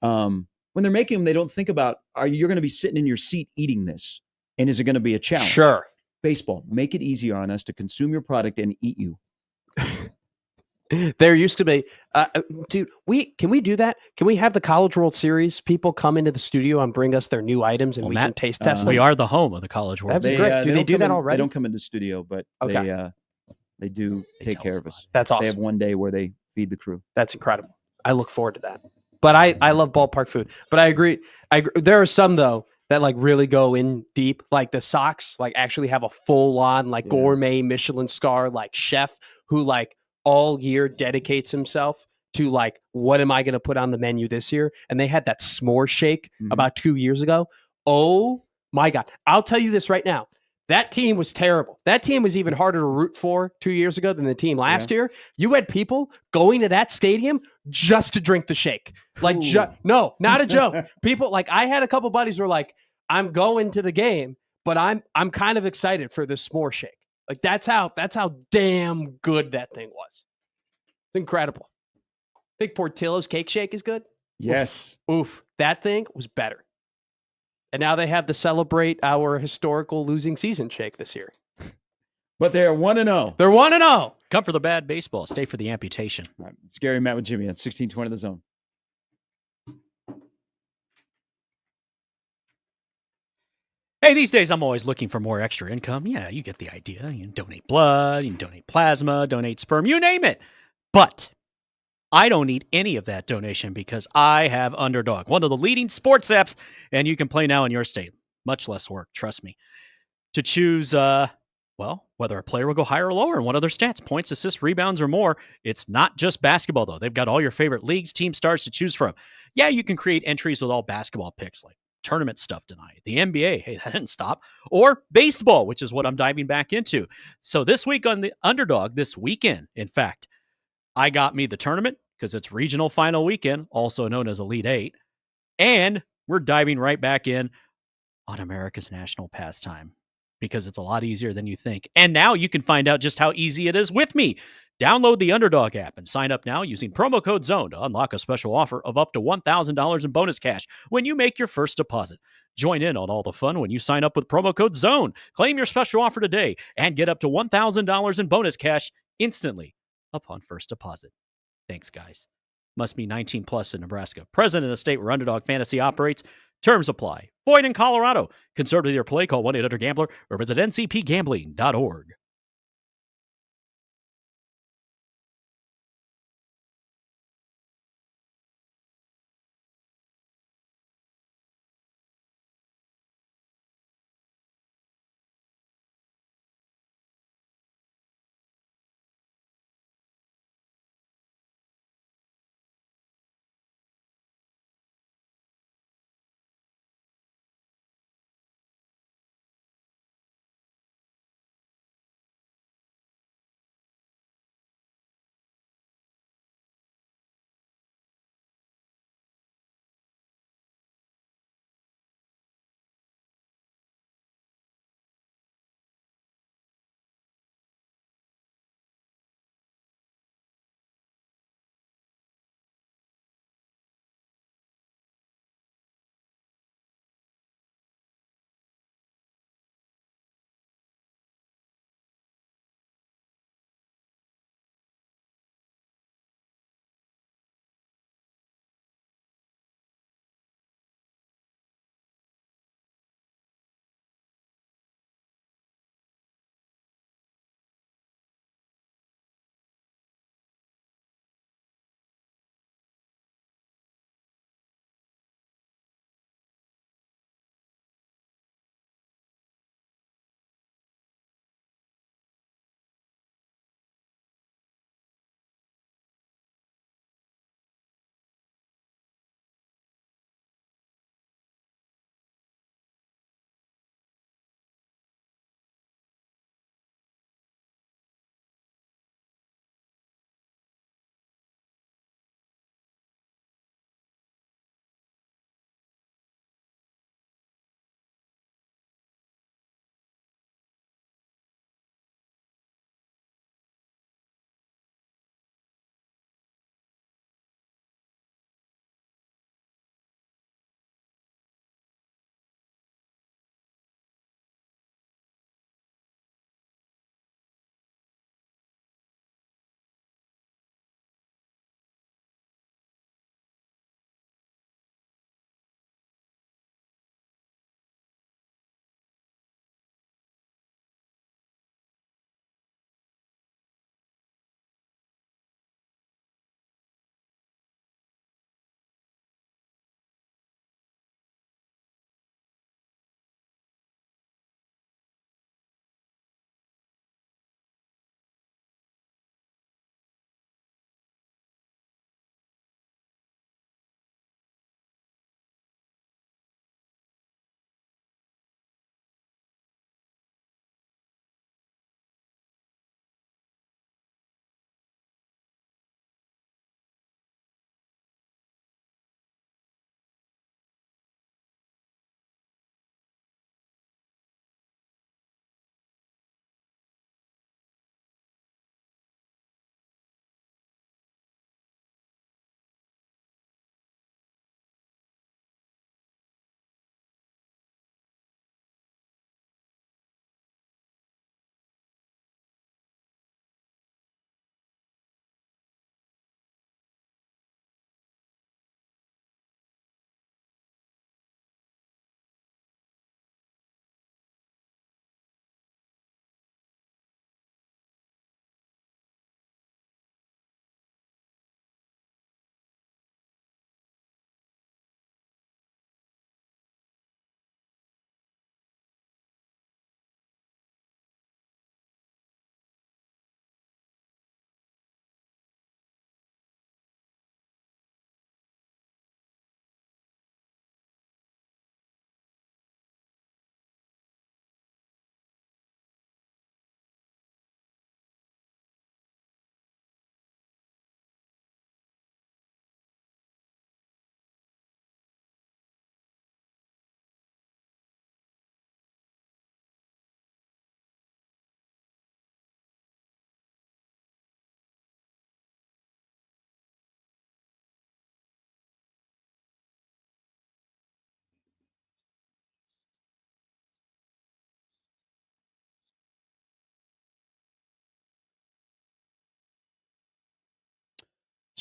Speaker 1: When they're making them, they don't think about you're going to be sitting in your seat eating this, and is it going to be a challenge?
Speaker 2: Sure.
Speaker 1: Baseball, make it easier on us to consume your product and eat you.
Speaker 2: There used to be, dude. Can we do that? Can we have the College World Series people come into the studio and bring us their new items and we can taste test them?
Speaker 3: We are the home of the College World.
Speaker 2: That's great. Do they do that already?
Speaker 1: They don't come into the studio, but they do take care of us.
Speaker 2: That's awesome.
Speaker 1: They have one day where they feed the crew.
Speaker 2: That's incredible. I look forward to that. But I love ballpark food. But I agree. There are some though that like really go in deep. Like the Sox like actually have a full on gourmet Michelin star like chef who like all year dedicates himself to like, what am I going to put on the menu this year? And they had that s'more shake about 2 years ago. Oh my God. I'll tell you this right now. That team was terrible. That team was even harder to root for 2 years ago than the team last year. You had people going to that stadium just to drink the shake. Like, no, not a joke. People like, I had a couple buddies who were like, I'm going to the game, but I'm kind of excited for this s'more shake. Like that's how damn good that thing was. It's incredible. Think Portillo's cake shake is good?
Speaker 1: Yes.
Speaker 2: Oof. That thing was better. And now they have to celebrate our historical losing season shake this year.
Speaker 1: But they are 1-0.
Speaker 2: They're 1-0.
Speaker 3: Come for the bad baseball. Stay for the amputation.
Speaker 1: All right. It's Gary Matt with Jimmy on 1620 The Zone.
Speaker 3: Hey, these days I'm always looking for more extra income. Yeah, you get the idea. You can donate blood, you can donate plasma, donate sperm, you name it. But I don't need any of that donation because I have Underdog, one of the leading sports apps, and you can play now in your state. Much less work, trust me. To choose, whether a player will go higher or lower and what other stats, points, assists, rebounds, or more. It's not just basketball, though. They've got all your favorite leagues, team stars to choose from. Yeah, you can create entries with all basketball picks, like tournament stuff tonight. The NBA, hey, that didn't stop. Or baseball, which is what I'm diving back into. So this week on the Underdog, this weekend, in fact, I got me the tournament because it's regional final weekend, also known as Elite Eight. And we're diving right back in on America's national pastime because it's a lot easier than you think. And now you can find out just how easy it is with me. Download the Underdog app and sign up now using promo code ZONE to unlock a special offer of up to $1,000 in bonus cash when you make your first deposit. Join in on all the fun when you sign up with promo code ZONE. Claim your special offer today and get up to $1,000 in bonus cash instantly upon first deposit. Thanks, guys. Must be 19 plus in Nebraska. Present in a state where Underdog Fantasy operates. Terms apply. Void in Colorado. Concerned with your play, call 1-800-GAMBLER or visit ncpgambling.org.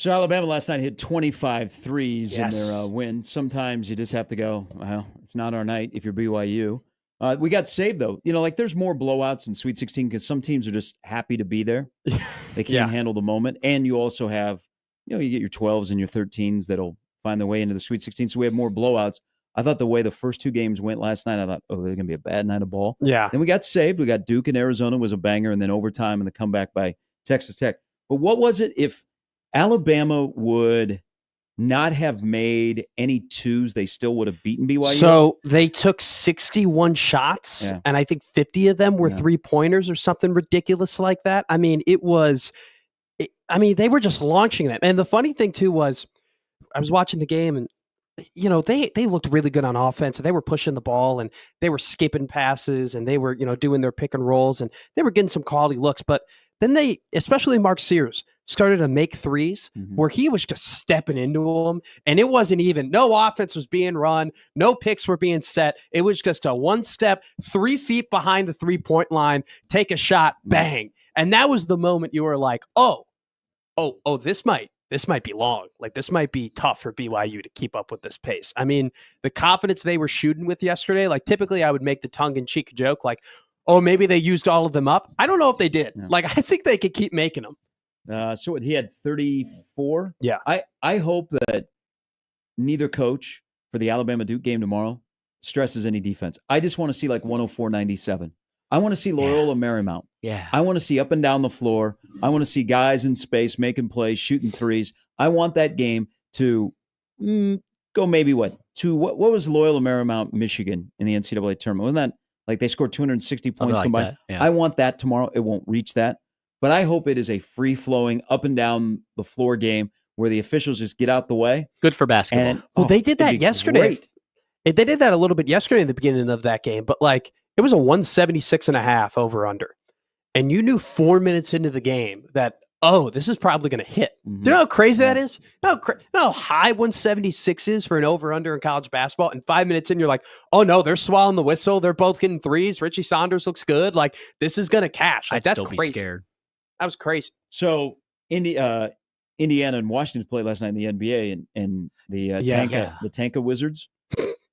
Speaker 1: So Alabama last night hit 25 threes in
Speaker 2: Yes.
Speaker 1: their win. Sometimes you just have to go, well, it's not our night if you're BYU. We got saved, though. There's more blowouts in Sweet 16 because some teams are just happy to be there. They can't handle the moment. And you also have, you get your 12s and your 13s that'll find their way into the Sweet 16. So we have more blowouts. I thought the way the first two games went last night, I thought, they're going to be a bad night of ball.
Speaker 2: Yeah.
Speaker 1: Then we got saved. We got Duke and Arizona was a banger, and then overtime and the comeback by Texas Tech. But what was it if Alabama would not have made any twos, they still would have beaten BYU?
Speaker 2: So they took 61 shots, and I think 50 of them were three-pointers or something ridiculous like that. I mean, they were just launching them. And the funny thing, too, was I was watching the game, and they looked really good on offense, and they were pushing the ball, and they were skipping passes, and they were, doing their pick and rolls, and they were getting some quality looks. But then they, especially Mark Sears, started to make threes where he was just stepping into them, and it wasn't even, no offense was being run, no picks were being set. It was just a one step, 3 feet behind the 3-point line, take a shot, bang. And that was the moment you were like, oh, this might be long. Like, this might be tough for BYU to keep up with this pace. I mean, the confidence they were shooting with yesterday, like typically I would make the tongue-in-cheek joke like, oh, maybe they used all of them up. I don't know if they did. No. Like, I think they could keep making them.
Speaker 1: So he had 34?
Speaker 2: Yeah.
Speaker 1: I hope that neither coach for the Alabama-Duke game tomorrow stresses any defense. I just want to see like 104-97. I want to see Loyola Marymount.
Speaker 3: Yeah.
Speaker 1: I want to see up and down the floor. I want to see guys in space making plays, shooting threes. I want that game to go maybe what was Loyola Marymount, Michigan in the NCAA tournament? Wasn't that like they scored 260 points combined?
Speaker 3: Yeah.
Speaker 1: I want that tomorrow. It won't reach that. But I hope it is a free-flowing, up and down the floor game where the officials just get out the way.
Speaker 3: Good for basketball.
Speaker 2: And, they did that yesterday. They did that a little bit yesterday in the beginning of that game. But, like, it was a 176.5 over-under. And you knew 4 minutes into the game that, this is probably going to hit. Do you know how crazy that is? You know how high 176 is for an over-under in college basketball? And 5 minutes in, you're like, oh, no, they're swallowing the whistle. They're both getting threes. Richie Saunders looks good. Like, this is going to cash. Like,
Speaker 3: I'd
Speaker 2: that's
Speaker 3: still
Speaker 2: crazy.
Speaker 3: Be scared.
Speaker 2: That was crazy.
Speaker 1: So Indiana and Washington played last night in the NBA and the Tanka Wizards.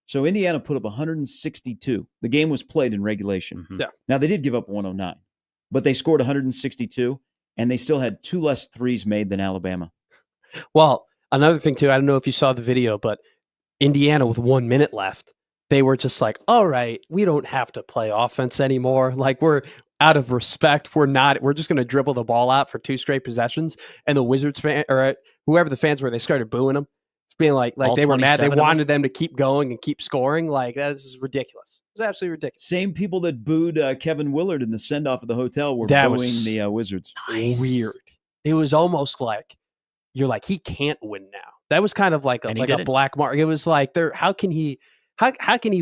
Speaker 1: So Indiana put up 162. The game was played in regulation.
Speaker 2: Yeah.
Speaker 1: Now they did give up 109, but they scored 162, and they still had 2 less threes made than Alabama.
Speaker 2: Well, another thing too, I don't know if you saw the video, but Indiana with 1 minute left, they were just like, all right, we don't have to play offense anymore. Like, we're out of respect. We're just going to dribble the ball out for 2 straight possessions. And the Wizards fan, or whoever the fans were, they started booing them. It's being like they were mad. They wanted them to keep going and keep scoring. Like, this is ridiculous. It's absolutely ridiculous.
Speaker 1: Same people that booed Kevin Willard in the send-off of the hotel were booing the Wizards.
Speaker 2: Nice. Weird. It was almost like, you're like, he can't win now. That was kind of like a black mark. It was like, how can he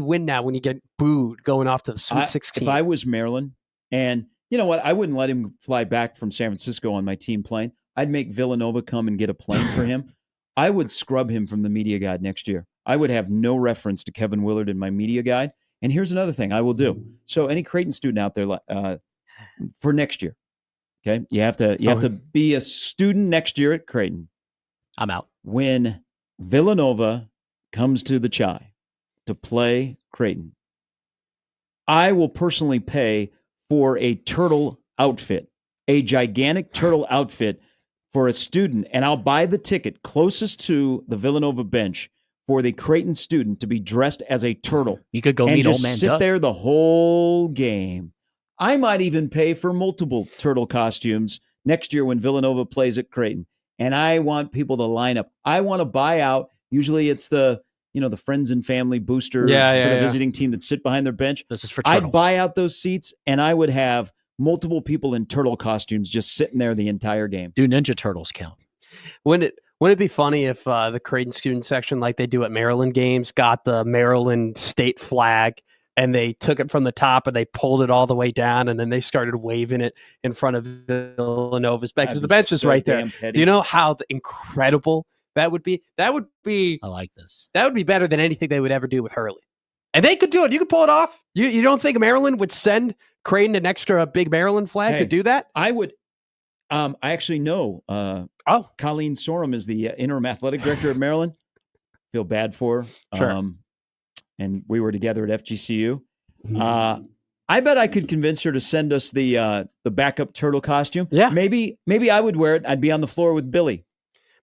Speaker 2: win now when you get booed going off to the Sweet 16?
Speaker 1: If I was Maryland, and you know what, I wouldn't let him fly back from San Francisco on my team plane. I'd make Villanova come and get a plane for him. I would scrub him from the media guide next year. I would have no reference to Kevin Willard in my media guide. And here's another thing I will do. So any Creighton student out there for next year, okay, you have to be a student next year at Creighton.
Speaker 3: I'm out.
Speaker 1: When Villanova comes to the Chi to play Creighton, I will personally pay for a turtle outfit, a gigantic turtle outfit for a student, and I'll buy the ticket closest to the Villanova bench for the Creighton student to be dressed as a turtle.
Speaker 3: You could go
Speaker 1: and
Speaker 3: meet
Speaker 1: just
Speaker 3: old man
Speaker 1: sit
Speaker 3: Doug
Speaker 1: there the whole game. I might even pay for multiple turtle costumes next year when Villanova plays at Creighton. And I want people to line up. I want to buy out. Usually it's the friends and family booster for the visiting team that sit behind their bench.
Speaker 3: This is for turtles.
Speaker 1: I'd buy out those seats, and I would have multiple people in turtle costumes just sitting there the entire game.
Speaker 3: Do Ninja Turtles count?
Speaker 2: Wouldn't it be funny if the Creighton student section, like they do at Maryland games, got the Maryland state flag and they took it from the top and they pulled it all the way down and then they started waving it in front of Villanova's bench? Because the bench is right there. Petty. Do you know how incredible that would be? That would be.
Speaker 3: I like this.
Speaker 2: That would be better than anything they would ever do with Hurley. And they could do it. You could pull it off. You don't think Maryland would send Creighton an extra big Maryland flag to do that?
Speaker 1: I would. I actually know. Colleen Sorum is the interim athletic director at Maryland. Feel bad for her.
Speaker 2: Sure.
Speaker 1: And we were together at FGCU. I bet I could convince her to send us the backup turtle costume.
Speaker 2: Yeah.
Speaker 1: Maybe I would wear it. I'd be on the floor with Billy.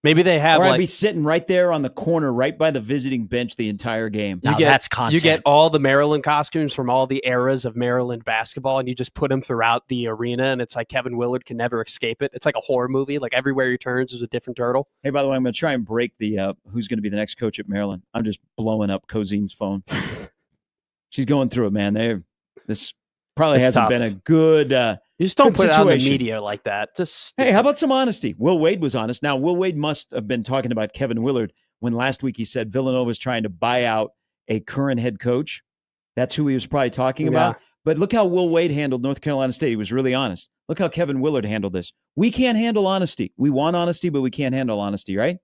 Speaker 2: Maybe they have,
Speaker 1: or I'd be sitting right there on the corner, right by the visiting bench the entire game.
Speaker 3: That's content.
Speaker 2: You get all the Maryland costumes from all the eras of Maryland basketball, and you just put them throughout the arena, and it's like Kevin Willard can never escape it. It's like a horror movie. Like everywhere he turns, there's a different turtle.
Speaker 1: Hey, by the way, I'm going to try and break the who's going to be the next coach at Maryland. I'm just blowing up Cozine's phone. She's going through it, man. This probably hasn't been a good
Speaker 2: you just don't put it on the media like that.
Speaker 1: Hey, how about some honesty? Will Wade was honest. Now, Will Wade must have been talking about Kevin Willard when last week he said Villanova's trying to buy out a current head coach. That's who he was probably talking about. But look how Will Wade handled North Carolina State. He was really honest. Look how Kevin Willard handled this. We can't handle honesty. We want honesty, but we can't handle honesty, right?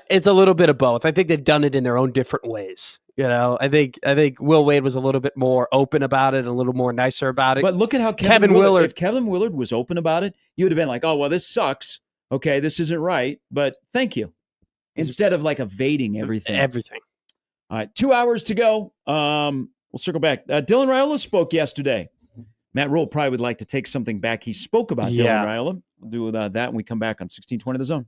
Speaker 2: It's a little bit of both. I think they've done it in their own different ways. You know, I think Will Wade was a little bit more open about it, a little more nicer about it.
Speaker 1: But look at how Kevin Willard. If Kevin Willard was open about it, you would have been like, "Oh, well, this sucks. Okay, this isn't right, but thank you." Instead of like evading everything. All right, 2 hours to go. We'll circle back. Dylan Raiola spoke yesterday. Matt Verszall probably would like to take something back he spoke about. Dylan Raiola. We'll do that when we come back on 1620 The Zone.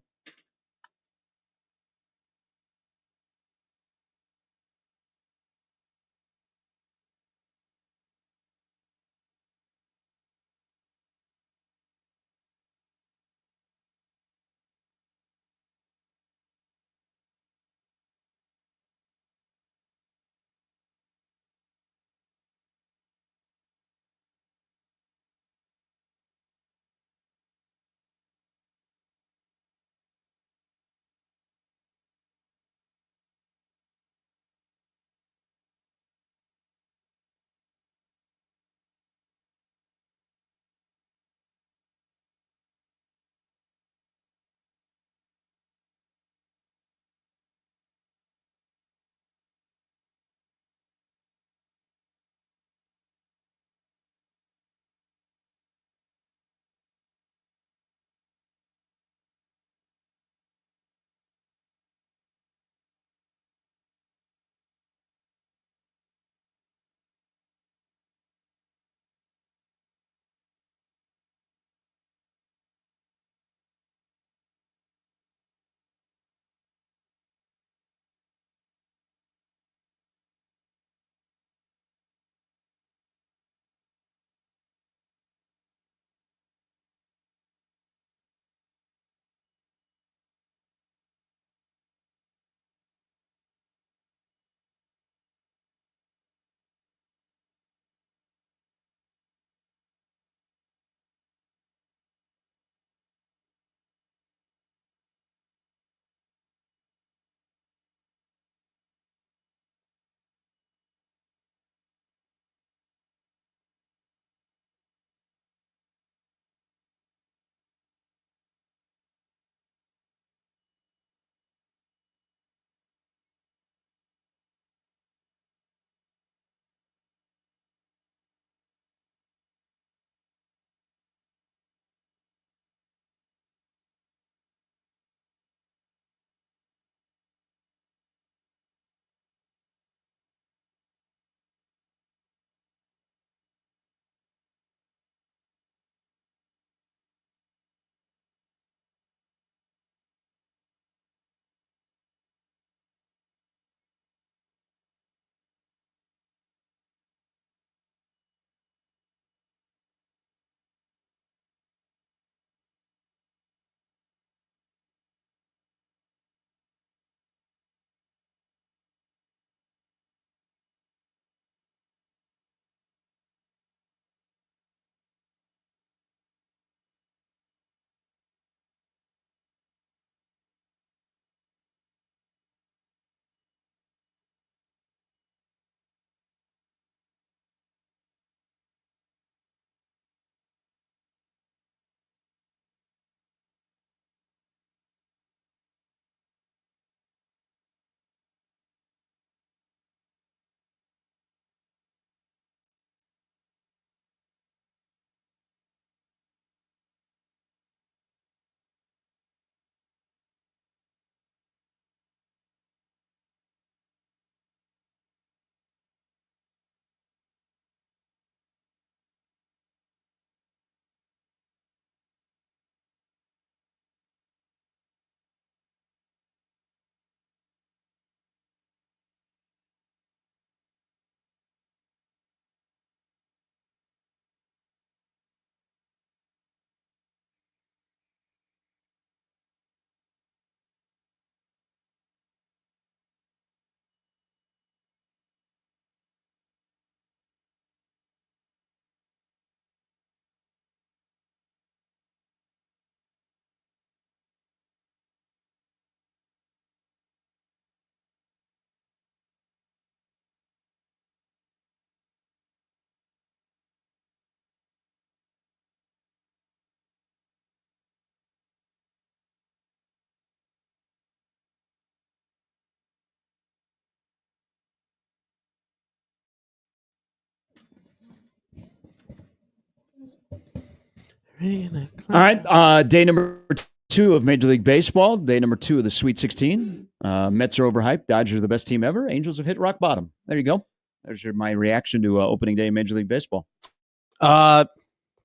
Speaker 1: All right. Day number 2 of Major League Baseball. Day number 2 of the Sweet 16. Mets are overhyped. Dodgers are the best team ever. Angels have hit rock bottom. There you go. There's my reaction to opening day in Major League Baseball.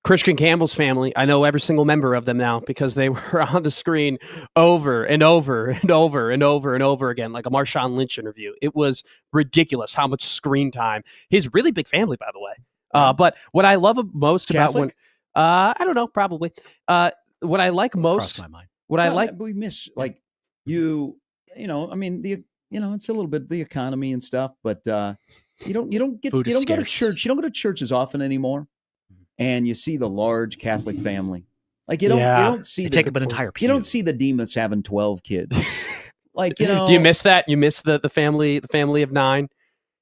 Speaker 2: Christian Campbell's family. I know every single member of them now because they were on the screen over and over and over and over and over again, like a Marshawn Lynch interview. It was ridiculous how much screen time. He's a really big family, by the way. But what I love most
Speaker 1: Catholic?
Speaker 2: about when I don't know, probably. What I like most.
Speaker 3: Crossed my mind.
Speaker 2: What I like.
Speaker 1: We miss I mean it's a little bit the economy and stuff, but you don't go to church. You don't go to church as often anymore. And you see the large Catholic family. Like you don't see
Speaker 3: they take up an entire pew.
Speaker 1: You don't see the Demas having 12 kids.
Speaker 2: Do you miss that? You miss the family of 9,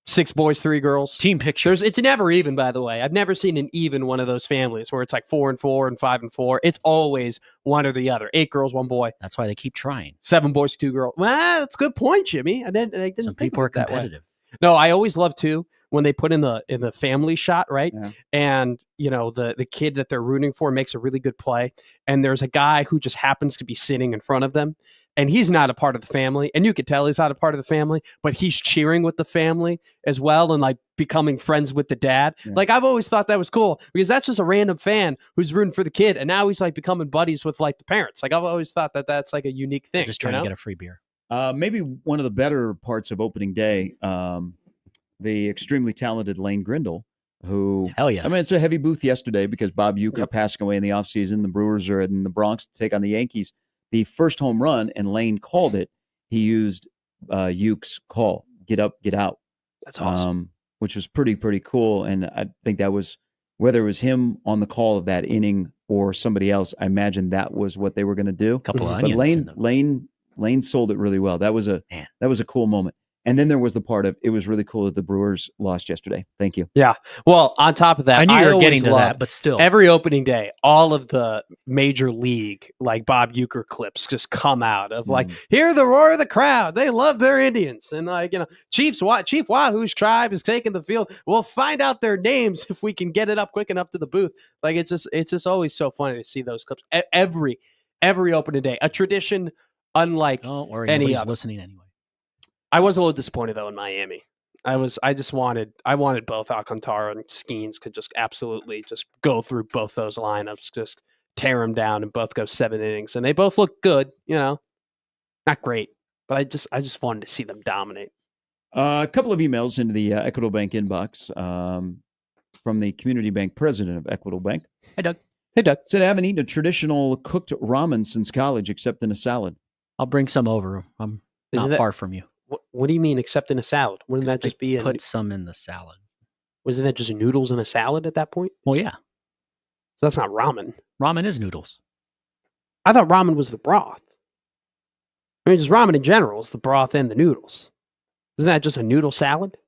Speaker 2: 6 boys, 3 girls.
Speaker 3: Team pictures.
Speaker 2: It's never even, by the way. I've never seen an even one of those families where it's like 4 and 4 and 5 and 4. It's always one or the other. 8 girls, 1 boy.
Speaker 3: That's why they keep trying.
Speaker 2: 7 boys, 2 girls. Well, that's a good point, Jimmy. I didn't
Speaker 3: Some
Speaker 2: think
Speaker 3: people are
Speaker 2: that way.
Speaker 3: competitive.
Speaker 2: No, I always love too when they put in the family shot, right?
Speaker 1: Yeah.
Speaker 2: And the kid that they're rooting for makes a really good play, and there's a guy who just happens to be sitting in front of them, and he's not a part of the family, and you could tell he's not a part of the family, but he's cheering with the family as well, and like becoming friends with the dad. Yeah. Like I've always thought that was cool because that's just a random fan who's rooting for the kid, and now he's like becoming buddies with like the parents. Like I've always thought that that's like a unique thing.
Speaker 3: They're just trying to get a free beer.
Speaker 1: Maybe one of the better parts of opening day. The extremely talented Lane Grindle, who,
Speaker 3: hell yes.
Speaker 1: I mean, it's a heavy booth yesterday because Bob Uecker passing away in the offseason. The Brewers are in the Bronx to take on the Yankees. The first home run, and Lane called it. He used Ueck's call, get up, get out.
Speaker 2: That's awesome.
Speaker 1: Which was pretty cool. And I think that was, whether it was him on the call of that inning or somebody else, I imagine that was what they were going to do.
Speaker 3: A couple of
Speaker 1: but
Speaker 3: onions.
Speaker 1: Lane sold it really well. That was a cool moment. And then there was the part of, it was really cool that the Brewers lost yesterday. Thank you.
Speaker 2: Yeah. Well, on top of that,
Speaker 3: I knew you were getting to that, but still.
Speaker 2: Every opening day, all of the major league, like Bob Uecker clips just come out of like, hear the roar of the crowd. They love their Indians. And like, Chief Wahoo's tribe is taking the field. We'll find out their names if we can get it up quick enough to the booth. Like, it's just always so funny to see those clips. Every opening day, a tradition unlike any other.
Speaker 3: Listening anyway.
Speaker 2: I was a little disappointed though in Miami. I wanted both Alcantara and Skeens could just absolutely just go through both those lineups, just tear them down and both go 7 innings. And they both look good, not great, but I just wanted to see them dominate.
Speaker 1: A couple of emails into the Equitable Bank inbox from the community bank president of Equitable Bank.
Speaker 2: Hey, Doug.
Speaker 1: Said, I haven't eaten a traditional cooked ramen since college except in a salad.
Speaker 3: I'll bring some over. I'm not far from you.
Speaker 2: What do you mean, except in a salad? Wouldn't that just be
Speaker 3: put some in the salad?
Speaker 2: Wasn't that just noodles in a salad at that point?
Speaker 3: Well, yeah.
Speaker 2: So that's not ramen.
Speaker 3: Ramen is noodles.
Speaker 2: I thought ramen was the broth. I mean, just ramen in general is the broth and the noodles. Isn't that just a noodle salad?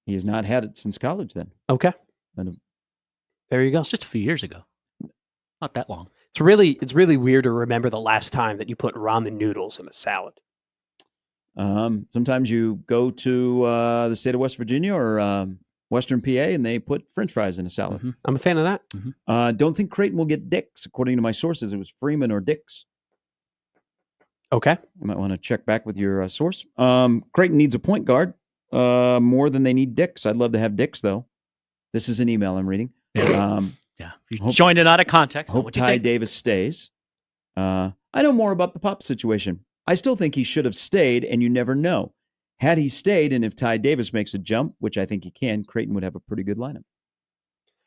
Speaker 1: He has not had it since college then.
Speaker 2: Okay. There you go.
Speaker 3: It's just a few years ago. Not that long.
Speaker 2: It's really weird to remember the last time that you put ramen noodles in a salad.
Speaker 1: Sometimes you go to the state of West Virginia or Western PA and they put French fries in a salad.
Speaker 2: Mm-hmm. I'm a fan of that.
Speaker 1: Mm-hmm. Don't think Creighton will get Dix. According to my sources, it was Freeman or Dix.
Speaker 2: Okay.
Speaker 1: You might want to check back with your source. Creighton needs a point guard more than they need Dix. I'd love to have Dix, though. This is an email I'm reading.
Speaker 3: Yeah. You joined it out of context.
Speaker 1: Hope Ty Davis stays. I know more about the Pop situation. I still think he should have stayed, and you never know. Had he stayed, and if Ty Davis makes a jump, which I think he can, Creighton would have a pretty good lineup.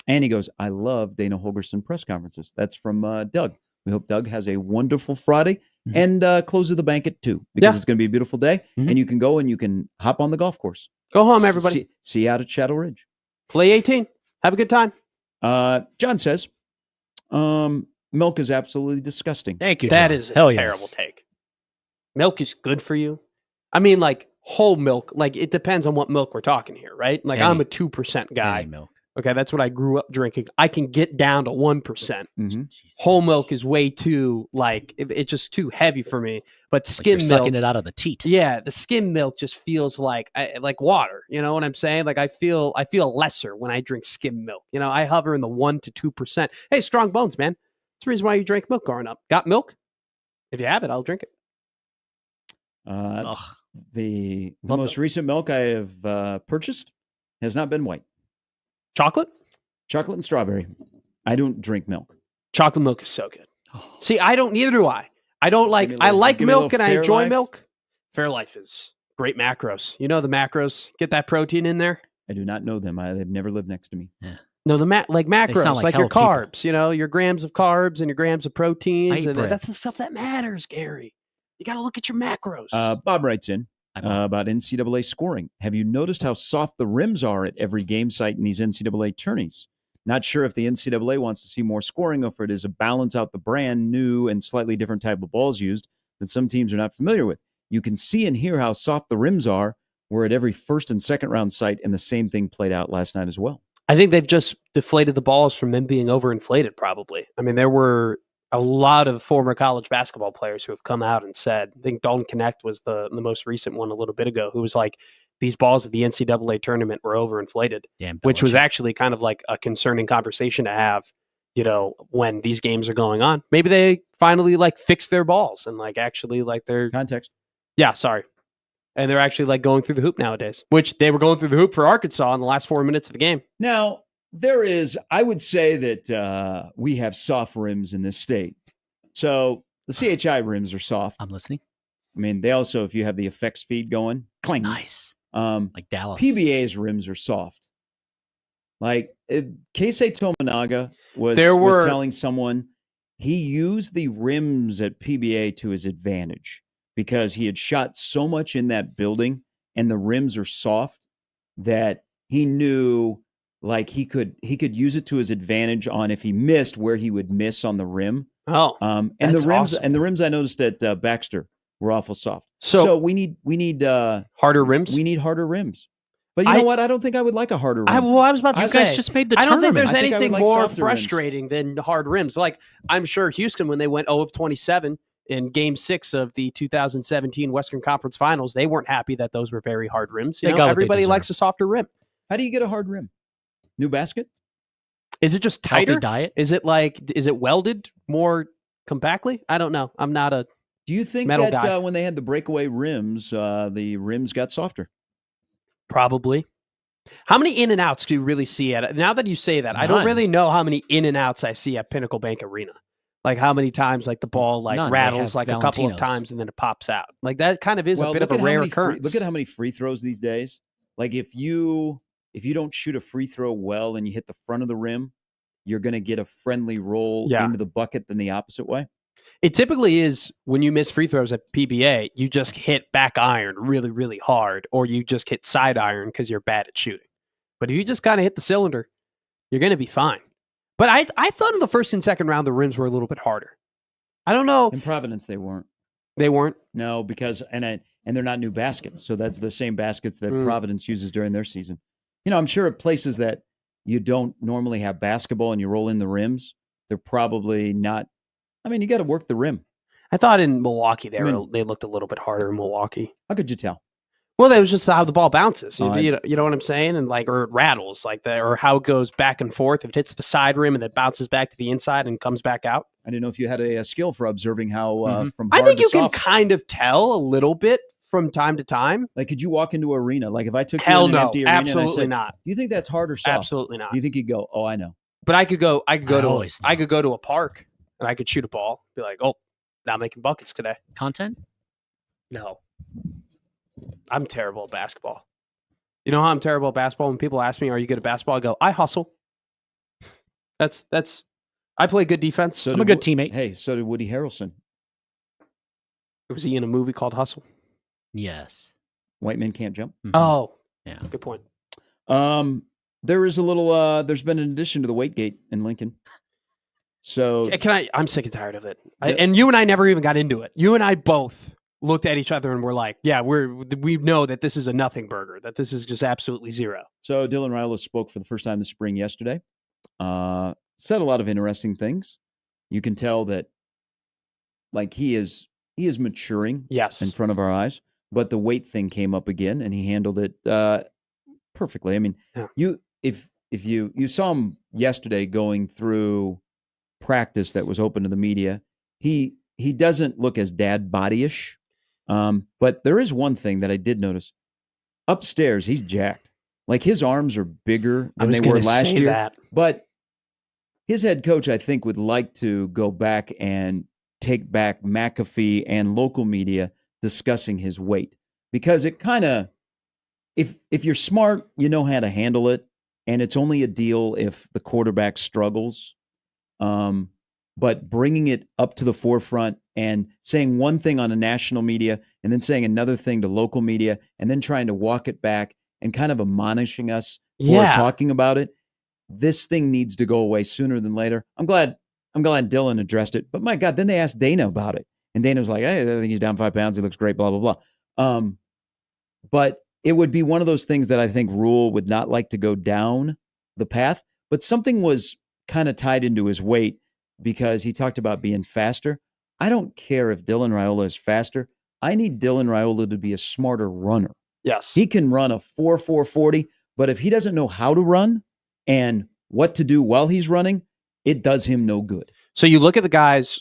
Speaker 1: And he goes, I love Dana Holgorsen press conferences. That's from Doug. We hope Doug has a wonderful Friday and close of the bank at 2 because it's going to be a beautiful day, and you can go and you can hop on the golf course.
Speaker 2: Go home, everybody.
Speaker 1: See you out at Shadow Ridge.
Speaker 2: Play 18. Have a good time.
Speaker 1: John says, milk is absolutely disgusting.
Speaker 3: Thank you.
Speaker 2: That is a terrible take. Milk is good for you. I mean, like whole milk. Like it depends on what milk we're talking here, right? Like I'm a 2% guy.
Speaker 3: Milk.
Speaker 2: Okay, that's what I grew up drinking. I can get down to 1%.
Speaker 1: Mm-hmm.
Speaker 2: Whole milk is way too it's just too heavy for me. But skim milk,
Speaker 3: sucking it out of the teat.
Speaker 2: Yeah, the skim milk just feels like water. You know what I'm saying? Like I feel lesser when I drink skim milk. You know, I hover in the 1 to 2%. Hey, strong bones, man. That's the reason why you drank milk growing up. Got milk? If you have it, I'll drink it.
Speaker 1: The most recent milk I have purchased has not been white.
Speaker 2: Chocolate
Speaker 1: and strawberry. I don't drink milk.
Speaker 2: Chocolate milk is so good. See, I don't. Neither do I. I don't like. I like milk and I enjoy milk. Fairlife is great macros. You know the macros. Get that protein in there.
Speaker 1: I do not know them. They've never lived next to me.
Speaker 2: Yeah. No, like macros, like your carbs. People. You know, your grams of carbs and your grams of proteins. And that's the stuff that matters, Gary. You got to look at your macros.
Speaker 1: Bob writes in about NCAA scoring. Have you noticed how soft the rims are at every game site in these NCAA tourneys? Not sure if the NCAA wants to see more scoring or if it is a balance out the brand new and slightly different type of balls used that some teams are not familiar with. You can see and hear how soft the rims are. We're at every first and second round site, and the same thing played out last night as well.
Speaker 2: I think they've just deflated the balls from them being overinflated, probably. I mean, there were a lot of former college basketball players who have come out and said, I think Dalton Connect was the most recent one a little bit ago, who was like, these balls at the NCAA tournament were overinflated, which was actually kind of like a concerning conversation to have, you know, when these games are going on. Maybe they finally like fix their balls and like actually like their
Speaker 1: context.
Speaker 2: Yeah, sorry. And they're actually like going through the hoop nowadays, which they were going through the hoop for Arkansas in the last 4 minutes of the game.
Speaker 1: Now, I would say that we have soft rims in this state. So the CHI rims are soft.
Speaker 3: I'm listening.
Speaker 1: I mean, they also, if you have the effects feed going, cling.
Speaker 3: Nice. Like Dallas.
Speaker 1: PBA's rims are soft. Like Keisei Tominaga was telling someone he used the rims at PBA to his advantage because he had shot so much in that building and the rims are soft that he knew like he could use it to his advantage on if he missed where he would miss on the rim.
Speaker 2: Oh,
Speaker 1: and the rims
Speaker 2: awesome.
Speaker 1: And the rims I noticed at Baxter were awful soft. So we need
Speaker 2: harder rims.
Speaker 1: We need harder rims. But you know what? I don't think I would like a harder rim.
Speaker 2: I was about to say,
Speaker 3: you guys just made the
Speaker 2: I don't think
Speaker 3: tournament.
Speaker 2: there's anything more frustrating than hard rims. Like I'm sure Houston, when they went 0 of 27 in Game 6 of the 2017 Western Conference Finals, they weren't happy that those were very hard rims. You know, everybody likes a softer rim.
Speaker 1: How do you get a hard rim? New basket?
Speaker 2: Is it just tighter?
Speaker 3: Healthy diet?
Speaker 2: Is it welded more compactly? I don't know. I'm not a
Speaker 1: Do you think
Speaker 2: metal
Speaker 1: that
Speaker 2: guy.
Speaker 1: When they had the breakaway rims, the rims got softer?
Speaker 2: Probably. How many in and outs do you really see at it? Now that you say that, I don't really know how many in and outs I see at Pinnacle Bank Arena. Like how many times like the ball rattles like a couple of times and then it pops out. Like that kind of is a bit of a rare occurrence.
Speaker 1: Look at how many free throws these days. Like if you don't shoot a free throw well and you hit the front of the rim, you're going to get a friendly roll into the bucket than the opposite way.
Speaker 2: It typically is when you miss free throws at PBA, you just hit back iron really, really hard, or you just hit side iron because you're bad at shooting. But if you just kind of hit the cylinder, you're going to be fine. But I thought in the first and second round, the rims were a little bit harder. I don't know.
Speaker 1: In Providence, they weren't.
Speaker 2: They weren't?
Speaker 1: No, because, and they're not new baskets. So that's the same baskets that Providence uses during their season. You know, I'm sure at places that you don't normally have basketball and you roll in the rims, they're probably not. I mean, you got to work the rim.
Speaker 2: I thought in Milwaukee they looked a little bit harder in Milwaukee.
Speaker 1: How could you tell?
Speaker 2: Well, that was just how the ball bounces. You know what I'm saying? And or it rattles like that, or how it goes back and forth. If it hits the side rim and then bounces back to the inside and comes back out.
Speaker 1: I didn't know if you had a skill for observing how from hard
Speaker 2: I think you
Speaker 1: can
Speaker 2: kind of tell a little bit from time to time.
Speaker 1: Like, could you walk into an arena? Like, if I took
Speaker 2: you
Speaker 1: in an empty arena
Speaker 2: absolutely
Speaker 1: and I said,
Speaker 2: not.
Speaker 1: Do you think that's hard or soft?
Speaker 2: Absolutely not.
Speaker 1: Do you think you'd go, oh, I know.
Speaker 2: But I could go to a park and I could shoot a ball, be like, oh, not making buckets today.
Speaker 3: Content?
Speaker 2: No. I'm terrible at basketball. You know how I'm terrible at basketball? When people ask me, are you good at basketball? I go, I hustle. I play good defense.
Speaker 1: So
Speaker 3: I'm a good teammate.
Speaker 1: Hey, so did Woody Harrelson.
Speaker 2: Was he in a movie called Hustle?
Speaker 3: Yes.
Speaker 1: White Men Can't Jump?
Speaker 2: Mm-hmm. Oh,
Speaker 3: yeah.
Speaker 2: Good point.
Speaker 1: There is a little, there's been an addition to the weight gate in Lincoln. So
Speaker 2: I'm sick and tired of it. And you and I never even got into it. You and I both looked at each other and were like, yeah, we know that this is a nothing burger, that this is just absolutely zero.
Speaker 1: So Dylan Raiola spoke for the first time this spring yesterday. Said a lot of interesting things. You can tell that like he is maturing in front of our eyes, but the weight thing came up again and he handled it perfectly. I mean, if you saw him yesterday going through practice that was open to the media, he doesn't look as dad body-ish. But there is one thing that I did notice. Upstairs, he's jacked. Like his arms are bigger than they were last year. But his head coach, I think, would like to go back and take back McAfee and local media discussing his weight. Because it kind of, if you're smart, you know how to handle it. And it's only a deal if the quarterback struggles. But bringing it up to the forefront and saying one thing on a national media and then saying another thing to local media and then trying to walk it back and kind of admonishing us for talking about it. This thing needs to go away sooner than later. I'm glad Dylan addressed it. But my God, then they asked Dana about it. And Dana was like, hey, I think he's down 5 pounds. He looks great, blah, blah, blah. But it would be one of those things that I think Rule would not like to go down the path. But something was kind of tied into his weight because he talked about being faster. I don't care if Dylan Raiola is faster. I need Dylan Raiola to be a smarter runner.
Speaker 2: Yes.
Speaker 1: He can run a 4.40, but if he doesn't know how to run and what to do while he's running, it does him no good.
Speaker 2: So you look at the guys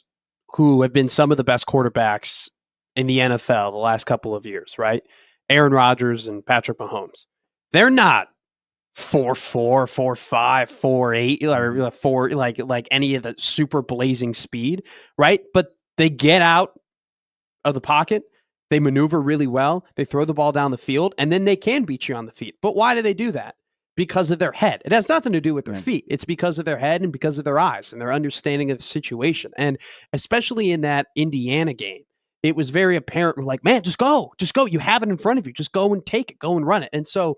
Speaker 2: who have been some of the best quarterbacks in the NFL the last couple of years, right? Aaron Rodgers and Patrick Mahomes. They're not 4.4, 4.5, 4.8, or 4 like any of the super blazing speed, right? But they get out of the pocket, they maneuver really well, they throw the ball down the field, and then they can beat you on the feet. But why do they do that? Because of their head. It has nothing to do with their feet. It's because of their head and because of their eyes and their understanding of the situation. And especially in that Indiana game, it was very apparent. We're like, man, just go. You have it in front of you. Just go and take it. Go and run it. And so,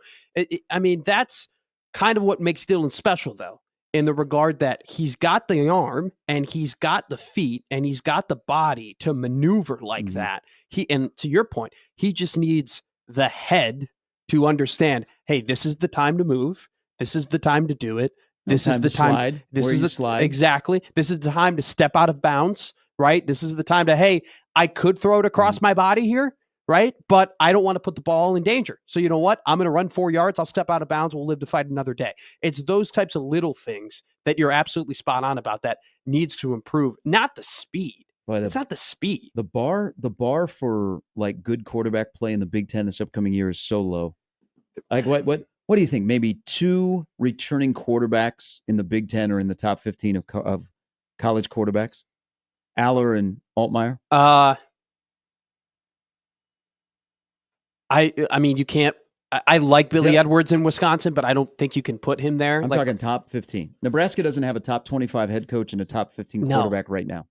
Speaker 2: I mean, that's kind of what makes Dylan special, though, in the regard that he's got the arm and he's got the feet and he's got the body to maneuver like that. And to your point, he just needs the head to understand, hey, this is the time to move. This is the time to do it. This is the time.
Speaker 1: Slide.
Speaker 2: This is the slide. Exactly. This is the time to step out of bounds, right? This is the time to, hey, I could throw it across my body here, right? But I don't want to put the ball in danger. So you know what? I'm going to run 4 yards. I'll step out of bounds. We'll live to fight another day. It's those types of little things that you're absolutely spot on about that needs to improve, not the speed. It's not the speed.
Speaker 1: The bar for like good quarterback play in the Big Ten this upcoming year is so low. Like what do you think? Maybe 2 returning quarterbacks in the Big Ten or in the top 15 of college quarterbacks? Aller and Altmaier?
Speaker 2: I mean, you can't. I like Billy Edwards in Wisconsin, but I don't think you can put him there.
Speaker 1: I'm talking top 15. Nebraska doesn't have a top 25 head coach and a top 15 quarterback right now.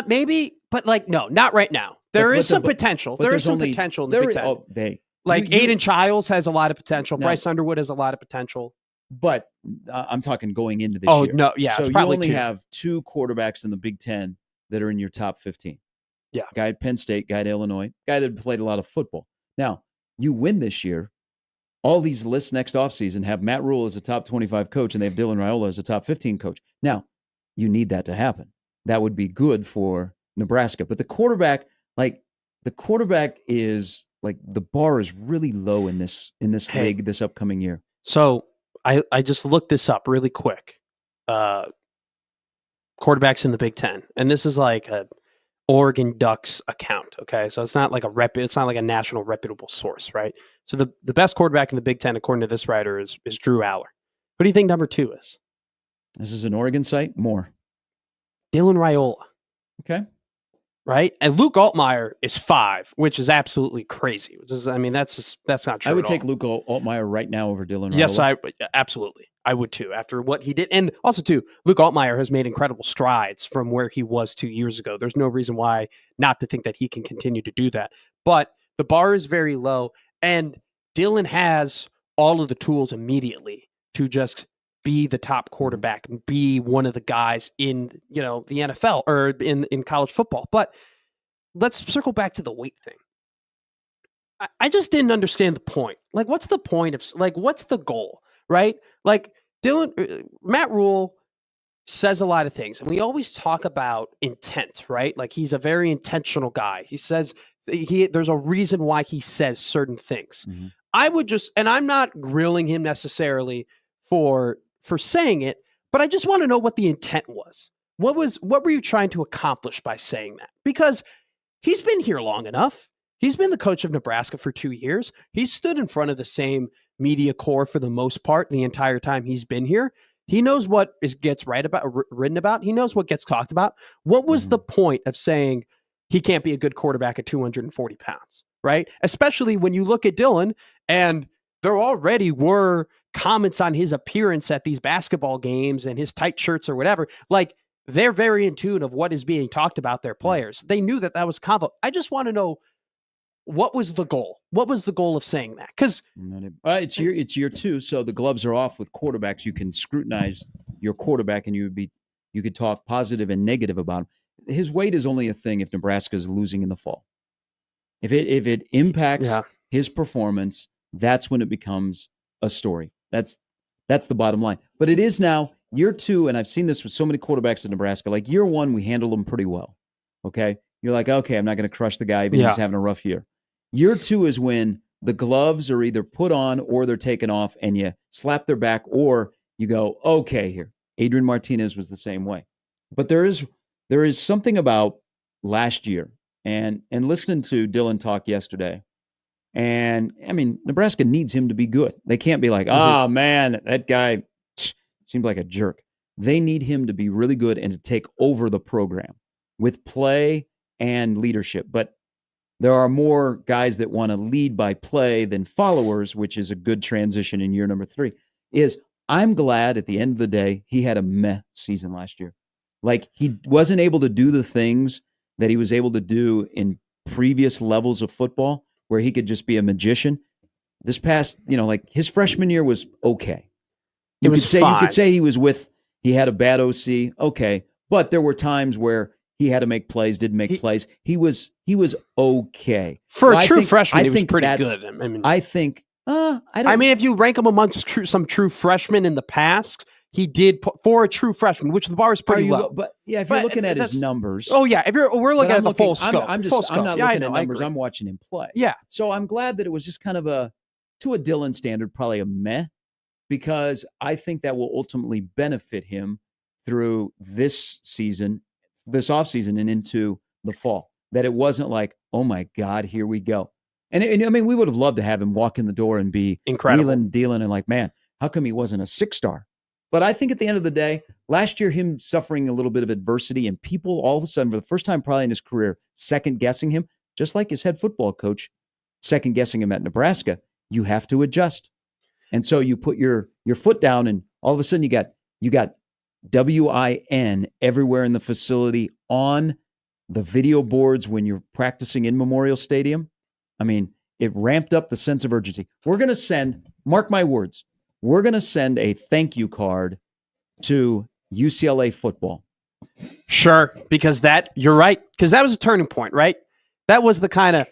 Speaker 2: Maybe, but like, no, not right now. There is some potential. There is some potential in the Big Ten. Aiden Childs has a lot of potential. Bryce Underwood has a lot of potential.
Speaker 1: But I'm talking going into this year.
Speaker 2: Oh, no, yeah.
Speaker 1: So you only have 2 quarterbacks in the Big Ten that are in your top 15.
Speaker 2: Yeah.
Speaker 1: Guy at Penn State, guy at Illinois, guy that played a lot of football. Now, you win this year. All these lists next offseason have Matt Rule as a top 25 coach and they have Dylan Raiola as a top 15 coach. Now, you need that to happen. That would be good for Nebraska. But the quarterback is like the bar is really low in this league this upcoming year.
Speaker 2: So I just looked this up really quick. Quarterbacks in the Big Ten. And this is like a Oregon Ducks account. Okay. So it's not like it's not like a national reputable source, right? So the best quarterback in the Big Ten, according to this writer, is Drew Aller. What do you think number 2 is?
Speaker 1: This is an Oregon site? More.
Speaker 2: Dylan Raiola.
Speaker 1: Okay.
Speaker 2: Right? And Luke Altmaier is 5, which is absolutely crazy. That's not true.
Speaker 1: I would take Luke Altmaier right now over Dylan Raiola.
Speaker 2: Yes, absolutely. I would too, after what he did. And also too, Luke Altmaier has made incredible strides from where he was 2 years ago. There's no reason why not to think that he can continue to do that. But the bar is very low, and Dylan has all of the tools immediately to just be the top quarterback and be one of the guys in, the NFL or in college football. But let's circle back to the weight thing. I just didn't understand the point. Like, what's the point of, like, what's the goal, right? Like, Matt Rule says a lot of things, and we always talk about intent, right? Like, he's a very intentional guy. He says there's a reason why he says certain things.
Speaker 1: Mm-hmm.
Speaker 2: I would just, and I'm not grilling him necessarily for saying it, but I just want to know what the intent was. What were you trying to accomplish by saying that? Because he's been here long enough. He's been the coach of Nebraska for 2 years. He's stood in front of the same media corps for the most part the entire time he's been here. He knows what gets written about. He knows what gets talked about. What was the point of saying he can't be a good quarterback at 240 pounds, right? Especially when you look at Dylan, and there already were comments on his appearance at these basketball games and his tight shirts or whatever. Like, they're very in tune of what is being talked about their players. They knew that was combo. I just want to know, what was the goal? What was the goal of saying that? Because
Speaker 1: it's year 2, so the gloves are off with quarterbacks. You can scrutinize your quarterback, and you could talk positive and negative about him. His weight is only a thing if Nebraska is losing in the fall. If it impacts his performance, that's when it becomes a story. That's the bottom line. But it is now year 2, and I've seen this with so many quarterbacks in Nebraska. Like, year 1, we handled them pretty well. Okay, you're like, okay, I'm not going to crush the guy, even if he's having a rough year. Year 2 is when the gloves are either put on or they're taken off, and you slap their back, or you go, okay, here. Adrian Martinez was the same way. But there is something about last year, and listening to Dylan talk yesterday, and I mean, Nebraska needs him to be good. They can't be like, oh man, that guy seemed like a jerk. They need him to be really good and to take over the program with play and leadership. But there are more guys that want to lead by play than followers, which is a good transition in year number 3. I'm glad at the end of the day he had a meh season last year. Like, he wasn't able to do the things that he was able to do in previous levels of football where he could just be a magician. This past, like, his freshman year was okay. You could say he had a bad OC, okay, but there were times where he had to make plays, didn't make plays. He was okay.
Speaker 2: For a true freshman, he was pretty good.
Speaker 1: I think
Speaker 2: if you rank him amongst some true freshmen in the past, he did for a true freshman, which the bar is pretty low.
Speaker 1: But yeah, if you're looking at his numbers.
Speaker 2: Oh yeah, we're looking at the full scope.
Speaker 1: I'm not looking at numbers. I'm watching him play.
Speaker 2: Yeah.
Speaker 1: So I'm glad that it was just kind of to a Dylan standard, probably a meh, because I think that will ultimately benefit him through this season, this offseason, and into the fall. That it wasn't like, oh my God, here we go. And I mean, we would have loved to have him walk in the door and be
Speaker 2: incredible,
Speaker 1: wheeling, dealing, and like, man, how come he wasn't a 6-star? But I think at the end of the day, last year, him suffering a little bit of adversity and people all of a sudden, for the first time probably in his career, second-guessing him, just like his head football coach second-guessing him at Nebraska, you have to adjust. And so you put your foot down, and all of a sudden you got WIN everywhere in the facility, on the video boards when you're practicing in Memorial Stadium. I mean, it ramped up the sense of urgency. We're going to send, mark my words, we're going to send a thank you card to UCLA football.
Speaker 2: Sure, because you're right, because that was a turning point, right? That was the kind of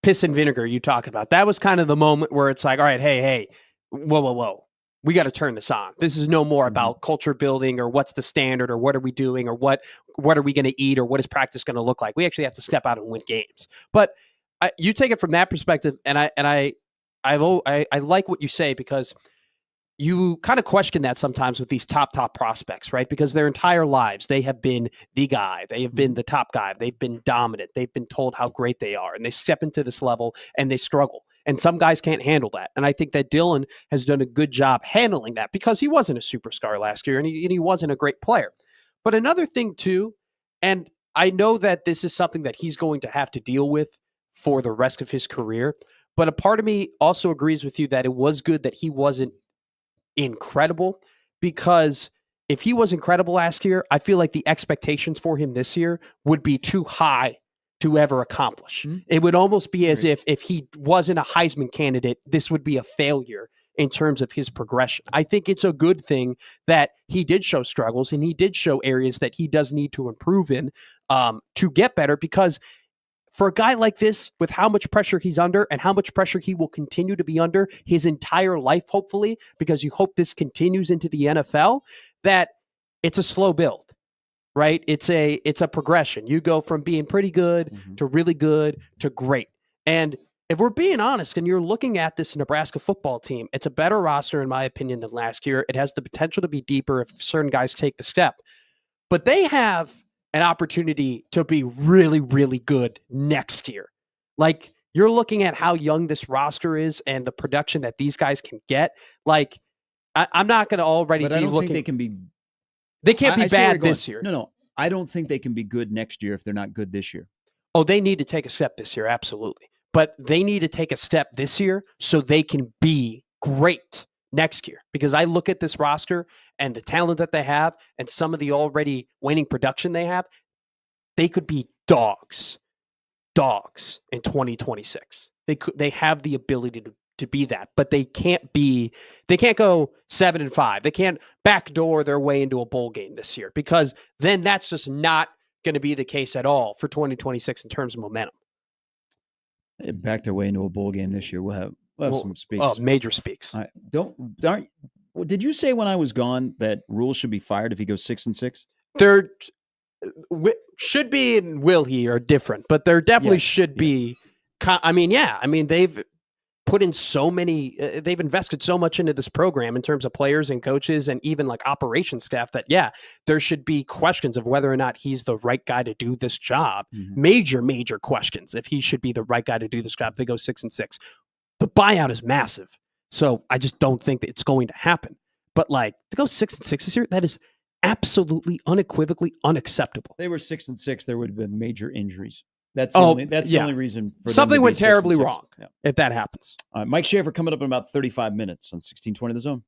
Speaker 2: piss and vinegar you talk about. That was kind of the moment where it's like, all right, hey, whoa. We got to turn this on. This is no more about culture building or what's the standard or what are we doing or what are we going to eat or what is practice going to look like. We actually have to step out and win games. But you take it from that perspective, and I like what you say, because you kind of question that sometimes with these top prospects, right? Because their entire lives, they have been the guy. They have been the top guy. They've been dominant. They've been told how great they are. And they step into this level and they struggle. And some guys can't handle that. And I think that Dylan has done a good job handling that, because he wasn't a superstar last year and he wasn't a great player. But another thing too, and I know that this is something that he's going to have to deal with for the rest of his career, but a part of me also agrees with you that it was good that he wasn't incredible, because if he was incredible last year, I feel like the expectations for him this year would be too high to ever accomplish. It would almost be as if he wasn't a Heisman candidate, this would be a failure in terms of his progression. I think it's a good thing that he did show struggles and he did show areas that he does need to improve in to get better, because for a guy like this, with how much pressure he's under and how much pressure he will continue to be under his entire life, hopefully, because you hope this continues into the NFL, that it's a slow build, right? It's a progression. You go from being pretty good to really good to great. And if we're being honest and you're looking at this Nebraska football team, it's a better roster, in my opinion, than last year. It has the potential to be deeper if certain guys take the step. But they have an opportunity to be really, really good next year. Like, you're looking at how young this roster is and the production that these guys can get. Like, I'm not going to already
Speaker 1: but
Speaker 2: be
Speaker 1: I don't
Speaker 2: looking.
Speaker 1: think they can be.
Speaker 2: They can't be bad this year.
Speaker 1: No. I don't think they can be good next year if they're not good this year.
Speaker 2: Oh, they need to take a step this year, absolutely. But they need to take a step this year so they can be great next year. Because I look at this roster and the talent that they have and some of the already winning production they have, they could be dogs in 2026. They have the ability to be that, but they can't go 7-5. They can't backdoor their way into a bowl game this year, because then that's just not going to be the case at all for 2026 in terms of momentum.
Speaker 1: Back their way into a bowl game this year. We'll have some speaks.
Speaker 2: Oh, major speaks.
Speaker 1: Did you say when I was gone that Rules should be fired if he goes 6-6?
Speaker 2: There should be and will he are different, but there definitely should be. I mean, they've put in so many, they've invested so much into this program in terms of players and coaches and even like operations staff that, there should be questions of whether or not he's the right guy to do this job. Major questions if he should be the right guy to do this job. If they go 6-6. The buyout is massive. So I just don't think that it's going to happen. But like, to go 6-6 this year, that is absolutely unequivocally unacceptable.
Speaker 1: They were 6-6. There would have been major injuries. That's the only reason for
Speaker 2: something
Speaker 1: them to
Speaker 2: went
Speaker 1: be
Speaker 2: terribly
Speaker 1: 6-6.
Speaker 2: wrong if that happens.
Speaker 1: Mike Schaefer coming up in about 35 minutes on 1620 The Zone.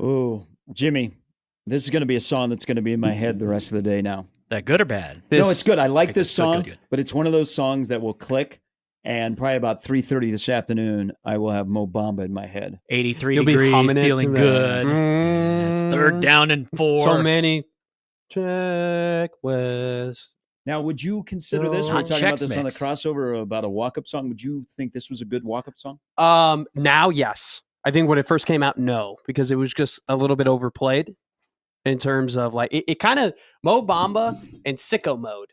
Speaker 1: Oh, Jimmy, this is going to be a song that's going to be in my head the rest of the day now.
Speaker 3: That good or bad?
Speaker 1: No, it's good. I like this song,
Speaker 3: good.
Speaker 1: but it's one of those songs that will click, and probably about 3:30 this afternoon, I will have Mo Bamba in my head.
Speaker 3: 83
Speaker 2: You'll
Speaker 3: degrees,
Speaker 2: be humming
Speaker 3: feeling good. It's third down and 4.
Speaker 2: So many. Check West.
Speaker 1: Now, would you consider this? We're talking about this on the crossover about a walk-up song. Would you think this was a good walk-up song?
Speaker 2: Now, yes. I think when it first came out, no, because it was just a little bit overplayed in terms of like it kind of Mo Bamba and Sicko Mode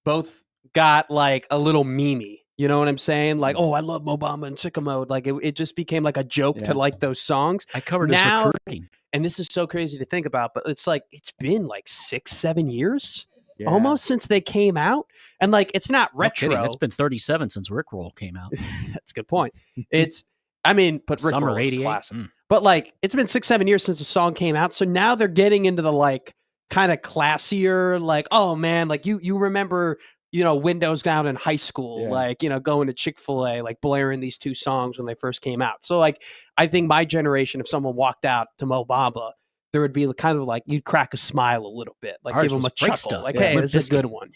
Speaker 2: both got like a little memey. You know what I'm saying? Like, oh, I love Mo Bamba and Sicko Mode. Like it just became like a joke to like those songs.
Speaker 3: I covered his recruiting.
Speaker 2: And this is so crazy to think about, but it's like it's been like 6-7 years almost since they came out. And like it's not retro.
Speaker 3: It's been 37 since Rickroll came out.
Speaker 2: That's a good point. It's but
Speaker 3: Summer 88.
Speaker 2: Classic. But like it's been 6-7 years since the song came out. So now they're getting into the like kind of classier, like, oh man, like you remember, windows down in high school, like, going to Chick-fil-A, like blaring these two songs when they first came out. So like I think my generation, if someone walked out to Mo Bamba, there would be kind of like you'd crack a smile a little bit, like give them a chuckle, stuff. Like, hey, this is a good one,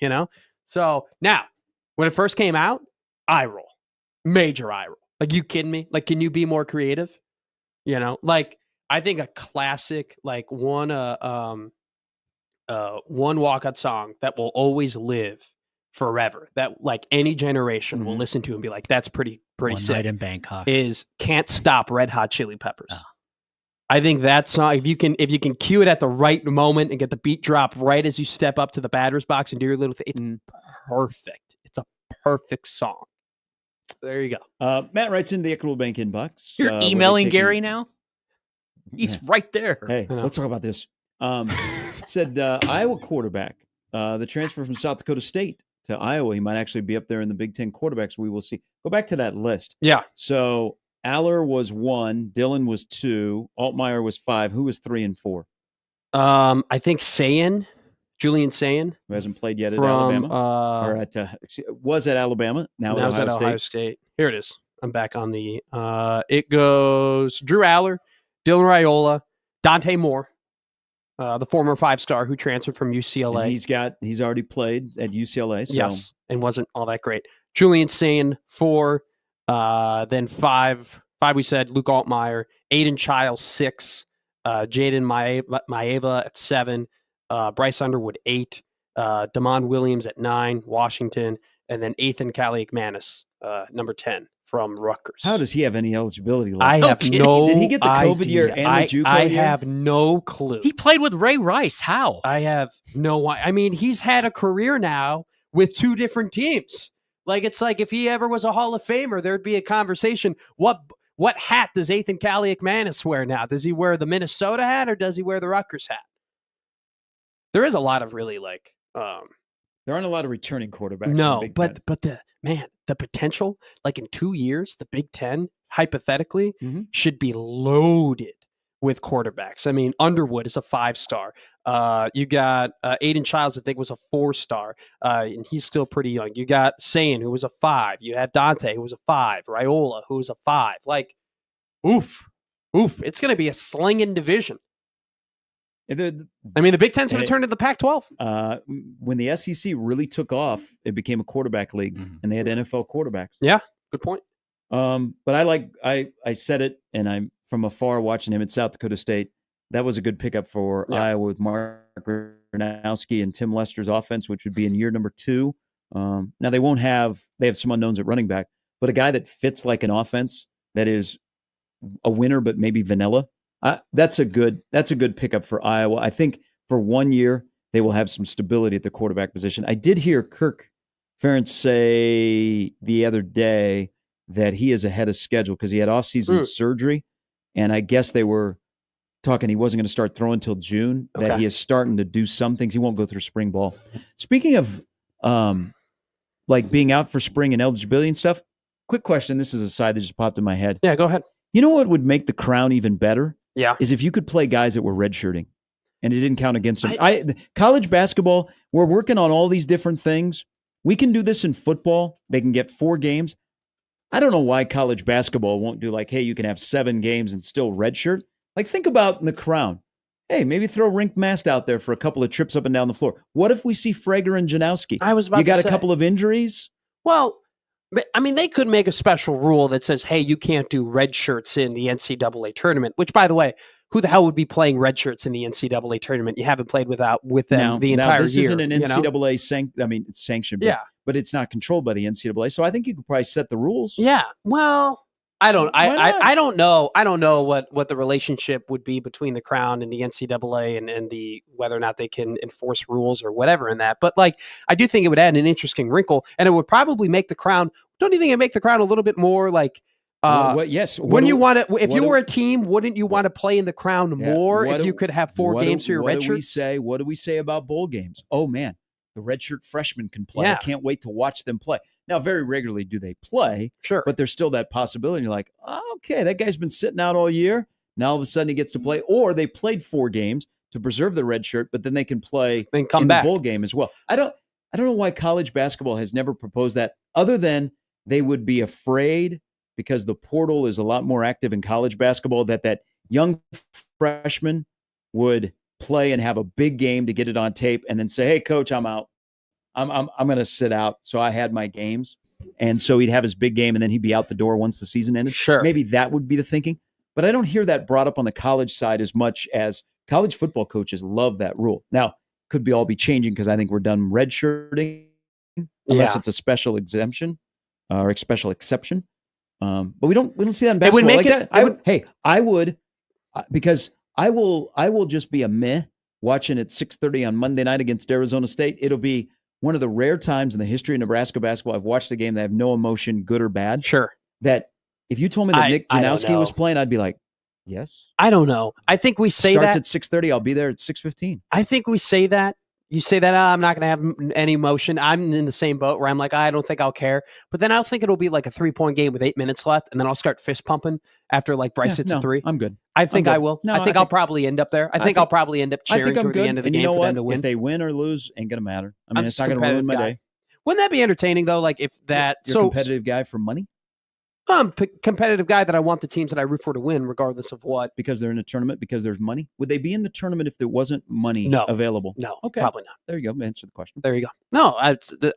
Speaker 2: So now when it first came out, eye roll, major eye roll. Like, you kidding me? Like, can you be more creative? Like I think a classic, like one walkout song that will always live forever, that like any generation will listen to and be like, that's pretty
Speaker 3: One
Speaker 2: sick.
Speaker 3: Night in Bangkok
Speaker 2: is Can't Stop Red Hot Chili Peppers. Oh. I think that song, if you can cue it at the right moment and get the beat drop right as you step up to the batter's box and do your little thing, it's perfect. It's a perfect song. There you
Speaker 1: go. Matt writes into the Equitable Bank inbox.
Speaker 3: You're emailing Gary now? He's right there.
Speaker 1: Hey, let's talk about this. Said Iowa quarterback, the transfer from South Dakota State to Iowa. He might actually be up there in the Big Ten quarterbacks. We will see. Go back to that list.
Speaker 2: Yeah.
Speaker 1: So Aller was 1, Dillon was 2, Altmaier was 5. Who was 3 and 4?
Speaker 2: I think Julian Sayin,
Speaker 1: who hasn't played yet at Alabama, or was at Alabama. Now at Ohio State.
Speaker 2: Here it is. I'm back on the. It goes Drew Aller, Dylan Raiola, Dante Moore, the former 5-star who transferred from UCLA.
Speaker 1: And he's already played at UCLA. So.
Speaker 2: Yes, and wasn't all that great. Julian Sayin 4, then 5 we said Luke Altmaier, Aiden Childs 6, Jaden Maeva at 7. Bryce Underwood 8, Damon Williams at 9, Washington, and then Ethan Kaliakmanis, number 10 from Rutgers.
Speaker 1: How does he have any eligibility left?
Speaker 2: I have no
Speaker 1: Did he get the COVID year and the JUCO year?
Speaker 2: I have no clue.
Speaker 3: He played with Ray Rice. How?
Speaker 2: I have no. I mean, he's had a career now with 2 different teams. Like, it's like if he ever was a Hall of Famer, there'd be a conversation. What hat does Ethan Kaliakmanis wear now? Does he wear the Minnesota hat or does he wear the Rutgers hat? There is a lot of really like
Speaker 1: there aren't a lot of returning quarterbacks.
Speaker 2: No, but the potential, like in 2 years, the Big Ten hypothetically should be loaded with quarterbacks. I mean, Underwood is a 5-star. You got Aiden Childs, I think, was a 4-star, and he's still pretty young. You got Sayin, who was a 5. You had Dante, who was a 5. Raiola, who was a 5. Like, oof, it's going to be a slinging division. I mean, the Big Ten's going to turn to the Pac-12.
Speaker 1: When the SEC really took off, it became a quarterback league, and they had NFL quarterbacks.
Speaker 2: Yeah, good point.
Speaker 1: But I said it, and I'm from afar watching him at South Dakota State. That was a good pickup for Iowa with Mark Gronowski and Tim Lester's offense, which would be in year number 2. Now they have some unknowns at running back, but a guy that fits like an offense that is a winner, but maybe vanilla. That's a good pickup for Iowa. I think for 1 year they will have some stability at the quarterback position. I did hear Kirk Ferentz say the other day that he is ahead of schedule because he had off-season surgery, and I guess they were talking he wasn't going to start throwing until June. Okay. That he is starting to do some things. He won't go through spring ball. Speaking of like being out for spring and eligibility and stuff, quick question. This is a side that just popped in my head.
Speaker 2: Yeah, go ahead.
Speaker 1: You know what would make the crown even better?
Speaker 2: Yeah.
Speaker 1: Is if you could play guys that were redshirting and it didn't count against them. College basketball, we're working on all these different things. We can do this in football. They can get 4 games. I don't know why college basketball won't do like, hey, you can have 7 games and still redshirt. Like, think about in the Crown. Hey, maybe throw Rink Mast out there for a couple of trips up and down the floor. What if we see Frager and Janowski?
Speaker 2: I was about to say.
Speaker 1: You got a couple of injuries?
Speaker 2: Well, I mean, they could make a special rule that says, hey, you can't do red shirts in the NCAA tournament, which, by the way, who the hell would be playing red shirts in the NCAA tournament? You haven't played with them the entire year.
Speaker 1: This isn't an NCAA it's sanctioned, but it's not controlled by the NCAA. So I think you could probably set the rules.
Speaker 2: Yeah. Well, I don't know. I don't know what the relationship would be between the Crown and the NCAA and the whether or not they can enforce rules or whatever in that. But like, I do think it would add an interesting wrinkle, and it would probably make the Crown. Don't you think it make the Crown a little bit more like?
Speaker 1: Yes.
Speaker 2: Wouldn't you want to? If you were a team, wouldn't you want to play in the Crown more if you could have 4 games for your red shirt?
Speaker 1: What do we say about bowl games? Oh man, the redshirt freshmen can play. I can't wait to watch them play. Now, very regularly do they play,
Speaker 2: sure,
Speaker 1: but there's still that possibility. You're like, oh, okay, that guy's been sitting out all year. Now all of a sudden he gets to play, or they played 4 games to preserve the red shirt, but then they can play
Speaker 2: in
Speaker 1: the bowl game as well. I don't know why college basketball has never proposed that, other than they would be afraid because the portal is a lot more active in college basketball that young freshman would play and have a big game to get it on tape and then say, hey, coach, I'm out. I'm going to sit out. So I had my games. And so he'd have his big game and then he'd be out the door once the season ended.
Speaker 2: Sure.
Speaker 1: Maybe that would be the thinking. But I don't hear that brought up on the college side as much as college football coaches love that rule. Now, could be all be changing because I think we're done redshirting unless it's a special exemption or a special exception. But we don't see that in basketball like that. I would because I will just be a meh watching at 6:30 on Monday night against Arizona State. It'll be one of the rare times in the history of Nebraska basketball I've watched a game that I have no emotion, good or bad.
Speaker 2: Sure.
Speaker 1: That if you told me that Nick Janowski was playing, I'd be like, yes.
Speaker 2: I don't know. I think we say
Speaker 1: starts at 6:30. I'll be there at 6:15.
Speaker 2: I think we say that. You say that, I'm not going to have any emotion. I'm in the same boat where I'm like, I don't think I'll care. But then I'll think it'll be like a 3-point game with 8 minutes left, and then I'll start fist pumping after like Bryce hits a 3.
Speaker 1: I'm good.
Speaker 2: I think I will.
Speaker 1: No,
Speaker 2: I think I'll probably end up there. I think I'll probably end up cheering toward the end of the game for them to win.
Speaker 1: If they win or lose, ain't going to matter. I mean, it's not going to ruin my day.
Speaker 2: Wouldn't that be entertaining, though? Like if that...
Speaker 1: You're a competitive guy for money?
Speaker 2: I'm a competitive guy that I want the teams that I root for to win, regardless of what.
Speaker 1: Because they're in a tournament, because there's money? Would they be in the tournament if there wasn't money available?
Speaker 2: No,
Speaker 1: okay.
Speaker 2: Probably not.
Speaker 1: There you go. Answer the question.
Speaker 2: There you go. No,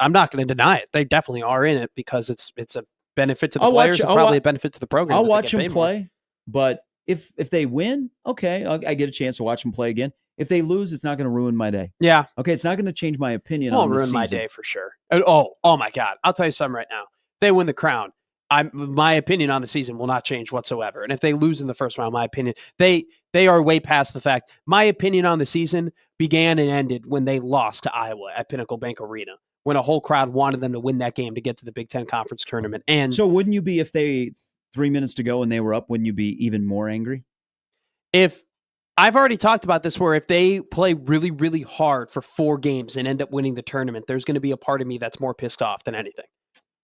Speaker 2: I'm not going to deny it. They definitely are in it because it's a benefit to the players and probably a benefit to the program.
Speaker 1: I'll watch them play, but if they win, okay, I get a chance to watch them play again. If they lose, it's not going to ruin my day.
Speaker 2: Yeah.
Speaker 1: Okay, it's not going to change my opinion
Speaker 2: on
Speaker 1: the season.
Speaker 2: It won't ruin my day for sure. Oh my God. I'll tell you something right now. If they win the crown, my opinion on the season will not change whatsoever. And if they lose in the first round, my opinion, they are way past the fact. My opinion on the season began and ended when they lost to Iowa at Pinnacle Bank Arena, when a whole crowd wanted them to win that game to get to the Big Ten Conference tournament. And
Speaker 1: so wouldn't you be, if they 3 minutes to go and they were up, wouldn't you be even more angry?
Speaker 2: If I've already talked about this, where if they play really, really hard for 4 games and end up winning the tournament, there's going to be a part of me that's more pissed off than anything.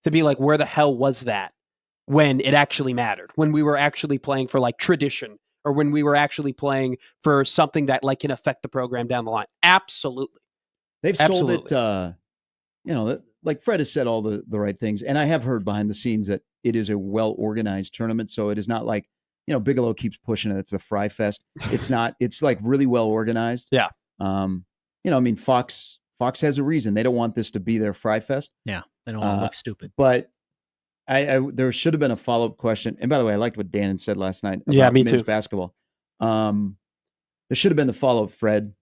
Speaker 2: To be like, where the hell was that when it actually mattered? When we were actually playing for like tradition, or when we were actually playing for something that like can affect the program down the line. Absolutely.
Speaker 1: They've sold it, like Fred has said all the right things. And I have heard behind the scenes that it is a well-organized tournament. So it is not like, Bigelow keeps pushing it. It's a fry fest. It's not, it's like really well organized.
Speaker 2: Yeah.
Speaker 1: Fox has a reason. They don't want this to be their fry fest.
Speaker 3: Yeah. They don't want to look stupid.
Speaker 1: But there should have been a follow-up question. And by the way, I liked what Dan said last night about
Speaker 2: me
Speaker 1: men's
Speaker 2: too.
Speaker 1: basketball. There should have been the follow-up, Fred.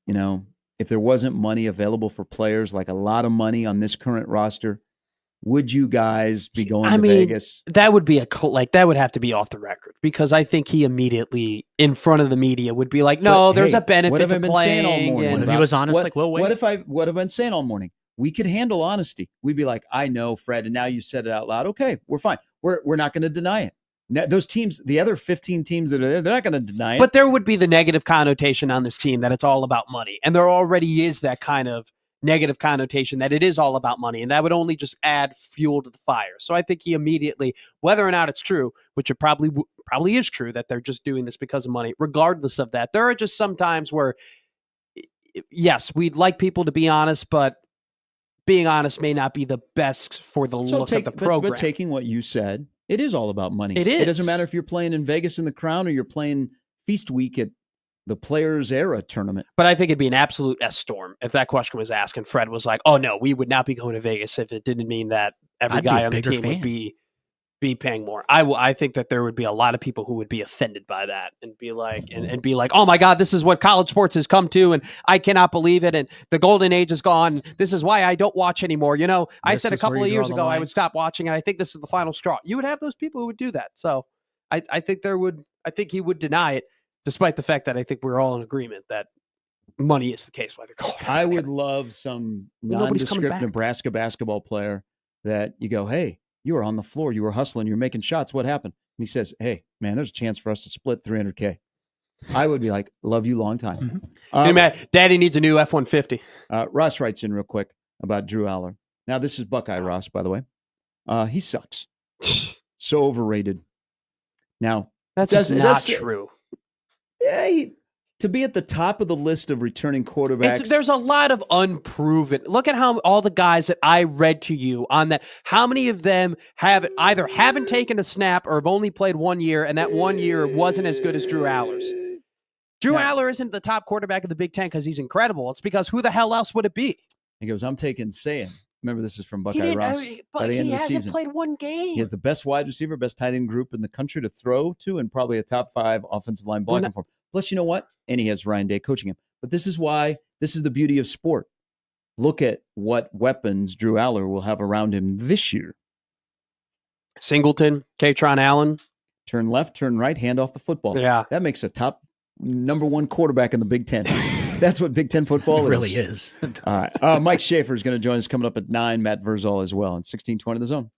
Speaker 1: If there wasn't money available for players, like a lot of money on this current roster, would you guys be going to Vegas?
Speaker 2: That would be that would have to be off the record, because I think he immediately in front of the media would be like, no, there's a benefit to playing.
Speaker 1: Saying all morning?
Speaker 3: What if he was honest?
Speaker 1: What have I been saying all morning? We could handle honesty. We'd be like, I know, Fred, and now you said it out loud. Okay, we're fine. We're not going to deny it. Now, those teams, the other 15 teams that are there, they're not going to deny it.
Speaker 2: But there would be the negative connotation on this team that it's all about money. And there already is that kind of negative connotation that it is all about money. And that would only just add fuel to the fire. So I think he immediately, whether or not it's true, which it probably is true that they're just doing this because of money, regardless of that, there are just some times where, yes, we'd like people to be honest, but being honest may not be the best for the look of the program.
Speaker 1: But taking what you said, it is all about money.
Speaker 2: It is.
Speaker 1: It doesn't matter if you're playing in Vegas in the Crown or you're playing feast week at the Players Era tournament.
Speaker 2: But I think it'd be an absolute S-storm if that question was asked and Fred was like, oh, no, we would not be going to Vegas if it didn't mean that every guy on the team would be paying more. I think that there would be a lot of people who would be offended by that and be like, and be like, oh my God, this is what college sports has come to, and I cannot believe it. And the golden age is gone. This is why I don't watch anymore. You know, I said a couple of years ago I would stop watching, and I think this is the final straw. You would have those people who would do that. So I think he would deny it, despite the fact that I think we're all in agreement that money is the case why they're going.
Speaker 1: I would love some nondescript Nebraska basketball player that you go, hey, you were on the floor. You were hustling. You were making shots. What happened? And he says, hey, man, there's a chance for us to split $300K. I would be like, love you long time.
Speaker 2: Hey, Matt, Daddy needs a new F-150.
Speaker 1: Ross writes in real quick about Drew Aller. Now, this is Buckeye Ross, by the way. He sucks. So overrated. Now,
Speaker 2: that's not true.
Speaker 1: Yeah, to be at the top of the list of returning quarterbacks.
Speaker 2: There's a lot of unproven. Look at how all the guys that I read to you on that, how many of them have either haven't taken a snap or have only played 1 year, and that 1 year wasn't as good as Drew Aller's. Drew Aller isn't the top quarterback of the Big Ten because he's incredible. It's because who the hell else would it be?
Speaker 1: He goes, I'm taking Sayin. Remember, this is from Buckeye Ross.
Speaker 2: But he hasn't played one game.
Speaker 1: He has the best wide receiver, best tight end group in the country to throw to, and probably a top 5 offensive line blocking for him. Plus, you know what? And he has Ryan Day coaching him. But this is the beauty of sport. Look at what weapons Drew Aller will have around him this year.
Speaker 2: Singleton, Katron Allen.
Speaker 1: Turn left, turn right, hand off the football.
Speaker 2: Yeah.
Speaker 1: That makes a top number 1 quarterback in the Big Ten. That's what Big Ten football
Speaker 3: is. It really is.
Speaker 1: All right. Mike Schaefer is going to join us coming up at 9. Matt Verszall as well in 1620 The Zone.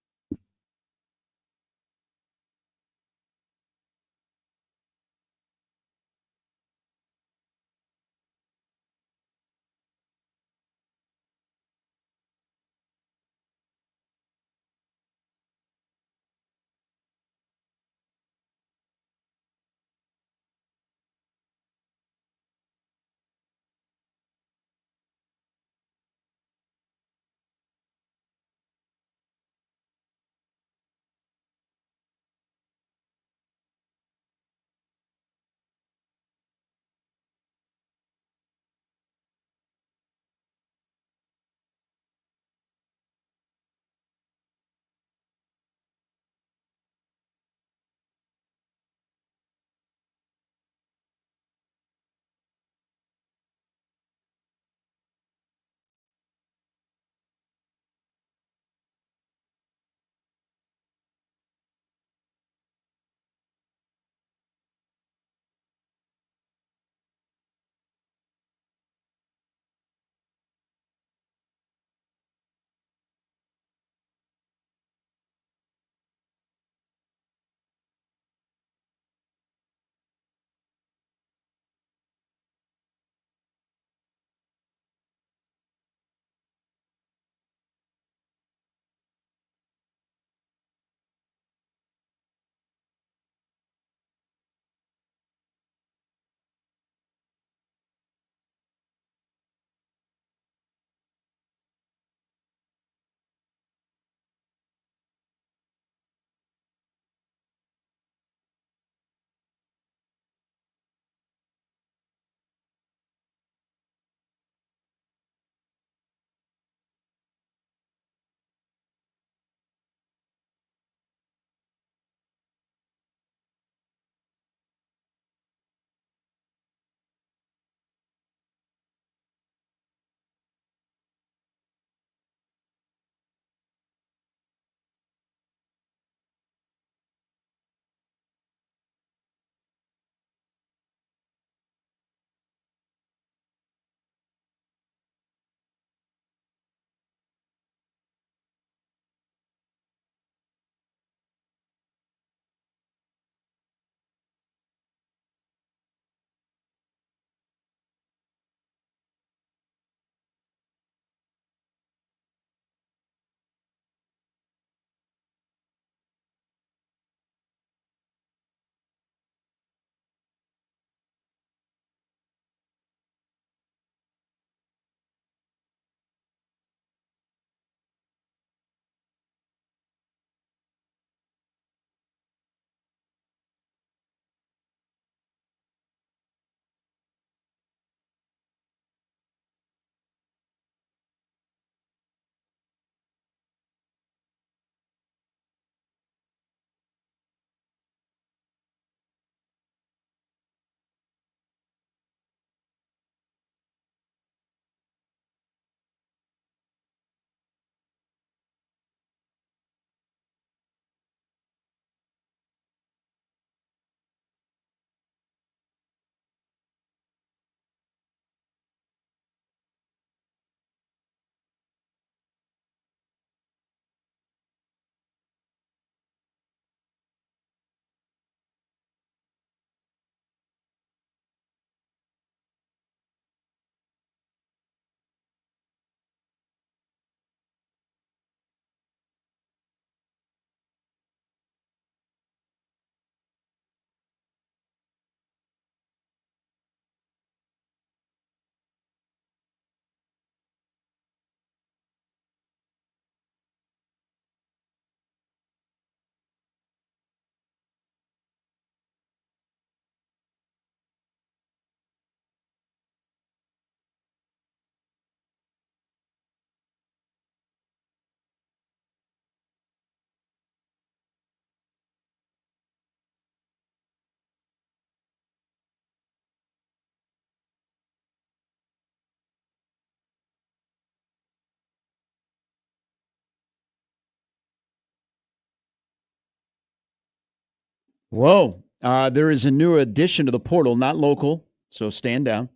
Speaker 1: Whoa. There is a new addition to the portal, not local, so stand down.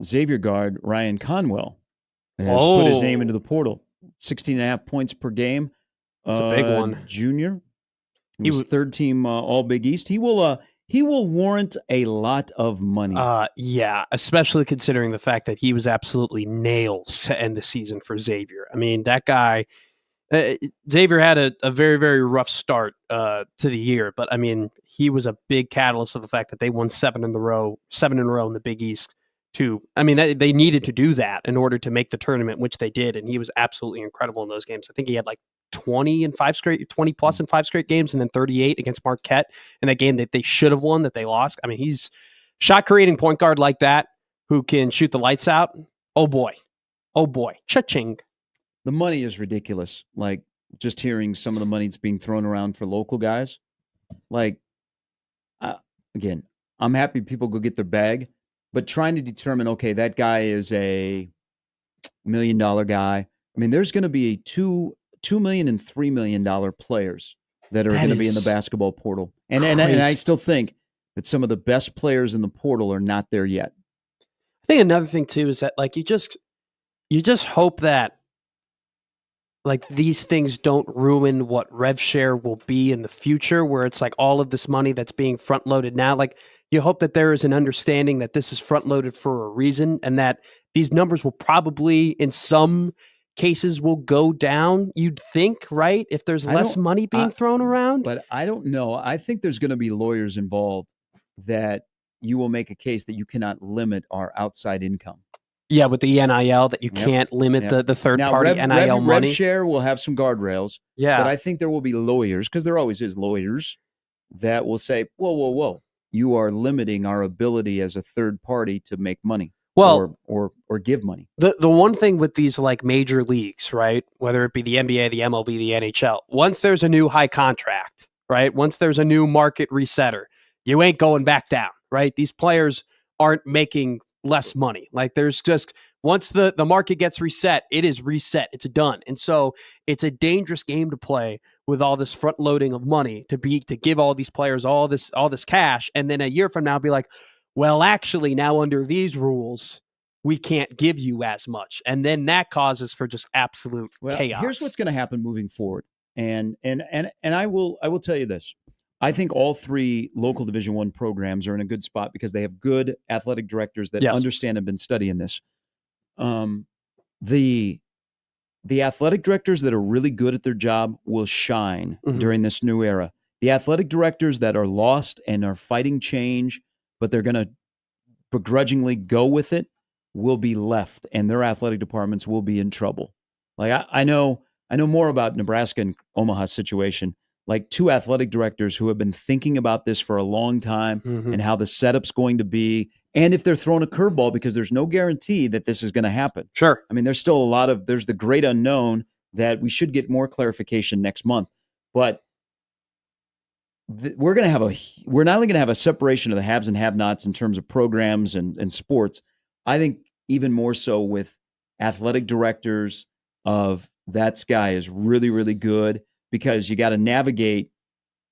Speaker 1: Xavier guard Ryan Conwell has put his name into the portal. 16.5 points per game.
Speaker 2: It's a big one.
Speaker 1: Junior. He was third team All Big East. He will warrant a lot of money.
Speaker 2: Yeah, especially considering the fact that he was absolutely nails to end the season for Xavier. I mean, that guy, Xavier had a very, very rough start to the year, but I mean, he was a big catalyst of the fact that they won 7 in a row in the Big East. I mean, they needed to do that in order to make the tournament, which they did, and he was absolutely incredible in those games. I think he had like 20 plus in 5 straight games, and then 38 against Marquette in that game that they should have won, that they lost. I mean, he's shot creating point guard like that who can shoot the lights out. Oh boy, cha-ching.
Speaker 1: The money is ridiculous. Like, just hearing some of the money that's being thrown around for local guys. Like, again, I'm happy people go get their bag, but trying to determine, okay, that guy is a $1 million guy. I mean, there's going to be $2 million and $3 million players that are going to be in the basketball portal. And I still think that some of the best players in the portal are not there yet.
Speaker 2: I think another thing too is that, like, you just hope that, like, these things don't ruin what rev share will be in the future, where it's like all of this money that's being front loaded now. Like, you hope that there is an understanding that this is front loaded for a reason, and that these numbers will probably, in some cases, will go down. You'd think, right? If there's less money being thrown around.
Speaker 1: But I don't know. I think there's going to be lawyers involved that you will make a case that you cannot limit our outside income.
Speaker 2: Yeah, with the NIL, that you can't limit the third-party NIL money.
Speaker 1: Rev share will have some guardrails.
Speaker 2: Yeah.
Speaker 1: But I think there will be lawyers, because there always is lawyers, that will say, whoa. You are limiting our ability as a third party to make money.
Speaker 2: Well,
Speaker 1: or give money.
Speaker 2: The one thing with these, like, major leagues, right, whether it be the NBA, the MLB, the NHL, once there's a new high contract, right, once there's a new market resetter, you ain't going back down, right? These players aren't making less money. Like, there's just, once the market gets reset, it is reset. It's done. And so it's a dangerous game to play with all this front loading of money to give all these players all this cash, and then a year from now be like, well, actually, now under these rules, we can't give you as much. And then that causes for just absolute chaos.
Speaker 1: Here's what's going to happen moving forward. And I will tell you this. I think all 3 local Division I programs are in a good spot because they have good athletic directors that understand and have been studying this. The athletic directors that are really good at their job will shine during this new era. The athletic directors that are lost and are fighting change, but they're going to begrudgingly go with it, will be left, and their athletic departments will be in trouble. Like, I know more about Nebraska and Omaha's situation. Like, 2 athletic directors who have been thinking about this for a long time and how the setup's going to be, and if they're throwing a curveball, because there's no guarantee that this is going to happen.
Speaker 2: Sure.
Speaker 1: I mean, there's still there's the great unknown that we should get more clarification next month. But we're not only going to have a separation of the haves and have-nots in terms of programs and sports. I think even more so with athletic directors of that guy is really, really good, because you got to navigate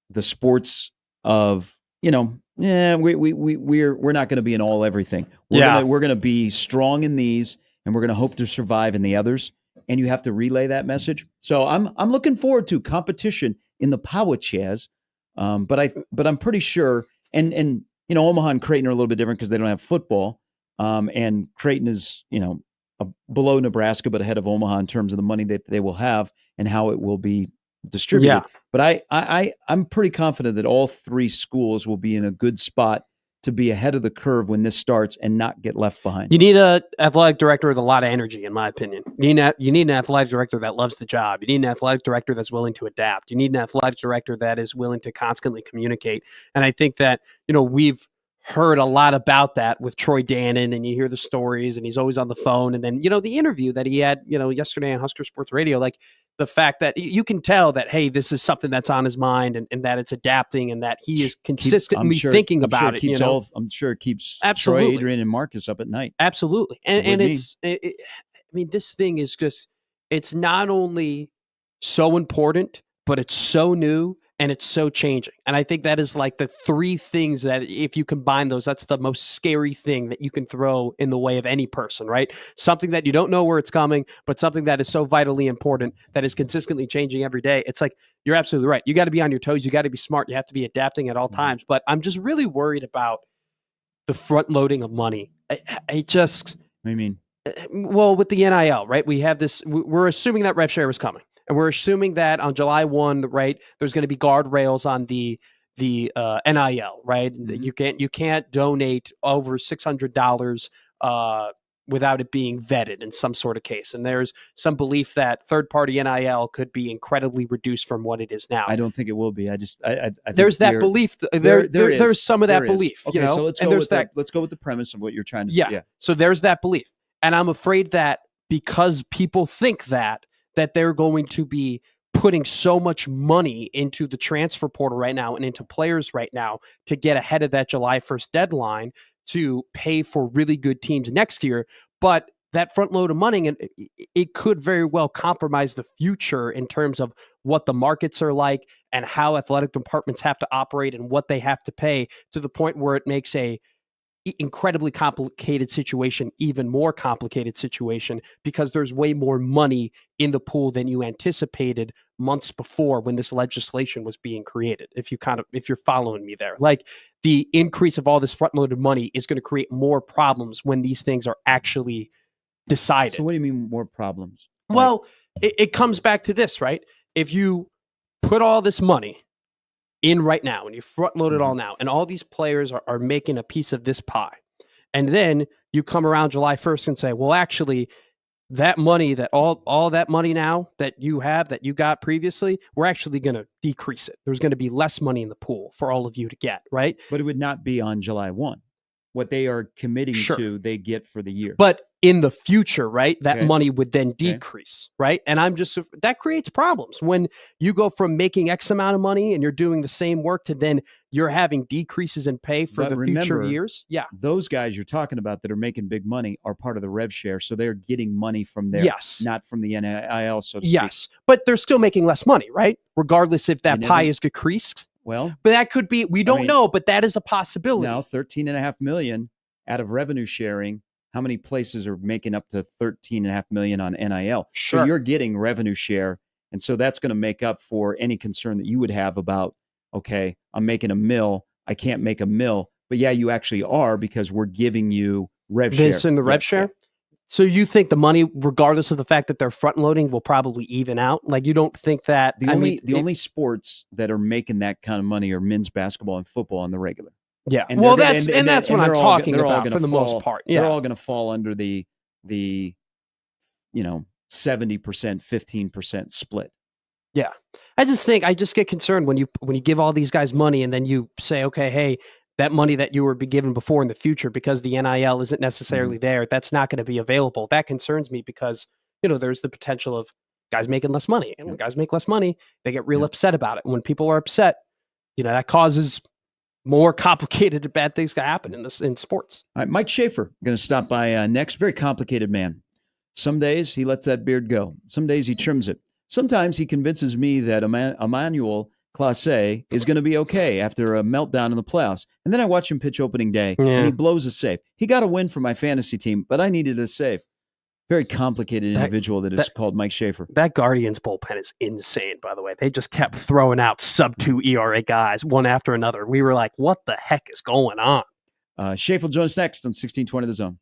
Speaker 1: the sports of, we're not going to be in all everything. We're going to be strong in these, and we're going to hope to survive in the others. And you have to relay that message. So I'm looking forward to competition in the power chairs. But I'm pretty sure, and Omaha and Creighton are a little bit different because they don't have football. And Creighton is, below Nebraska, but ahead of Omaha in terms of the money that they will have and how it will be distributed.
Speaker 2: Yeah.
Speaker 1: But I'm pretty confident that all 3 schools will be in a good spot to be ahead of the curve when this starts and not get left behind.
Speaker 2: You need an athletic director with a lot of energy, in my opinion. You need an athletic director that loves the job. You need an athletic director that's willing to adapt. You need an athletic director that is willing to constantly communicate. And I think that, we've heard a lot about that with Troy Dannon, and you hear the stories, and he's always on the phone. And then, the interview that he had, yesterday on Husker Sports Radio, like, the fact that you can tell that, hey, this is something that's on his mind, and that it's adapting, and that he is consistently thinking about it.
Speaker 1: I'm sure it keeps
Speaker 2: Absolutely.
Speaker 1: Troy, Adrian, and Marcus up at night.
Speaker 2: Absolutely. And this thing is just, it's not only so important, but it's so new. and it's so changing. And I think that is like the three things that if you combine those, that's the most scary thing that you can throw in the way of any person, right? Something that you don't know where it's coming, but something that is so vitally important that is consistently changing every day. It's like, you're absolutely right. You got to be on your toes. You got to be smart. You have to be adapting at all times. But I'm just really worried about the front loading of money. I just...
Speaker 1: What do you mean?
Speaker 2: Well, with the NIL, right? We have this, we're assuming that rev share is coming. And we're assuming that on July 1, right, there's going to be guardrails on the NIL, right?
Speaker 1: Mm-hmm.
Speaker 2: You can't donate over $600 without it being vetted in some sort of case. And there's some belief that third-party NIL could be incredibly reduced from what it is now.
Speaker 1: I don't think it will be. I think
Speaker 2: there's that belief. There's some of that belief.
Speaker 1: Okay, so let's go with that. Let's go with the premise of what you're trying to say. Yeah.
Speaker 2: So there's that belief, and I'm afraid that because people think that they're going to be putting so much money into the transfer portal right now and into players right now to get ahead of that July 1st deadline to pay for really good teams next year. But that front load of money, and it could very well compromise the future in terms of what the markets are like and how athletic departments have to operate and what they have to pay, to the point where it makes a incredibly complicated situation even more complicated situation, because there's way more money in the pool than you anticipated months before when this legislation was being created. If you're following me there, like, the increase of all this front loaded money is going to create more problems when these things are actually decided.
Speaker 1: So what do you mean more problems?
Speaker 2: Well, it comes back to this, right? If you put all this money in right now and you front load it all now, and all these players are making a piece of this pie, and then you come around July 1st and say, well, actually, that money, that all that money now that you got previously, we're actually going to decrease it. There's going to be less money in the pool for all of you to get, right?
Speaker 1: But it would not be on July 1. What they are committing to, they get for the year.
Speaker 2: But in the future, right, that money would then decrease, right? And that creates problems when you go from making X amount of money and you're doing the same work to then you're having decreases in pay for the future years. Yeah.
Speaker 1: Those guys you're talking about that are making big money are part of the rev share. So they're getting money from there, not from the NIL, so to speak.
Speaker 2: Yes. But they're still making less money, right? Regardless if that pie is decreased.
Speaker 1: Well,
Speaker 2: but that could be, we don't know, but that is a possibility.
Speaker 1: Now, $13.5 million out of revenue sharing. How many places are making up to $13.5 million on NIL?
Speaker 2: Sure.
Speaker 1: So you're getting revenue share. And so that's going to make up for any concern that you would have about, okay, I'm making $1 million. I can't make $1 million. But yeah, you actually are, because we're giving you rev share.
Speaker 2: This in the rev share? So you think the money, regardless of the fact that they're front loading, will probably even out? Like, you don't think that
Speaker 1: the only sports that are making that kind of money are men's basketball and football on the regular.
Speaker 2: Yeah. And well, that's what I'm talking about for the most part. Yeah.
Speaker 1: They're all going to fall under the 70%, 15% split.
Speaker 2: Yeah. I just get concerned when you give all these guys money and then you say, okay, hey, that money that you were be given before in the future, because the NIL isn't necessarily there, that's not going to be available. That concerns me, because, there's the potential of guys making less money. And when guys make less money, they get real upset about it. And when people are upset, that causes more complicated bad things to happen in sports.
Speaker 1: All right, Mike Schaefer going to stop by next. Very complicated man. Some days he lets that beard go. Some days he trims it. Sometimes he convinces me that Emmanuel Clase is going to be okay after a meltdown in the playoffs. And then I watch him pitch opening day, and he blows a save. He got a win for my fantasy team, but I needed a save. Very complicated individual that is called Mike Schaefer.
Speaker 2: That Guardians bullpen is insane, by the way. They just kept throwing out sub-2 ERA guys, one after another. We were like, what the heck is going on?
Speaker 1: Schaefer will join us next on 1620 The Zone.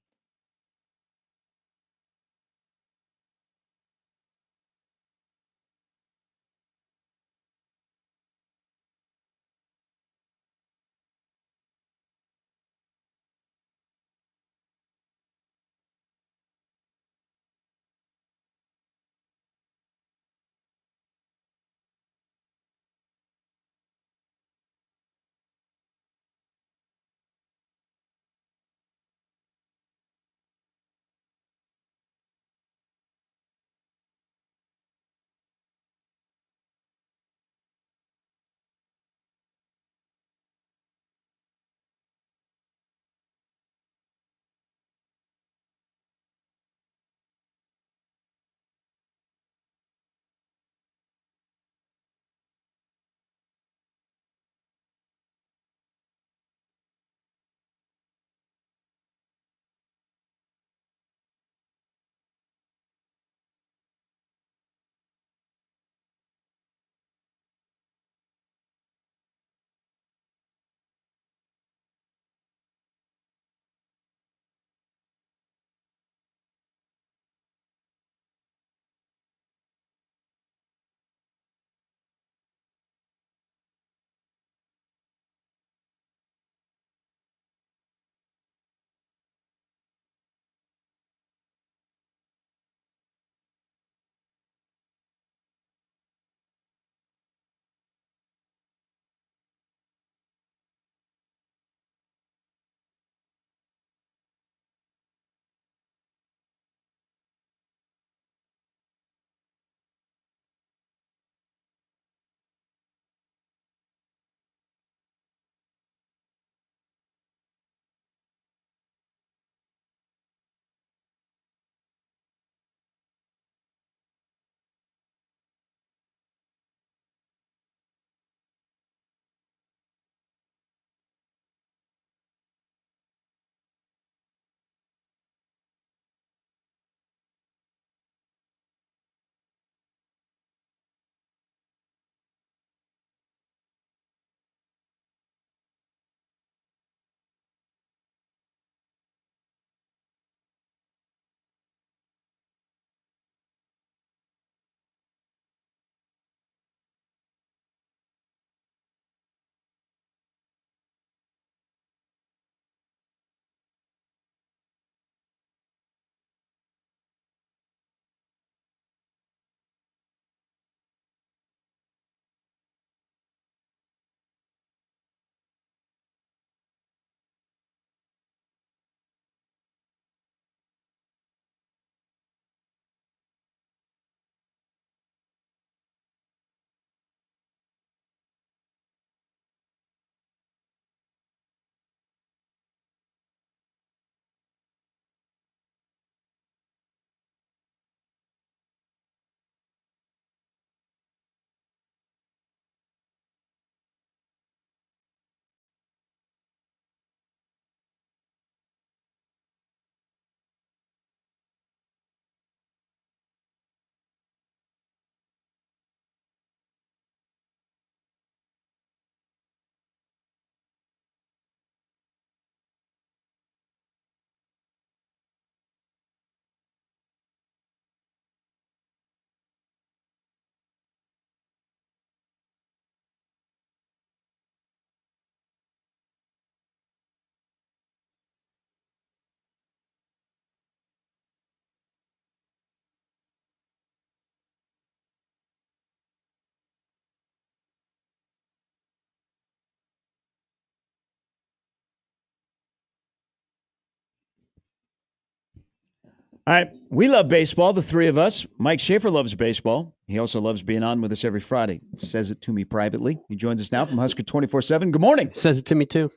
Speaker 1: All right. We love baseball, the three of us. Mike Schaefer loves baseball. He also loves being on with us every Friday. He says it to me privately. He joins us now from Husker 24/7. Good morning.
Speaker 2: Says it to me too.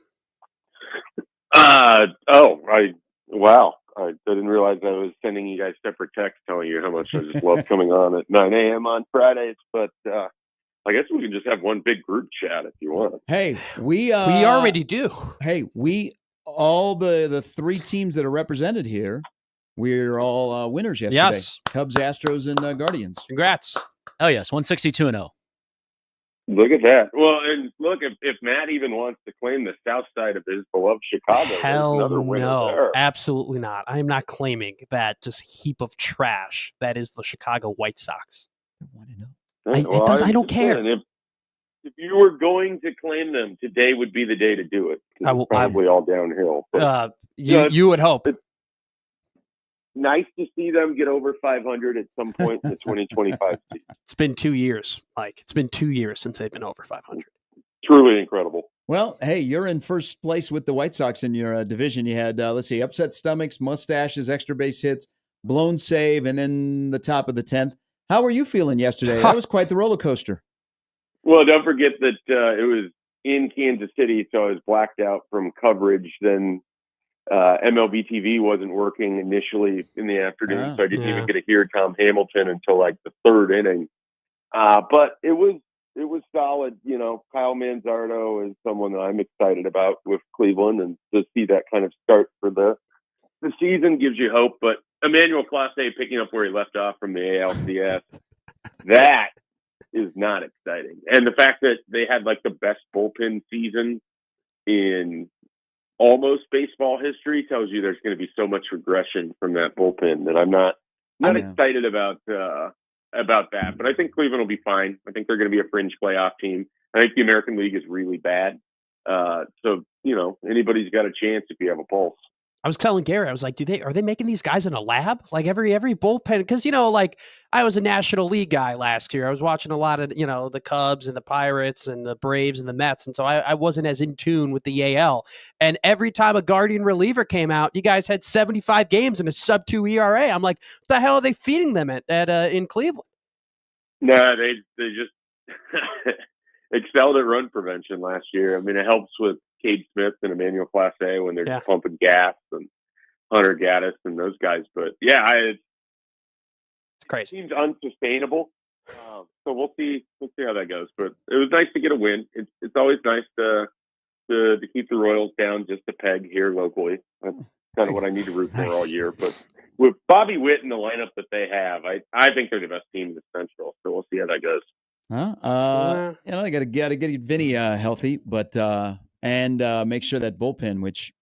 Speaker 4: Wow. I didn't realize I was sending you guys separate texts telling you how much I just love coming on at 9 a.m. on Fridays. But I guess we can just have one big group chat if you want.
Speaker 1: Hey, we
Speaker 2: already do.
Speaker 1: Hey, all the three teams that are represented here, we're all winners yesterday.
Speaker 2: Yes.
Speaker 1: Cubs, Astros, and Guardians.
Speaker 2: Congrats.
Speaker 3: Oh, yes. 162-0.
Speaker 4: Look at that. Well, and look, if Matt even wants to claim the south side of his beloved Chicago,
Speaker 2: hell
Speaker 4: another winner
Speaker 2: no,
Speaker 4: there.
Speaker 2: absolutely not. I am not claiming that just heap of trash that is the Chicago White Sox. I don't care.
Speaker 4: If you were going to claim them, today would be the day to do it. It's probably all downhill. But,
Speaker 2: you would hope.
Speaker 4: Nice to see them get over 500 at some point in the 2025 season.
Speaker 2: It's been 2 years, Mike. It's been 2 years since they've been over 500.
Speaker 4: Truly incredible.
Speaker 1: Well, hey, you're in first place with the White Sox in your division. You had, upset stomachs, mustaches, extra base hits, blown save, and then the top of the 10th. How were you feeling yesterday? That was quite the roller coaster.
Speaker 4: Well, don't forget that it was in Kansas City, so I was blacked out from coverage. Then MLB TV wasn't working initially in the afternoon, so I didn't even get to hear Tom Hamilton until like the third inning. But it was solid. You know, Kyle Manzardo is someone that I'm excited about with Cleveland, and to see that kind of start for the season gives you hope. But Emmanuel Clase picking up where he left off from the ALCS, that is not exciting. And the fact that they had like the best bullpen season in almost baseball history tells you there's going to be so much regression from that bullpen that I'm not excited about that. But I think Cleveland will be fine. I think they're going to be a fringe playoff team. I think the American League is really bad. So, you know, anybody's got a chance if you have a pulse.
Speaker 2: I was telling Gary, I was like, are they making these guys in a lab? Like every bullpen? Because, you know, like I was a National League guy last year. I was watching a lot of, you know, the Cubs and the Pirates and the Braves and the Mets. And so I wasn't as in tune with the AL. And every time a Guardian reliever came out, you guys had 75 games and a sub-2 ERA. I'm like, what the hell are they feeding them at in Cleveland?
Speaker 4: No, they just excelled at run prevention last year. I mean, it helps with Cade Smith and Emmanuel Clase when they're just pumping gas, and Hunter Gaddis and those guys. But yeah, it's crazy. It seems unsustainable. So we'll see how that goes. But it was nice to get a win. It's always nice to keep the Royals down just a peg here locally. That's kind of what I need to root for all year. But with Bobby Witt in the lineup that they have, I think they're the best team in the Central. So we'll see how that goes.
Speaker 1: You know, they got to get Vinny healthy, but and make sure that bullpen, which,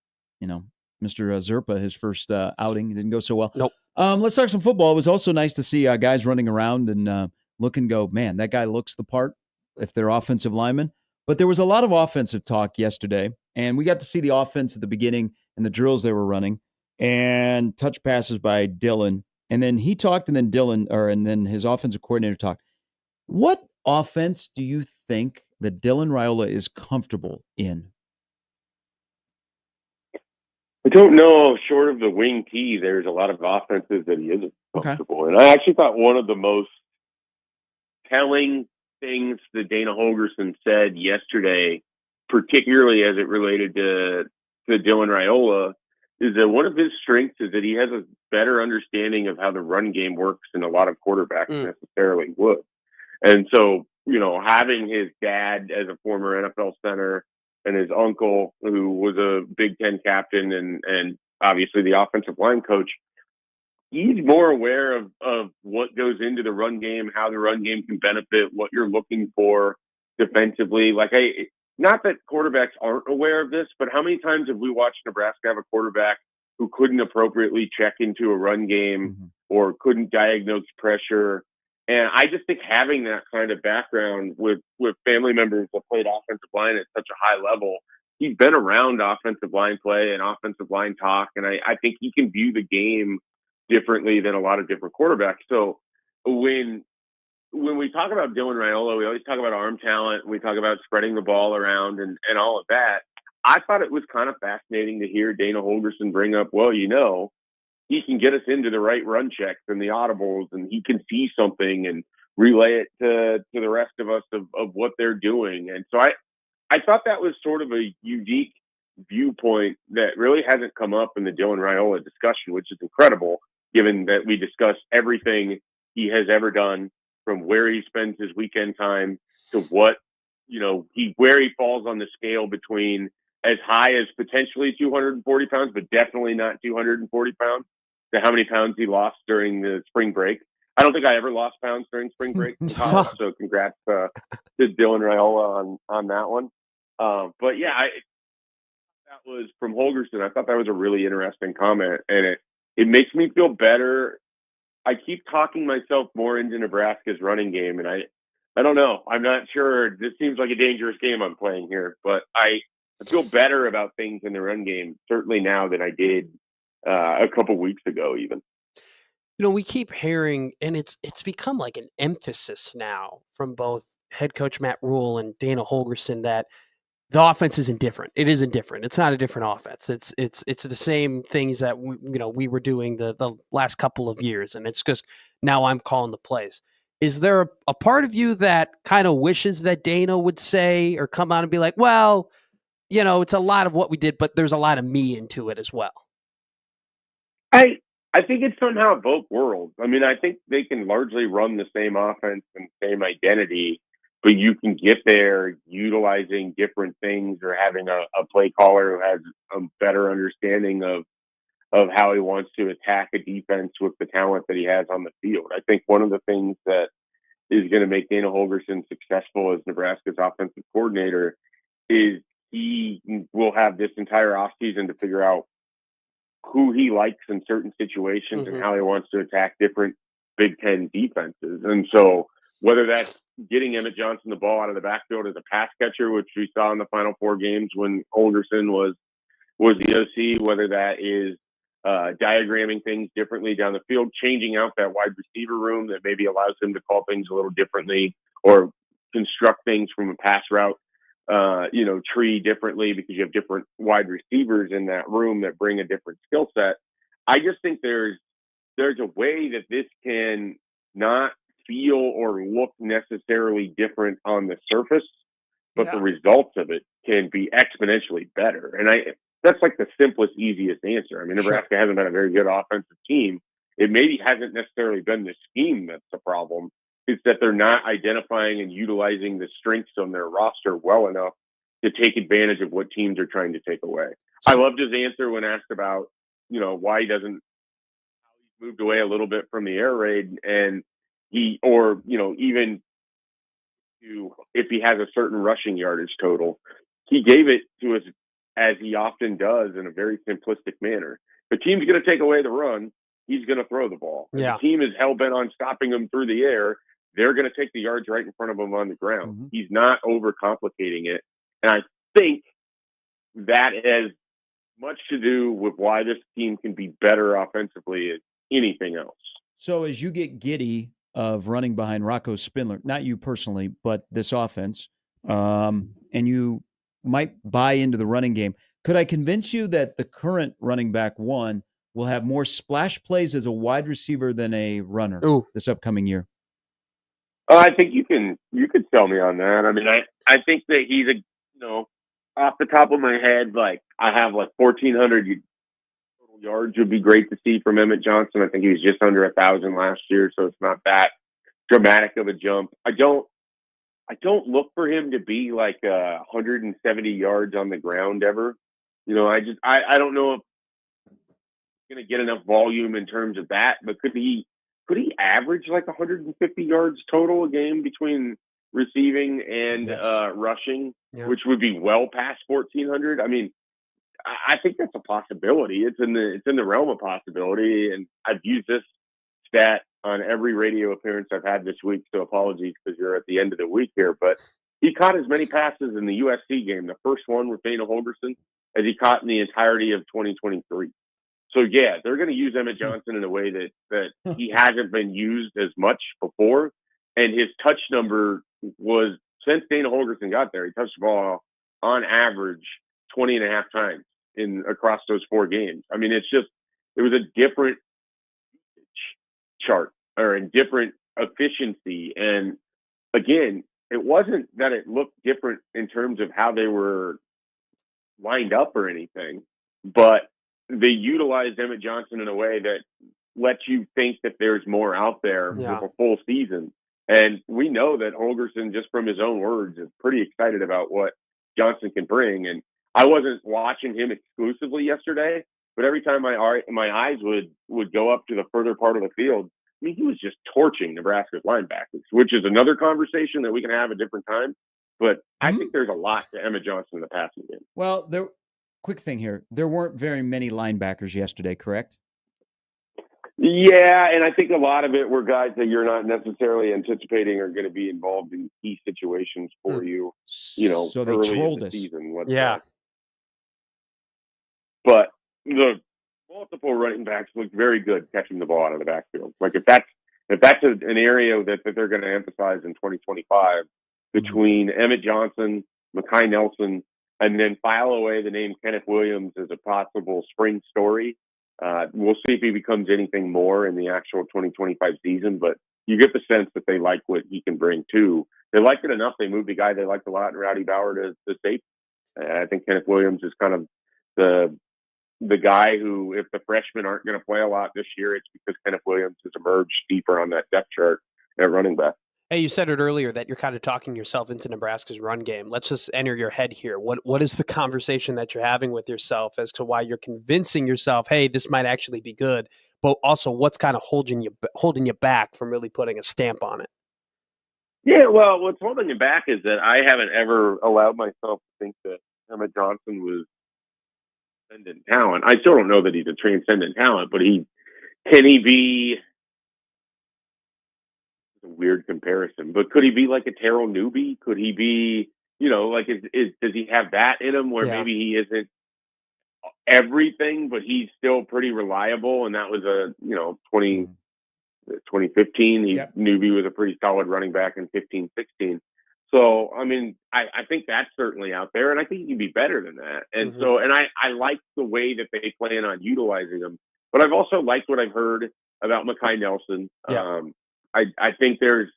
Speaker 1: you know, Mr. Zerpa, his first outing, didn't go so well.
Speaker 2: Nope.
Speaker 1: Let's talk some football. It was also nice to see guys running around and look and go, man, that guy looks the part if they're offensive linemen. But there was a lot of offensive talk yesterday, and we got to see the offense at the beginning and the drills they were running and touch passes by Dylan. And then he talked, and then his offensive coordinator talked. What offense do you think that Dylan Raiola is comfortable in?
Speaker 4: I don't know. Short of the wing T, there's a lot of offenses that he isn't comfortable in. I actually thought one of the most telling things that Dana Holgorsen said yesterday, particularly as it related to Dylan Raiola, is that one of his strengths is that he has a better understanding of how the run game works than a lot of quarterbacks necessarily would. And so, you know, having his dad as a former NFL center and his uncle, who was a Big Ten captain and obviously the offensive line coach, he's more aware of what goes into the run game, how the run game can benefit, what you're looking for defensively. Like, not that quarterbacks aren't aware of this, but how many times have we watched Nebraska have a quarterback who couldn't appropriately check into a run game or couldn't diagnose pressure? And I just think having that kind of background with family members that played offensive line at such a high level, he's been around offensive line play and offensive line talk. And I think he can view the game differently than a lot of different quarterbacks. So when we talk about Dylan Raiola, we always talk about arm talent. We talk about spreading the ball around and all of that. I thought it was kind of fascinating to hear Dana Holgorsen bring up, well, you know,
Speaker 5: he can get us into the right run checks and the audibles, and he can see something and relay it to the rest of us of what they're doing. And so I thought that was sort of a unique viewpoint that really hasn't come up in the Dylan Raiola discussion, which is incredible, given that we discussed everything he has ever done, from where he spends his weekend time to what, where he falls on the scale between as high as potentially 240 pounds, but definitely not 240 pounds, to how many pounds he lost during the spring break. I don't think I ever lost pounds during spring break in college, so congrats to Dylan Raiola on that one. But yeah, that was from Holgorsen. I thought that was a really interesting comment, and it makes me feel better. I keep talking myself more into Nebraska's running game, and I don't know. I'm not sure. This seems like a dangerous game I'm playing here, but I feel better about things in the run game, certainly now than I did a couple weeks ago even.
Speaker 2: We keep hearing, and it's become like an emphasis now from both head coach Matt Verszall and Dana Holgorsen that the offense isn't different. It isn't different. It's not a different offense. It's the same things that we were doing the last couple of years, and it's just now I'm calling the plays. Is there a part of you that kind of wishes that Dana would say or come out and be like, well, it's a lot of what we did, but there's a lot of me into it as well?
Speaker 5: I think it's somehow both worlds. I mean, I think they can largely run the same offense and same identity, but you can get there utilizing different things or having a play caller who has a better understanding of how he wants to attack a defense with the talent that he has on the field. I think one of the things that is going to make Dana Holgorsen successful as Nebraska's offensive coordinator is he will have this entire offseason to figure out who he likes in certain situations and how he wants to attack different Big Ten defenses. And so whether that's getting Emmett Johnson the ball out of the backfield as a pass catcher, which we saw in the Final Four games when Holgorsen was the OC, whether that is diagramming things differently down the field, changing out that wide receiver room that maybe allows him to call things a little differently or construct things from a pass route tree differently because you have different wide receivers in that room that bring a different skill set. I just think there's a way that this can not feel or look necessarily different on the surface, but the results of it can be exponentially better. And that's like the simplest, easiest answer. I mean, Nebraska hasn't been a very good offensive team. It maybe hasn't necessarily been the scheme that's the problem. It's that they're not identifying and utilizing the strengths on their roster well enough to take advantage of what teams are trying to take away. I loved his answer when asked about, why he's moved away a little bit from the air raid, and even if he has a certain rushing yardage total, he gave it to us as he often does in a very simplistic manner. If a team's going to take away the run, he's going to throw the ball. If the team is hell-bent on stopping him through the air, they're going to take the yards right in front of him on the ground. He's not overcomplicating it. And I think that has much to do with why this team can be better offensively than anything else.
Speaker 1: So as you get giddy of running behind Rocco Spindler, not you personally, but this offense, and you might buy into the running game, could I convince you that the current running back one will have more splash plays as a wide receiver than a runner this upcoming year?
Speaker 5: I think you could sell me on that. I mean, I think that he's off the top of my head, like I have like 1,400 total yards would be great to see from Emmett Johnson. I think he was just under 1,000 last year, so it's not that dramatic of a jump. I don't look for him to be like 170 yards on the ground ever. I don't know if he's going to get enough volume in terms of that, but could he average like 150 yards total a game between receiving and rushing, which would be well past 1,400? I mean, I think that's a possibility. It's in the realm of possibility, and I've used this stat on every radio appearance I've had this week, so apologies because you're at the end of the week here, but he caught as many passes in the USC game, the first one with Dana Holgorsen, as he caught in the entirety of 2023. So, yeah, they're going to use Emmett Johnson in a way that he hasn't been used as much before. And his touch number was, since Dana Holgorsen got there, he touched the ball on average 20 and a half times across those 4 games. I mean, it's It was a different chart or a different efficiency. And again, it wasn't that it looked different in terms of how they were lined up or anything, but they utilized Emmett Johnson in a way that lets you think that there's more out there with a full season. And we know that Holgorsen, just from his own words, is pretty excited about what Johnson can bring. And I wasn't watching him exclusively yesterday, but every time my eyes would go up to the further part of the field, I mean, he was just torching Nebraska's linebackers, which is another conversation that we can have a different time. But I think there's a lot to Emmett Johnson in the passing game.
Speaker 1: Well, quick thing here. There weren't very many linebackers yesterday, correct?
Speaker 5: Yeah, and I think a lot of it were guys that you're not necessarily anticipating are going to be involved in key situations for you,
Speaker 1: so they trolled us.
Speaker 5: Season,
Speaker 2: yeah.
Speaker 5: But the multiple running backs look very good catching the ball out of the backfield. Like if that's an area that they're going to emphasize in 2025, between Emmett Johnson, Mekhi Nelson, and then file away the name Kenneth Williams as a possible spring story. We'll see if he becomes anything more in the actual 2025 season, but you get the sense that they like what he can bring too. They liked it enough. They moved a guy they liked a lot, Rowdy Bauer, to safety. I think Kenneth Williams is kind of the guy who, if the freshmen aren't going to play a lot this year, it's because Kenneth Williams has emerged deeper on that depth chart at running back.
Speaker 2: Hey, you said it earlier that you're kind of talking yourself into Nebraska's run game. Let's just enter your head here. What is the conversation that you're having with yourself as to why you're convincing yourself, hey, this might actually be good, but also what's kind of holding you back from really putting a stamp on it?
Speaker 5: Yeah, well, what's holding you back is that I haven't ever allowed myself to think that Emmett Johnson was transcendent talent. I still don't know that he's a transcendent talent, but can he be a weird comparison, but could he be like a Terrell Newby? Could he be, like does he have that in him where maybe he isn't everything, but he's still pretty reliable? And that was 2015. Newby was a pretty solid running back in 15-16. So, I mean, I think that's certainly out there, and I think he can be better than that. And so, and I like the way that they plan on utilizing him, but I've also liked what I've heard about Mekhi Nelson. I think there's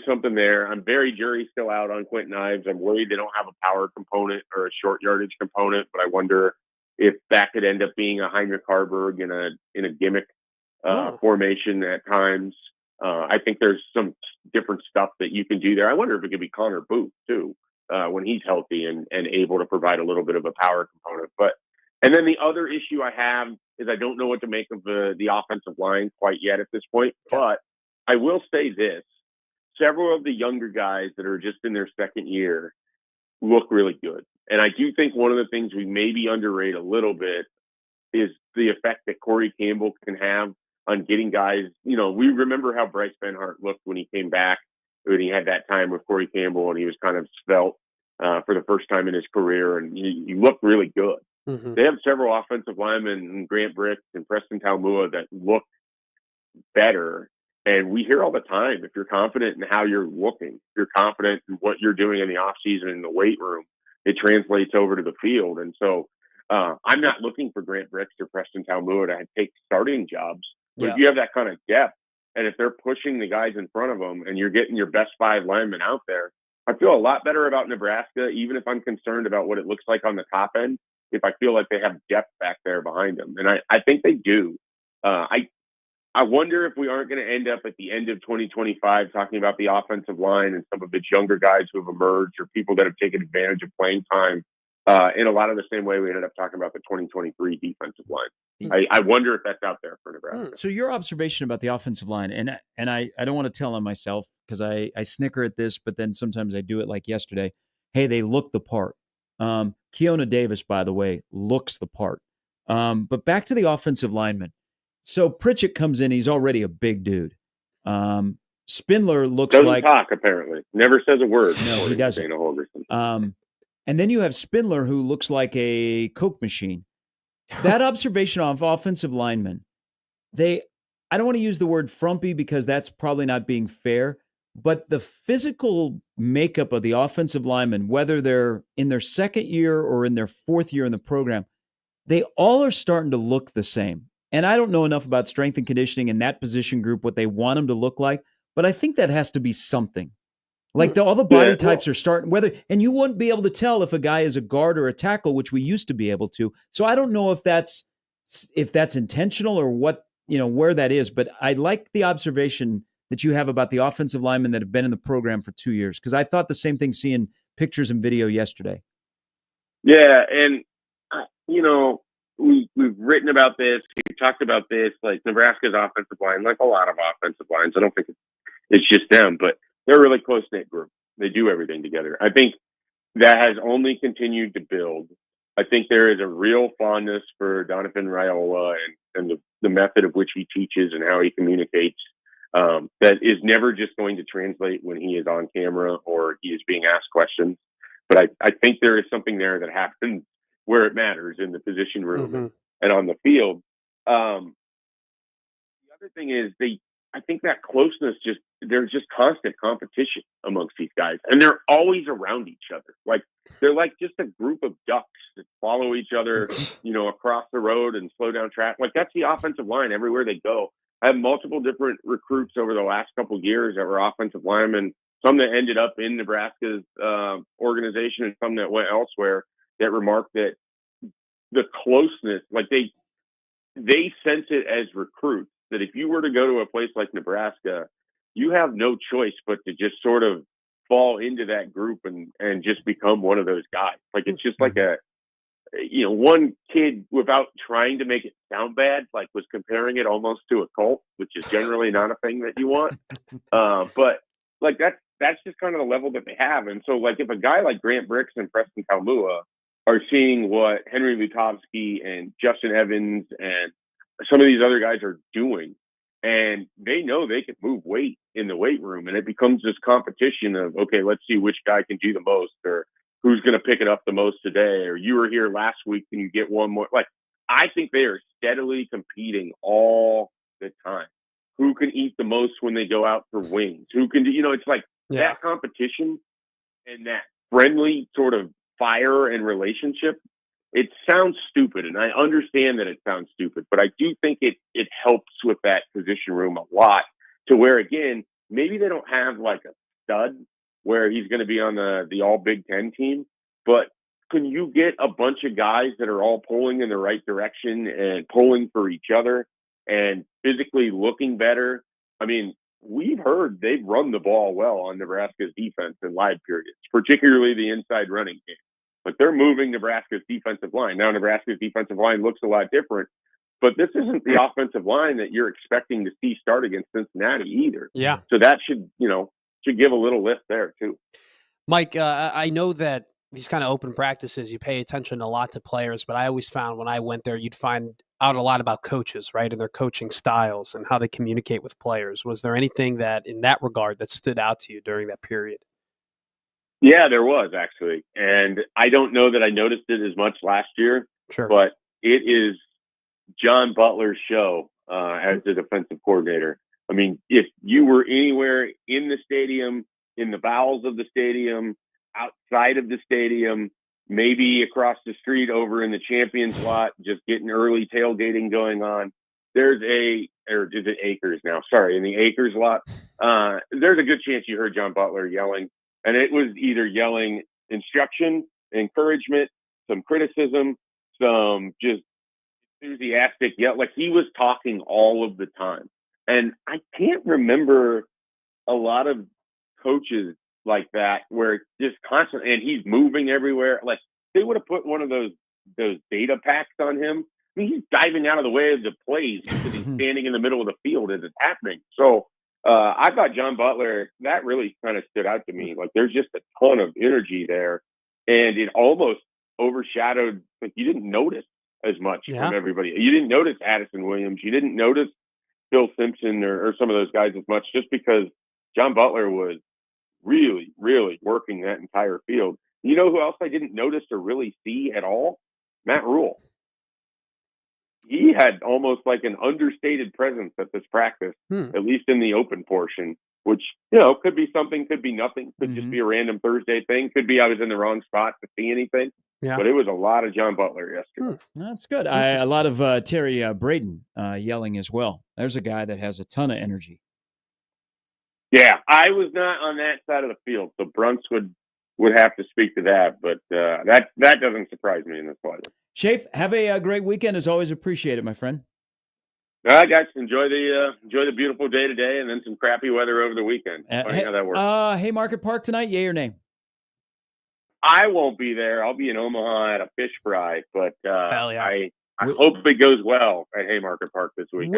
Speaker 5: something there. I'm very jury still out on Quentin Ives. I'm worried they don't have a power component or a short yardage component, but I wonder if that could end up being a Heinrich Harburg in a gimmick formation at times. I think there's some different stuff that you can do there. I wonder if it could be Connor Booth too, when he's healthy and able to provide a little bit of a power component. And then the other issue I have is I don't know what to make of the offensive line quite yet at this point, but I will say this. Several of the younger guys that are just in their second year look really good. And I do think one of the things we maybe underrate a little bit is the effect that Corey Campbell can have on getting guys. We remember how Bryce Benhart looked when he came back, when he had that time with Corey Campbell, and he was kind of svelte for the first time in his career, and he looked really good. Mm-hmm. They have several offensive linemen, Grant Bricks and Preston Taumua, that look better. And we hear all the time, if you're confident in how you're looking, if you're confident in what you're doing in the offseason in the weight room, it translates over to the field. And so I'm not looking for Grant Bricks or Preston Taumua to take starting jobs. But if you have that kind of depth, and if they're pushing the guys in front of them and you're getting your best 5 linemen out there, I feel a lot better about Nebraska, even if I'm concerned about what it looks like on the top end, if I feel like they have depth back there behind them. And I think they do. I wonder if we aren't going to end up at the end of 2025 talking about the offensive line and some of its younger guys who have emerged or people that have taken advantage of playing time in a lot of the same way we ended up talking about the 2023 defensive line. I wonder if that's out there for Nebraska.
Speaker 1: So your observation about the offensive line, and I don't want to tell on myself because I snicker at this, but then sometimes I do it like yesterday. Hey, they look the part. Keona Davis, by the way, looks the part. But back to the offensive lineman. So Pritchett comes in. He's already a big dude. Spindler looks
Speaker 5: doesn't talk, apparently. Never says a word.
Speaker 1: No, he doesn't. And then you have Spindler, who looks like a Coke machine. That observation of offensive linemen, I don't want to use the word frumpy because that's probably not being fair, but the physical makeup of the offensive linemen, whether they're in their second year or in their fourth year in the program, they all are starting to look the same. And I don't know enough about strength and conditioning in that position group, what they want them to look like, but I think that has to be something. Like all the body types are starting, and you wouldn't be able to tell if a guy is a guard or a tackle, which we used to be able to. So I don't know if that's intentional or what, where that is, but I like the observation that you have about the offensive linemen that have been in the program for 2 years, because I thought the same thing seeing pictures and video yesterday.
Speaker 5: Yeah, and we've written about this, we've talked about this, like Nebraska's offensive line, like a lot of offensive lines. I don't think it's just them, but they're a really close-knit group. They do everything together. I think that has only continued to build. I think there is a real fondness for Donovan Raiola and the method of which he teaches and how he communicates. That is never just going to translate when he is on camera or he is being asked questions. But I think there is something there that happens where it matters in the position room and on the field. The other thing is I think that closeness there's just constant competition amongst these guys, and they're always around each other. Like they're like just a group of ducks that follow each other, across the road and slow down traffic. Like that's the offensive line everywhere they go. I have multiple different recruits over the last couple of years that were offensive linemen, some that ended up in Nebraska's organization and some that went elsewhere, that remarked that the closeness, like they sense it as recruits, that if you were to go to a place like Nebraska, you have no choice but to just sort of fall into that group and just become one of those guys. Like it's just like one kid, without trying to make it sound bad, like was comparing it almost to a cult, which is generally not a thing that you want. But like that's just kind of the level that they have. And so like if a guy like Grant Bricks and Preston Kalmua are seeing what Henry Lutovsky and Justin Evans and some of these other guys are doing, and they know they can move weight in the weight room, and it becomes this competition of, okay, let's see which guy can do the most, or who's going to pick it up the most today, or you were here last week, can you get one more? Like, I think they are steadily competing all the time. Who can eat the most when they go out for wings? Who can do, it's like that competition and that friendly sort of fire and relationship. It sounds stupid, and I understand that it sounds stupid, but I do think it helps with that position room a lot, to where, again, maybe they don't have like a stud where he's going to be on the all Big Ten team, but can you get a bunch of guys that are all pulling in the right direction and pulling for each other and physically looking better? I mean, we've heard they've run the ball well on Nebraska's defense in live periods, particularly the inside running game. But they're moving Nebraska's defensive line. Now Nebraska's defensive line looks a lot different, but this isn't the offensive line that you're expecting to see start against Cincinnati either.
Speaker 2: Yeah.
Speaker 5: So that should give a little lift there too.
Speaker 2: Mike, I know that these kind of open practices, you pay attention a lot to players, but I always found when I went there, you'd find out a lot about coaches, right? And their coaching styles and how they communicate with players. Was there anything that in that regard that stood out to you during that period?
Speaker 5: Yeah, there was actually. And I don't know that I noticed it as much last year, but it is John Butler's show as the defensive coordinator. I mean, if you were anywhere in the stadium, in the bowels of the stadium, outside of the stadium, maybe across the street over in the Champions lot, just getting early tailgating going on, is it Acres now? Sorry, in the Acres lot, there's a good chance you heard John Butler yelling. And it was either yelling instruction, encouragement, some criticism, some just enthusiastic yell. Like he was talking all of the time. And I can't remember a lot of coaches like that where it's just constant, and he's moving everywhere. Like they would have put one of those data packs on him. I mean, he's diving out of the way of the plays because he's standing in the middle of the field as it's happening. So I thought John Butler, that really kind of stood out to me. Like there's just a ton of energy there, and it almost overshadowed, like you didn't notice as much from everybody. You didn't notice Addison Williams. You didn't notice Phil Simpson or some of those guys as much, just because John Butler was really, really working that entire field. You know who else I didn't notice or really see at all? Matt Verszall. He had almost like an understated presence at this practice, at least in the open portion, which, could be something, could be nothing, could just be a random Thursday thing, could be I was in the wrong spot to see anything.
Speaker 2: Yeah.
Speaker 5: But it was a lot of John Butler yesterday.
Speaker 1: That's good. A lot of Terry Braden yelling as well. There's a guy that has a ton of energy.
Speaker 5: Yeah, I was not on that side of the field, so Brunts would have to speak to that. But that doesn't surprise me in the slightest.
Speaker 1: Schaefer, have a great weekend. As always, appreciate it, my friend.
Speaker 5: All right, guys, enjoy the beautiful day today, and then some crappy weather over the weekend. Funny how that works.
Speaker 1: Haymarket Park tonight, yay or nay?
Speaker 5: I won't be there. I'll be in Omaha at a fish fry, but
Speaker 2: Hell yeah.
Speaker 5: I hope it goes well at Haymarket Park this weekend.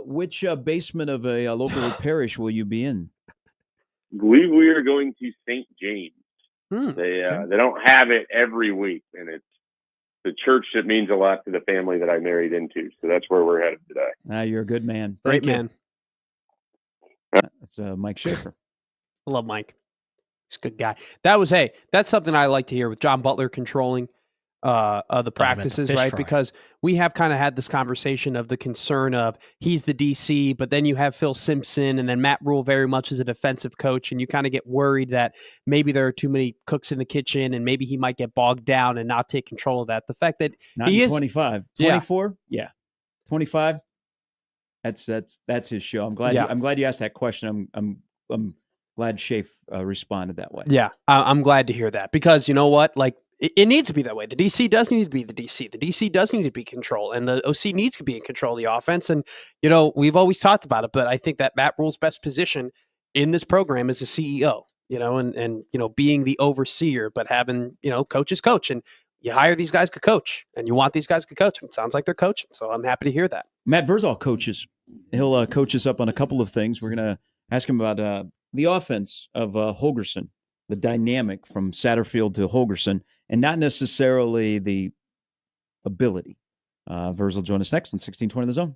Speaker 1: Which basement of a local parish will you be in?
Speaker 5: I believe we are going to St. James. They don't have it every week, and it's the church that means a lot to the family that I married into. So that's where we're headed today.
Speaker 1: You're a good man.
Speaker 2: Great man.
Speaker 1: That's Mike Schaefer.
Speaker 2: I love Mike. He's a good guy. That's something I like to hear with John Butler controlling the practices, right? Because we have kind of had this conversation of the concern of he's the DC, but then you have Phil Simpson and then Matt Rule very much as a defensive coach, and you kind of get worried that maybe there are too many cooks in the kitchen and maybe he might get bogged down and not take control of that. The fact that
Speaker 1: he is 25, 24, 25. That's his show. I'm glad you asked that question. I'm glad Schaefer responded that way.
Speaker 2: Yeah, I'm glad to hear that because you know what, like. It needs to be that way. The DC does need to be the DC. The DC does need to be control, and the OC needs to be in control of the offense. And, we've always talked about it, but I think that Matt Rule's best position in this program is a CEO, and being the overseer, but having, coaches coach. And you hire these guys to coach, and you want these guys to coach. It sounds like they're coaching, so I'm happy to hear that.
Speaker 1: Matt Verszall coaches. He'll coach us up on a couple of things. We're going to ask him about the offense of Holgorsen, the dynamic from Satterfield to Holgorsen, and not necessarily the ability. Verszall join us next on 1620 The Zone.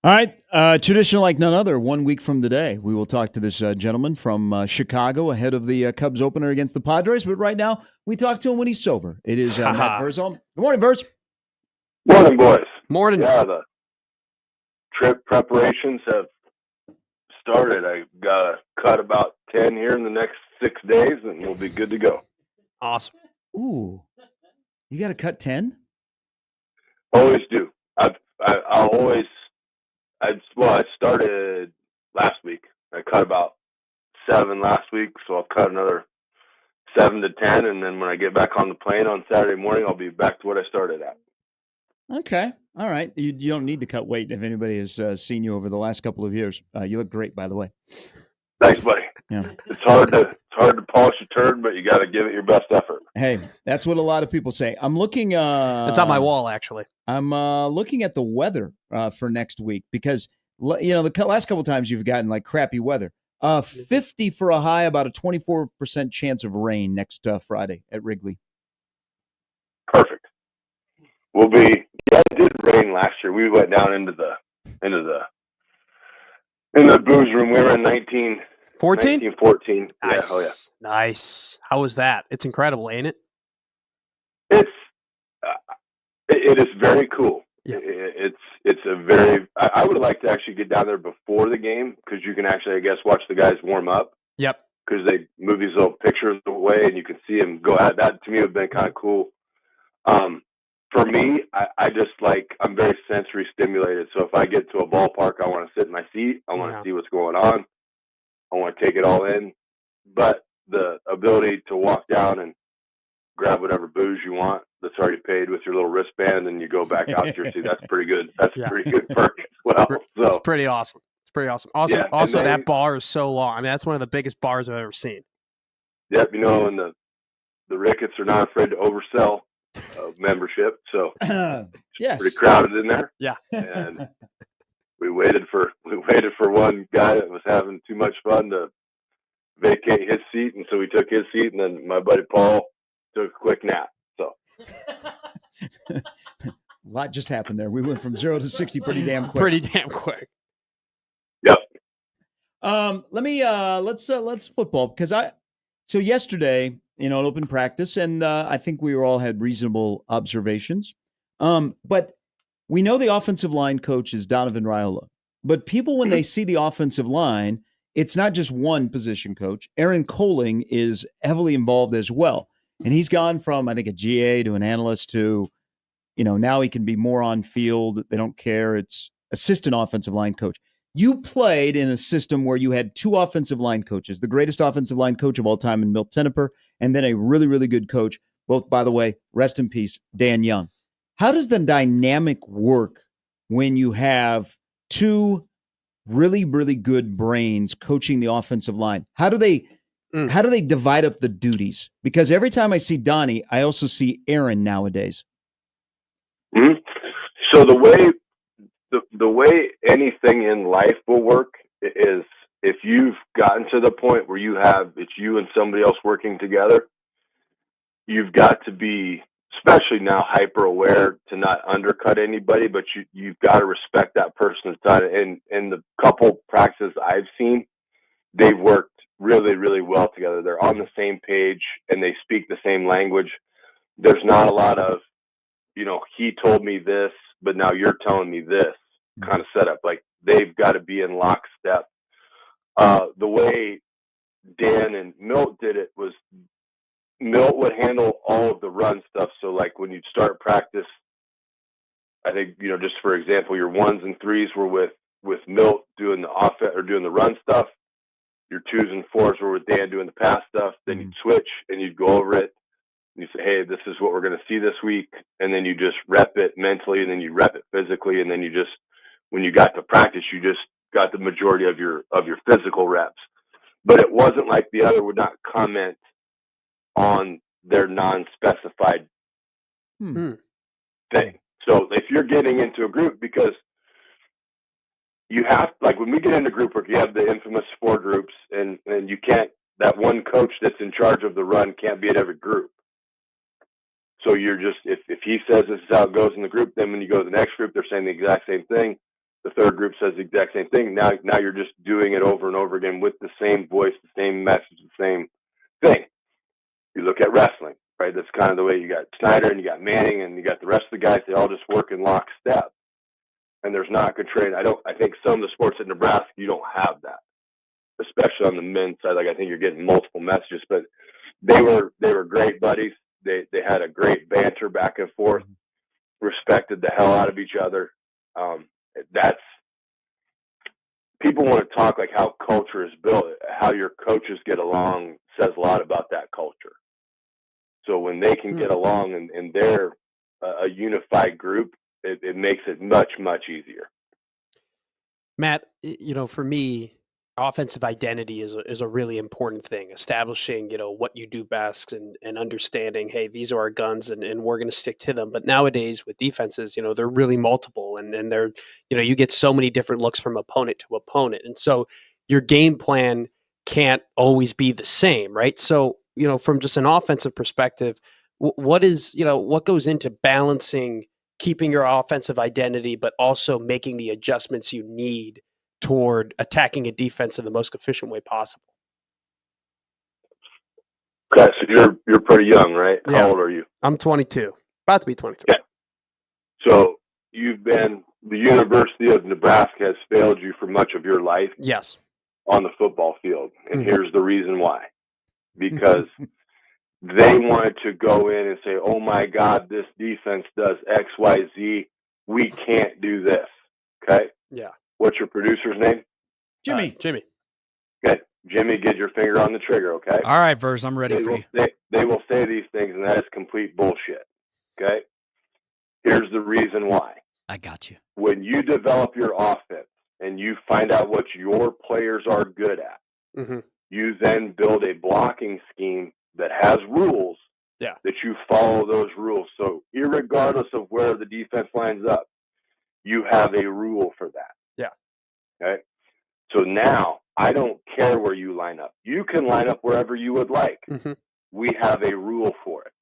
Speaker 1: All right. Tradition like none other. 1 week from today, we will talk to this gentleman from Chicago ahead of the Cubs opener against the Padres. But right now, we talk to him when he's sober. It is Matt Verszall. Good morning, Verz.
Speaker 5: Morning, boys.
Speaker 2: Morning.
Speaker 5: Yeah, the trip preparations have started. I got to cut about 10 here in the next 6 days, and we'll be good to go.
Speaker 2: Awesome.
Speaker 1: Ooh. You got to cut 10?
Speaker 5: Always do. I started last week. I cut about 7 last week, so I'll cut another 7 to 10, and then when I get back on the plane on Saturday morning, I'll be back to what I started at.
Speaker 1: Okay. All right. You don't need to cut weight if anybody has seen you over the last couple of years. You look great, by the way.
Speaker 5: Thanks, buddy.
Speaker 1: Yeah.
Speaker 5: It's hard to polish a turd, but you got to give it your best effort.
Speaker 1: Hey, that's what a lot of people say. I'm looking.
Speaker 2: It's on my wall, actually.
Speaker 1: I'm looking at the weather for next week because the last couple of times you've gotten like crappy weather. 50 for a high, about a 24% chance of rain next Friday at Wrigley.
Speaker 5: Perfect. It did rain last year. We went down into the booze room. We were in 1914.
Speaker 2: 1914?
Speaker 5: Yeah,
Speaker 2: nice.
Speaker 5: oh yeah.
Speaker 2: Nice. How was that? It's incredible, ain't it?
Speaker 5: It is very cool.
Speaker 2: Yeah.
Speaker 5: It's a very. I would like to actually get down there before the game because you can actually, I guess, watch the guys warm up.
Speaker 2: Yep. Because
Speaker 5: they move these little pictures away and you can see them go at that. To me, would have been kind of cool. For me, I just I'm very sensory stimulated. So if I get to a ballpark, I want to sit in my seat. I want to see what's going on. I want to take it all in. But the ability to walk down and grab whatever booze you want that's already paid with your little wristband and you go back out to your seat, that's pretty good. That's a pretty good perk as well.
Speaker 2: It's pretty awesome. It's pretty awesome. Also, that bar is so long. I mean, that's one of the biggest bars I've ever seen.
Speaker 5: Yep, and the Ricketts are not afraid to oversell membership, so
Speaker 1: yes,
Speaker 5: pretty crowded in there.
Speaker 2: Yeah,
Speaker 5: and we waited for one guy that was having too much fun to vacate his seat, and so we took his seat, and then my buddy Paul took a quick nap. So
Speaker 1: a lot just happened there. We went from 0 to 60 pretty damn quick.
Speaker 5: Yep.
Speaker 1: Let's football because so yesterday, at open practice, and I think we all had reasonable observations. But we know the offensive line coach is Donovan Raiola. But people, when they see the offensive line, it's not just one position coach. Aaron Coling is heavily involved as well. And he's gone from, I think, a GA to an analyst to, now he can be more on field. They don't care. It's assistant offensive line coach. You played in a system where you had 2 offensive line coaches, the greatest offensive line coach of all time in Milt Tenneper, and then a really, really good coach, both, by the way, rest in peace, Dan Young. How does the dynamic work when you have 2 really, really good brains coaching the offensive line? How do they divide up the duties? Because every time I see Donnie, I also see Aaron nowadays.
Speaker 5: Mm-hmm. So the way anything in life will work is if you've gotten to the point where it's you and somebody else working together, you've got to be, especially now, hyper aware to not undercut anybody, but you've got to respect that person's time. And the couple practices I've seen, they've worked really, really well together. They're on the same page and they speak the same language. There's not a lot of, he told me this, but now you're telling me this kind of setup. Like they've got to be in lockstep. The way Dan and Milt did it was Milt would handle all of the run stuff. So like when you'd start practice, I think, just for example, your 1s and 3s were with Milt doing the offense or doing the run stuff. Your 2s and 4s were with Dan doing the pass stuff. Then you'd switch and you'd go over it. You say, hey, this is what we're going to see this week. And then you just rep it mentally and then you rep it physically. And then you just, when you got to practice, you just got the majority of your physical reps. But it wasn't like the other would not comment on their non-specified thing. So if you're getting into a group, because you have, like when we get into group work, you have the infamous 4 groups and you can't, that one coach that's in charge of the run can't be at every group. So you're just, if he says this is how it goes in the group, then when you go to the next group, they're saying the exact same thing.
Speaker 6: The third group says the exact same thing. Now you're just doing it over and over again with the same voice, the same message, the same thing. You look at wrestling, right? That's kind of the way you got Snyder and you got Manning and you got the rest of the guys. They all just work in lockstep, and there's not good training. I think some of the sports at Nebraska, you don't have that, especially on the men's side. Like I think you're getting multiple messages, but they were great buddies. They had a great banter back and forth, respected the hell out of each other. That's people want to talk like how culture is built. How your coaches get along says a lot about that culture. So when they can get along and they're a unified group, it makes it much, much easier.
Speaker 2: Matt, for me, offensive identity is a really important thing. Establishing, what you do best and understanding, hey, these are our guns and we're going to stick to them. But nowadays with defenses, they're really multiple and they're, you get so many different looks from opponent to opponent. And so your game plan can't always be the same, right? So, from just an offensive perspective, what goes into balancing keeping your offensive identity, but also making the adjustments you need toward attacking a defense in the most efficient way possible?
Speaker 6: Okay, so you're pretty young, right?
Speaker 2: Yeah.
Speaker 6: How old are you?
Speaker 2: I'm 22, about to be 23.
Speaker 6: Okay. So the University of Nebraska has failed you for much of your life.
Speaker 2: Yes.
Speaker 6: On the football field, and here's the reason why. Because they wanted to go in and say, oh my God, this defense does X, Y, Z. We can't do this. Okay?
Speaker 2: Yeah.
Speaker 6: What's your producer's name?
Speaker 2: Jimmy. Jimmy.
Speaker 6: Okay. Jimmy, get your finger on the trigger, okay?
Speaker 3: All right, Verz, I'm ready for you.
Speaker 6: They will say these things, and that is complete bullshit. Okay? Here's the reason why.
Speaker 3: I got you.
Speaker 6: When you develop your offense and you find out what your players are good at, you then build a blocking scheme that has rules that you follow those rules. So irregardless of where the defense lines up, you have a rule for that.
Speaker 2: Yeah.
Speaker 6: Okay. So now I don't care where you line up. You can line up wherever you would like. We have a rule for it.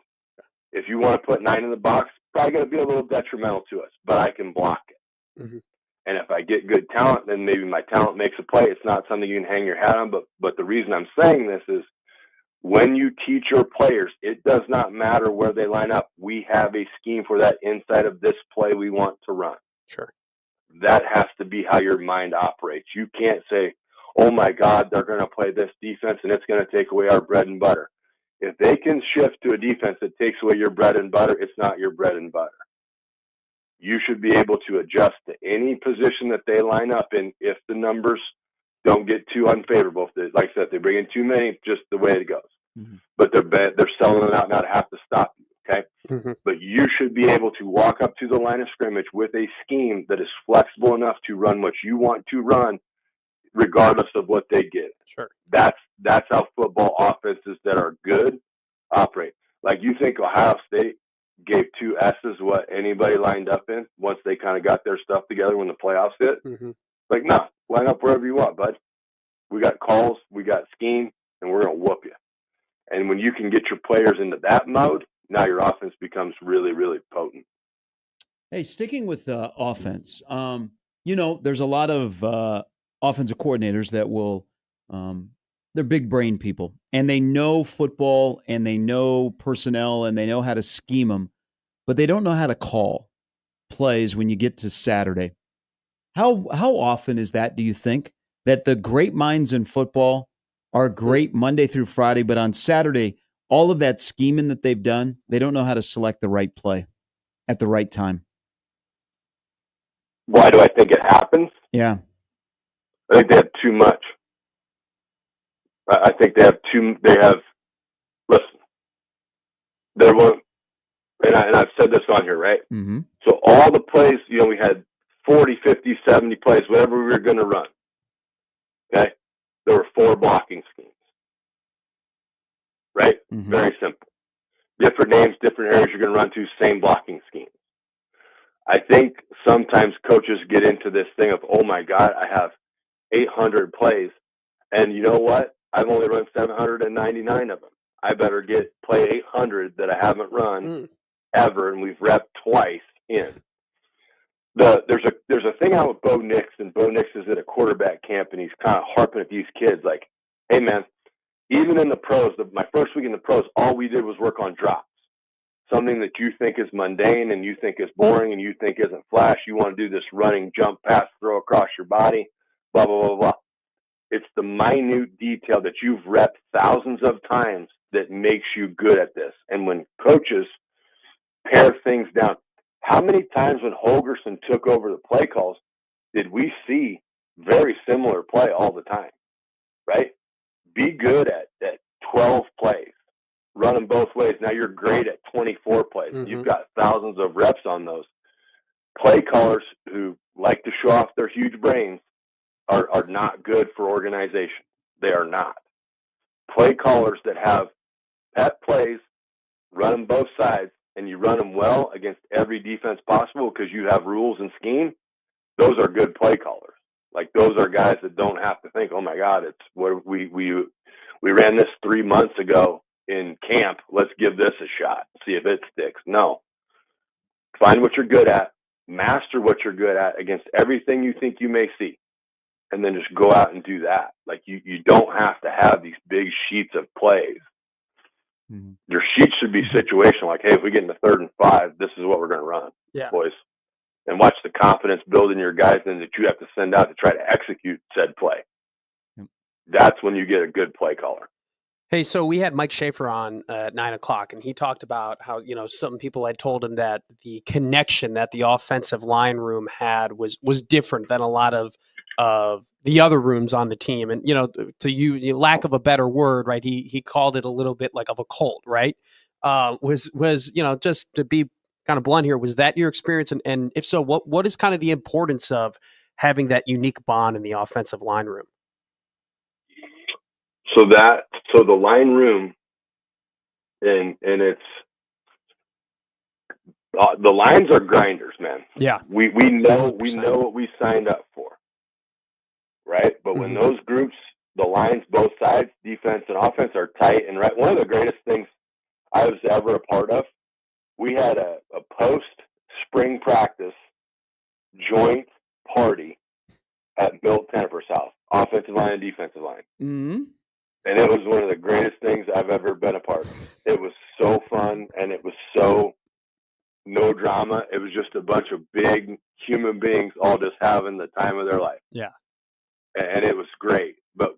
Speaker 6: If you want to put 9 in the box, probably going to be a little detrimental to us, but I can block it. And if I get good talent, then maybe my talent makes a play. It's not something you can hang your hat on. But the reason I'm saying this is when you teach your players, it does not matter where they line up. We have a scheme for that inside of this play we want to run.
Speaker 2: Sure.
Speaker 6: That has to be how your mind operates. You can't say, oh my God, they're going to play this defense and it's going to take away our bread and butter. If they can shift to a defense that takes away your bread and butter, it's not your bread and butter. You should be able to adjust to any position that they line up in if the numbers don't get too unfavorable. If they, like I said, if they bring in too many, just the way it goes. But they're selling it out now to have to stop you, okay? But you should be able to walk up to the line of scrimmage with a scheme that is flexible enough to run what you want to run, regardless of what they get.
Speaker 2: Sure.
Speaker 6: That's how football offenses that are good operate. Like you think Ohio State gave 2 S's what anybody lined up in once they kind of got their stuff together when the playoffs hit. Like, no, line up wherever you want, bud. We got calls, we got scheme, and we're going to whoop you. And when you can get your players into that mode, now your offense becomes really, really potent.
Speaker 1: Hey, sticking with offense, there's a lot of offensive coordinators that will they're big brain people, and they know football, and they know personnel, and they know how to scheme them, but they don't know how to call plays when you get to Saturday. How often is that, do you think, that the great minds in football are great Monday through Friday, but on Saturday, all of that scheming that they've done, they don't know how to select the right play at the right time?
Speaker 6: Why do I think it happens?
Speaker 1: Yeah.
Speaker 6: I think they have too much. I think listen, there won't, and I've said this on here, right? So all the plays, we had 40, 50, 70 plays, whatever we were going to run. Okay? There were 4 blocking schemes. Right? Very simple. Different names, different areas you're going to run to, same blocking scheme. I think sometimes coaches get into this thing of, oh my God, I have 800 plays, and you know what? I've only run 799 of them. I better play 800 that I haven't run ever, and we've repped twice in. there's a thing out with Bo Nix, and Bo Nix is at a quarterback camp, and he's kind of harping at these kids like, hey, man, even in the pros, my first week in the pros, all we did was work on drops. Something that you think is mundane and you think is boring and you think isn't flash. You want to do this running, jump, pass, throw across your body, blah, blah, blah, blah. It's the minute detail that you've repped thousands of times that makes you good at this. And when coaches pare things down, how many times when Holgorsen took over the play calls did we see very similar play all the time, right? Be good at 12 plays. Run them both ways. Now you're great at 24 plays. Mm-hmm. You've got thousands of reps on those. Play callers who like to show off their huge brains are not good for organization. They are not. Play callers that have pet plays, run them both sides, and you run them well against every defense possible because you have rules and scheme, those are good play callers. Like those are guys that don't have to think, oh my God, it's what we ran this 3 months ago in camp. Let's give this a shot, see if it sticks. No. Find what you're good at, master what you're good at against everything you think you may see, and then just go out and do that. Like you don't have to have these big sheets of plays. Mm-hmm. Your sheets should be situational. Like, hey, if we get into 3rd and 5, this is what we're going to run, boys. And watch the confidence build in your guys and that you have to send out to try to execute said play. Yep. That's when you get a good play caller.
Speaker 2: Hey, so we had Mike Schaefer on at 9:00, and he talked about how, some people had told him that the connection that the offensive line room had was different than a lot of the other rooms on the team. And, to you, lack of a better word, right? He called it a little bit like of a cult, right? Was just to be kind of blunt here, was that your experience? And if so, what is kind of the importance of having that unique bond in the offensive line room?
Speaker 6: So the line room, and it's the lines are grinders, man.
Speaker 2: Yeah,
Speaker 6: we know 100%. We know what we signed up for, right? But when those groups, the lines, both sides, defense and offense, are tight and right. One of the greatest things I was ever a part of, we had a post spring practice joint party at Milt Tennifer's house, offensive line and defensive line. Mm-hmm. And it was one of the greatest things I've ever been a part of. It was so fun, and it was so no drama. It was just a bunch of big human beings all just having the time of their life.
Speaker 2: Yeah.
Speaker 6: And it was great. But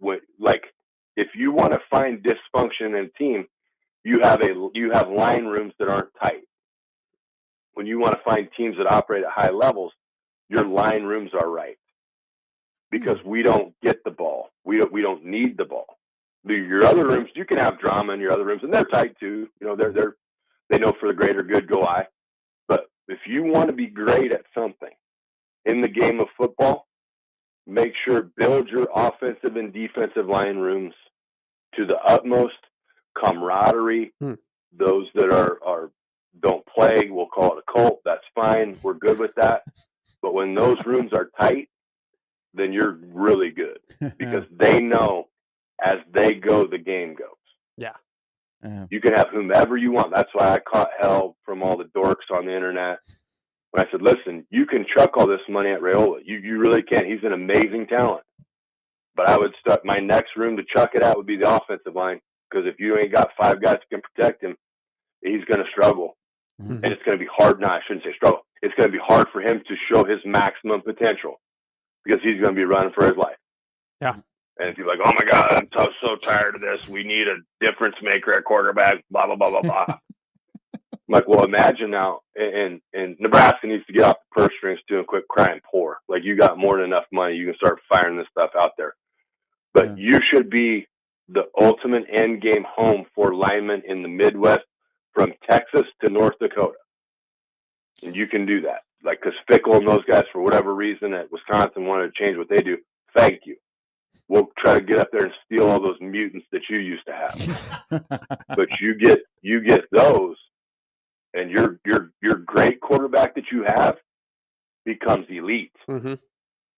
Speaker 6: if you want to find dysfunction in a team, you have line rooms that aren't tight. When you want to find teams that operate at high levels, your line rooms are right. Because we don't get the ball. We don't need the ball. Your other rooms, you can have drama in your other rooms, and they're tight too. They know for the greater good go I. But if you want to be great at something in the game of football, make sure build your offensive and defensive line rooms to the utmost. Camaraderie. Those that are don't play, we'll call it a cult. That's fine. We're good with that. But when those rooms are tight, then you're really good because they know as they go, the game goes.
Speaker 2: Yeah.
Speaker 6: You can have whomever you want. That's why I caught hell from all the dorks on the internet when I said, listen, you can chuck all this money at Raiola. You really can. He's an amazing talent. But I would start my next room to chuck it at would be the offensive line, because if you ain't got 5 guys that can protect him, he's going to struggle. Mm-hmm. And it's going to be hard. No, I shouldn't say struggle. It's going to be hard for him to show his maximum potential because he's going to be running for his life.
Speaker 2: Yeah.
Speaker 6: And people are like, oh my God, I'm so tired of this. We need a difference maker at quarterback, blah, blah, blah, blah, blah. I'm like, well, imagine now, and Nebraska needs to get off the purse strings too and quit crying poor. Like, you got more than enough money. You can start firing this stuff out there. But you should be the ultimate end game home for linemen in the Midwest from Texas to North Dakota. And you can do that. Like, because Fickle and those guys, for whatever reason, at Wisconsin wanted to change what they do. Thank you. We'll try to get up there and steal all those mutants that you used to have. But you get those, and your great quarterback that you have becomes elite. Mm-hmm.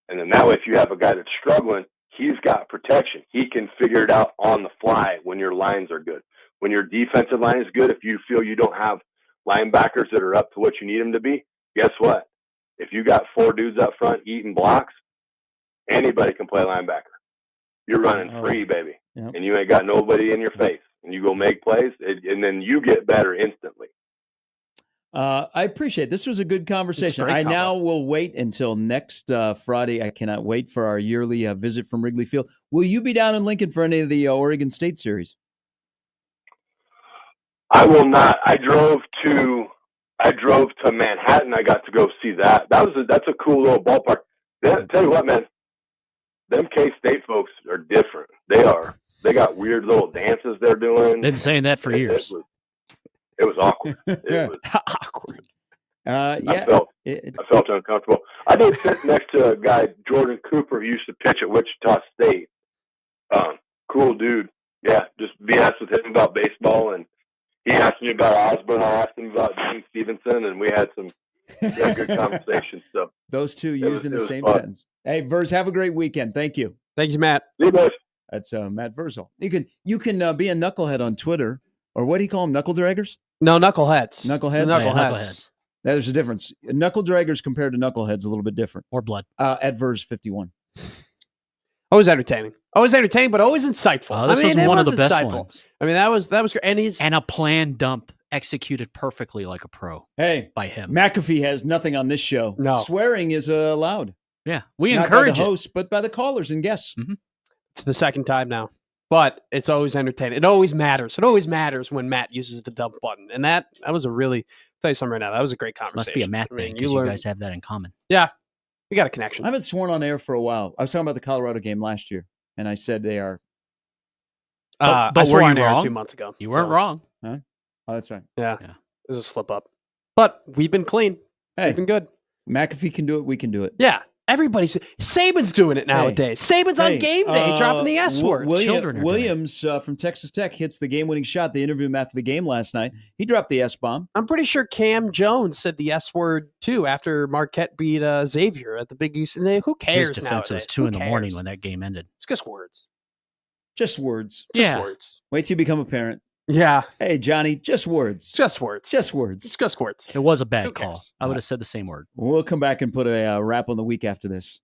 Speaker 6: And then that way, if you have a guy that's struggling, he's got protection. He can figure it out on the fly when your lines are good. When your defensive line is good, if you feel you don't have linebackers that are up to what you need them to be, guess what? If you got 4 dudes up front eating blocks, anybody can play linebacker. You're running free, baby.
Speaker 1: Yep.
Speaker 6: And you ain't got nobody in your face. And you go make plays, and then you get better instantly.
Speaker 1: I appreciate it. This was a good conversation. I now will wait until next Friday. I cannot wait for our yearly visit from Wrigley Field. Will you be down in Lincoln for any of the Oregon State series?
Speaker 6: I will not. I drove to Manhattan. I got to go see that. That's a cool little ballpark. Tell you what, man, them K-State folks are different. They are. They got weird little dances they're doing.
Speaker 3: Been saying that for years.
Speaker 6: It was awkward. It was
Speaker 2: awkward.
Speaker 6: I felt uncomfortable. I did sit next to a guy, Jordan Cooper, who used to pitch at Wichita State. Cool dude. Yeah, just BS with him about baseball, and he asked me about Osborne. I asked him about Dean Stevenson, and we had good conversations. So
Speaker 1: those two used in the same sentence. Hey, Verz, have a great weekend. Thank you.
Speaker 2: Thanks, Matt.
Speaker 6: See you guys. That's
Speaker 1: Matt Verszall. You can be a knucklehead on Twitter, or what do you call them? Knuckle draggers?
Speaker 2: No, knuckleheads.
Speaker 1: Knuckleheads.
Speaker 2: Knuckleheads.
Speaker 1: There's a difference. Knuckle draggers compared to knuckleheads a little bit different.
Speaker 3: More blood.
Speaker 1: At Verz 51.
Speaker 2: Always entertaining. Always entertaining, but always insightful.
Speaker 3: This was one of the best ones.
Speaker 2: I mean, that was great.
Speaker 3: And a planned dump executed perfectly like a pro.
Speaker 1: Hey,
Speaker 3: by him.
Speaker 1: McAfee has nothing on this show.
Speaker 2: No.
Speaker 1: Swearing is allowed.
Speaker 3: Yeah, we
Speaker 1: Not
Speaker 3: encourage
Speaker 1: by the host, but by the callers and guests.
Speaker 3: Mm-hmm.
Speaker 2: It's the second time now, but it's always entertaining. It always matters. It always matters when Matt uses the dump button, and that was a really. I'll tell you something right now. That was a great conversation.
Speaker 3: Must be a Matt thing because you guys have that in common.
Speaker 2: Yeah, we got a connection.
Speaker 1: I haven't sworn on air for a while. I was talking about the Colorado game last year, and I said they are.
Speaker 3: But
Speaker 2: I
Speaker 3: were
Speaker 2: swore
Speaker 3: you
Speaker 2: on air
Speaker 3: wrong?
Speaker 2: 2 months ago.
Speaker 3: You weren't wrong.
Speaker 1: Huh? Oh, that's right.
Speaker 2: Yeah. It was a slip up, but we've been clean.
Speaker 1: Hey,
Speaker 2: we've been good.
Speaker 1: McAfee can do it. We can do it.
Speaker 2: Yeah. Everybody's Saban's doing it nowadays. Saban's on game day, dropping the S word.
Speaker 1: Williams from Texas Tech hits the game-winning shot. They interviewed him after the game last night. He dropped the S-bomb.
Speaker 2: I'm pretty sure Cam Jones said the S word too after Marquette beat Xavier at the Big East. And who cares?
Speaker 3: His defense was 2 in the morning when that game ended.
Speaker 2: It's just words.
Speaker 1: Just words.
Speaker 2: Just words.
Speaker 1: Wait till you become a parent.
Speaker 2: Yeah.
Speaker 1: Hey, Johnny, just words.
Speaker 2: Just words.
Speaker 1: Just words.
Speaker 2: It's just words.
Speaker 3: It was a bad call. I would have said the same word.
Speaker 1: We'll come back and put a wrap on the week after this.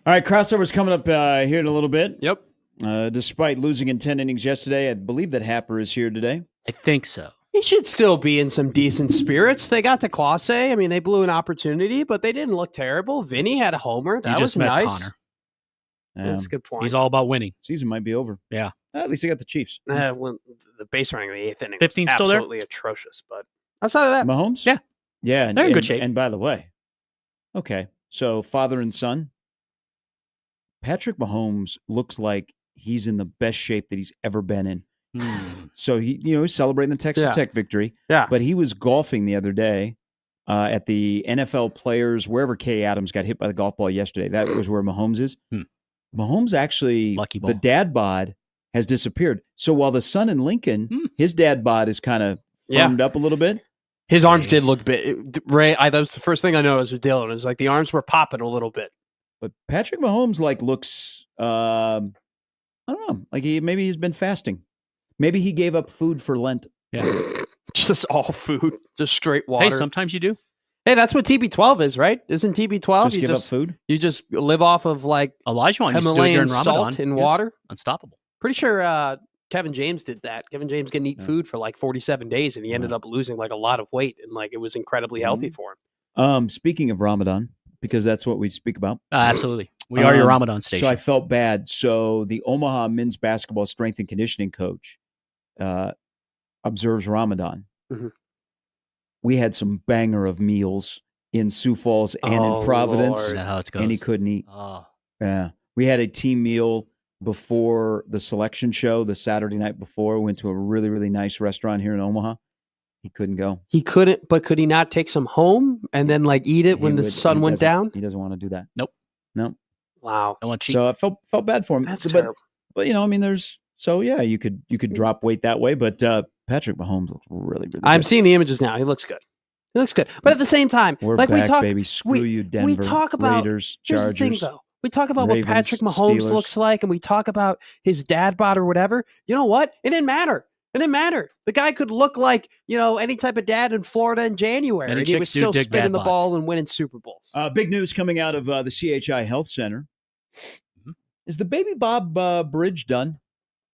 Speaker 1: All right, crossovers coming up here in a little bit.
Speaker 2: Yep.
Speaker 1: Despite losing in 10 innings yesterday, I believe that Happer is here today.
Speaker 3: I think so.
Speaker 2: He should still be in some decent spirits. They got to Clase. I mean, they blew an opportunity, but they didn't look terrible. Vinny had a homer. That was nice.
Speaker 3: Connor.
Speaker 2: That's a good point.
Speaker 3: He's all about winning.
Speaker 1: Season might be over.
Speaker 3: Yeah.
Speaker 1: At least they got the Chiefs.
Speaker 2: Well, the base running of the 8th inning
Speaker 3: 15
Speaker 2: was
Speaker 3: still there?
Speaker 2: absolutely atrocious. But outside of that,
Speaker 1: Mahomes?
Speaker 3: Yeah.
Speaker 1: Yeah.
Speaker 3: They're in good shape.
Speaker 1: And by the way, okay, so father and son, Patrick Mahomes looks like he's in the best shape that he's ever been in. So he's celebrating the Texas Tech victory.
Speaker 2: Yeah.
Speaker 1: But he was golfing the other day at the NFL Players, wherever Kay Adams got hit by the golf ball yesterday. That was where Mahomes is. Mahomes actually,
Speaker 3: Lucky ball.
Speaker 1: the dad bod has disappeared. So while the son in Lincoln, his dad bod is kind of firmed up a little bit.
Speaker 2: His arms did look big. Ray, that was the first thing I noticed with Dylan. Is like the arms were popping a little bit.
Speaker 1: But Patrick Mahomes looks, I don't know, like maybe he's been fasting. Maybe he gave up food for Lent.
Speaker 3: Yeah.
Speaker 2: Just all food, just straight water.
Speaker 3: Hey, sometimes you do.
Speaker 2: Hey, that's what TB12 is, right? Isn't TB12?
Speaker 1: Just give up food?
Speaker 2: You just live off of like
Speaker 3: Elijah used to do it
Speaker 2: Himalayan
Speaker 3: during
Speaker 2: salt
Speaker 3: Ramadan.
Speaker 2: and water.
Speaker 3: Unstoppable.
Speaker 2: Pretty sure Kevin James did that. Kevin James couldn't eat food for like 47 days, and he ended up losing like a lot of weight, and like it was incredibly healthy for him.
Speaker 1: Speaking of Ramadan, because that's what we speak about.
Speaker 3: Absolutely. We are your Ramadan station.
Speaker 1: So I felt bad. So the Omaha men's basketball strength and conditioning coach observes Ramadan. We had some banger of meals in Sioux Falls and in Providence.
Speaker 3: Lord. Is that how it goes?
Speaker 1: And he couldn't eat.
Speaker 3: Oh.
Speaker 1: Yeah. We had a team meal before the selection show the Saturday night before. We went to a really, really nice restaurant here in Omaha. He couldn't go.
Speaker 2: He couldn't, but could he not take some home and then like eat it when the sun went down?
Speaker 1: He doesn't want to do that.
Speaker 3: Nope.
Speaker 2: Wow.
Speaker 3: I want cheap.
Speaker 1: So I felt bad for him.
Speaker 2: That's terrible.
Speaker 1: But I mean, you could drop weight that way, but Patrick Mahomes looks really, really good.
Speaker 2: I'm seeing the images now. He looks good. But at the same time,
Speaker 1: we're
Speaker 2: like
Speaker 1: back,
Speaker 2: we talk,
Speaker 1: baby. Screw you, Denver.
Speaker 2: We talk about
Speaker 1: Raiders,
Speaker 2: here's
Speaker 1: Chargers.
Speaker 2: the thing, though. We talk about
Speaker 1: Ravens,
Speaker 2: what Patrick Mahomes
Speaker 1: Steelers.
Speaker 2: looks like, and we talk about his dad bod or whatever. You know what? It didn't matter. It didn't matter. The guy could look like any type of dad in Florida in January, and he was still spinning the ball and winning Super Bowls.
Speaker 1: Big news coming out of the CHI Health Center. Is the Baby Bob Bridge done?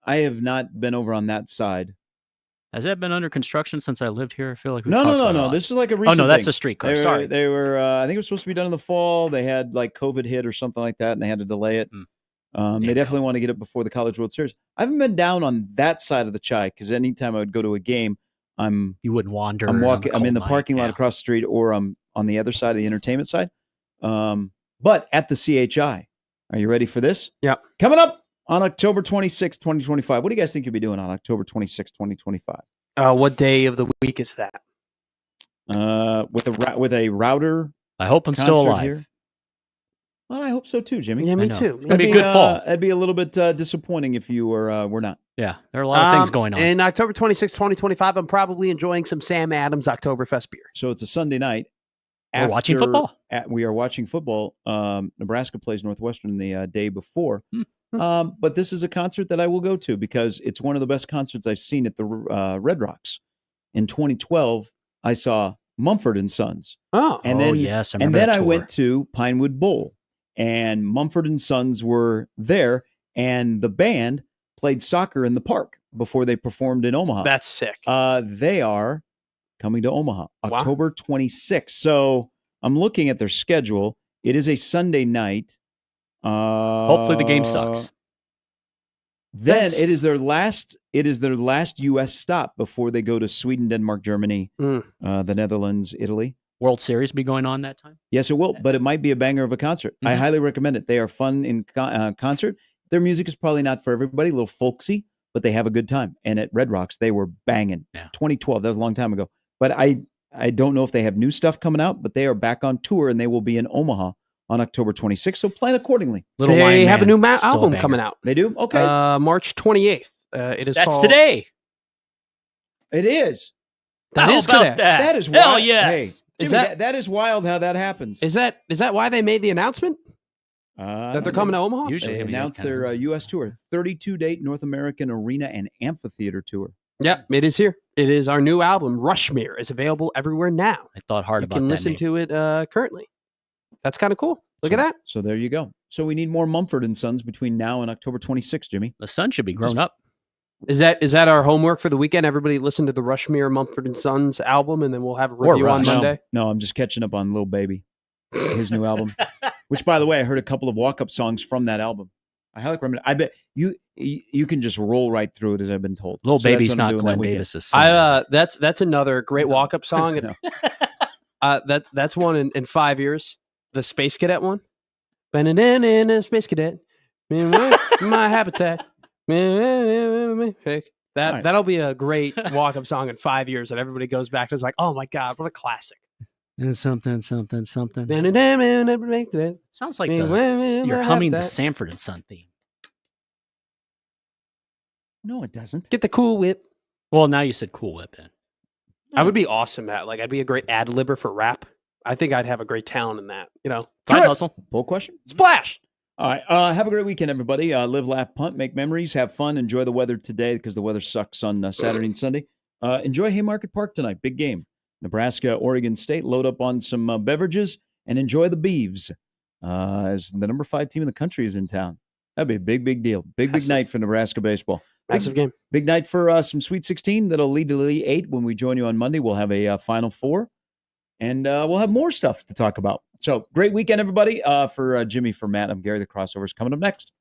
Speaker 1: I have not been over on that side.
Speaker 3: Has that been under construction since I lived here? I feel like
Speaker 1: No. This is like a recent
Speaker 3: that's
Speaker 1: thing.
Speaker 3: a streetcar.
Speaker 1: Sorry. They were, I think it was supposed to be done in the fall. They had like COVID hit or something like that, and they had to delay it. They definitely want to get it before the College World Series. I haven't been down on that side of the Chi because anytime I would go to a game,
Speaker 3: you wouldn't wander.
Speaker 1: I'm walking. I'm in the parking lot across the street, or I'm on the other side of the entertainment side. But at the CHI, are you ready for this?
Speaker 2: Yeah.
Speaker 1: Coming up on October 26, 2025. What do you guys think you'll be doing on October 26, 2025?
Speaker 2: What day of the week is that?
Speaker 1: With a router.
Speaker 3: I hope I'm still alive.
Speaker 1: Here. Well, I hope so too, Jimmy.
Speaker 2: Yeah, me too.
Speaker 3: That'd be a good fall.
Speaker 1: That'd be a little bit disappointing if you were not.
Speaker 3: Yeah, there are a lot of things going on.
Speaker 2: And October 26, 2025, I'm probably enjoying some Sam Adams Oktoberfest beer.
Speaker 1: So it's a Sunday night.
Speaker 3: We're watching football.
Speaker 1: We are watching football. Nebraska plays Northwestern the day before. But this is a concert that I will go to because it's one of the best concerts I've seen at the Red Rocks. In 2012, I saw Mumford and Sons.
Speaker 3: Yes.
Speaker 1: And then I went to Pinewood Bowl, and Mumford and Sons were there, and the band played soccer in the park before they performed in Omaha.
Speaker 2: That's sick.
Speaker 1: They are coming to Omaha, October 26th. So I'm looking at their schedule. It is a Sunday night.
Speaker 3: Hopefully the game sucks.
Speaker 1: Then it is their last U.S. stop before they go to Sweden, Denmark, Germany, the Netherlands, Italy.
Speaker 3: World Series be going on that time?
Speaker 1: Yes, it will, but it might be a banger of a concert. I highly recommend it. They are fun in concert. Their music is probably not for everybody, a little folksy, but they have a good time. And at Red Rocks, they were banging. Yeah. 2012, that was a long time ago. But I don't know if they have new stuff coming out, but they are back on tour, and they will be in Omaha on October 26th, so plan accordingly.
Speaker 2: They have a new album coming out.
Speaker 1: They do? Okay.
Speaker 2: March 28th. It is
Speaker 3: That's today.
Speaker 1: It is.
Speaker 2: That is today.
Speaker 1: That is wild.
Speaker 3: Hell yes.
Speaker 1: Hey, Jimmy, that is wild how that happens.
Speaker 2: Is that why they made the announcement? That they're coming to Omaha?
Speaker 1: Usually they announced their U.S. tour, 32-date North American Arena and Amphitheater tour.
Speaker 2: Yeah, it is here. It is our new album, Rushmere, is available everywhere now.
Speaker 3: I thought hard about that.
Speaker 2: You can listen to it currently. That's kind of cool. Look at that.
Speaker 1: So there you go. So we need more Mumford & Sons between now and October 26th, Jimmy.
Speaker 3: The sun should be grown up.
Speaker 2: Is that our homework for the weekend? Everybody listen to the Rushmere Mumford & Sons album, and then we'll have a review on Monday?
Speaker 1: No, I'm just catching up on Lil Baby, his new album. Which, by the way, I heard a couple of walk-up songs from that album. I highly recommend it. I bet you can just roll right through it, as I've been told.
Speaker 3: Lil Baby's not Glenn Davis's son.
Speaker 2: That's another great walk-up song. That's one in 5 years. The Space Cadet one. In a Space Cadet. My habitat. That'll be a great walk-up song in 5 years that everybody goes back to. It's like, oh my God, what a classic.
Speaker 3: And something. Sounds like you're humming the Sanford & Son theme.
Speaker 1: No, it doesn't.
Speaker 2: Get the Cool Whip.
Speaker 3: Well, now you said Cool Whip in.
Speaker 2: I would be awesome at, I'd be a great ad-libber for rap. I think I'd have a great talent in that,
Speaker 3: Side hustle.
Speaker 1: Poll question?
Speaker 2: Splash!
Speaker 1: All right. Have a great weekend, everybody. Live, laugh, punt, make memories, have fun, enjoy the weather today because the weather sucks on Saturday and Sunday. Enjoy Haymarket Park tonight. Big game. Nebraska, Oregon State. Load up on some beverages and enjoy the Beavs as the number 5 team in the country is in town. That'd be a big, big deal. Big night for Nebraska baseball.
Speaker 2: Massive game.
Speaker 1: Big night for some Sweet 16 that'll lead to the 8 when we join you on Monday. We'll have a Final Four, and we'll have more stuff to talk about. So great weekend, everybody. For Jimmy, for Matt, I'm Gary. The Crossover's coming up next.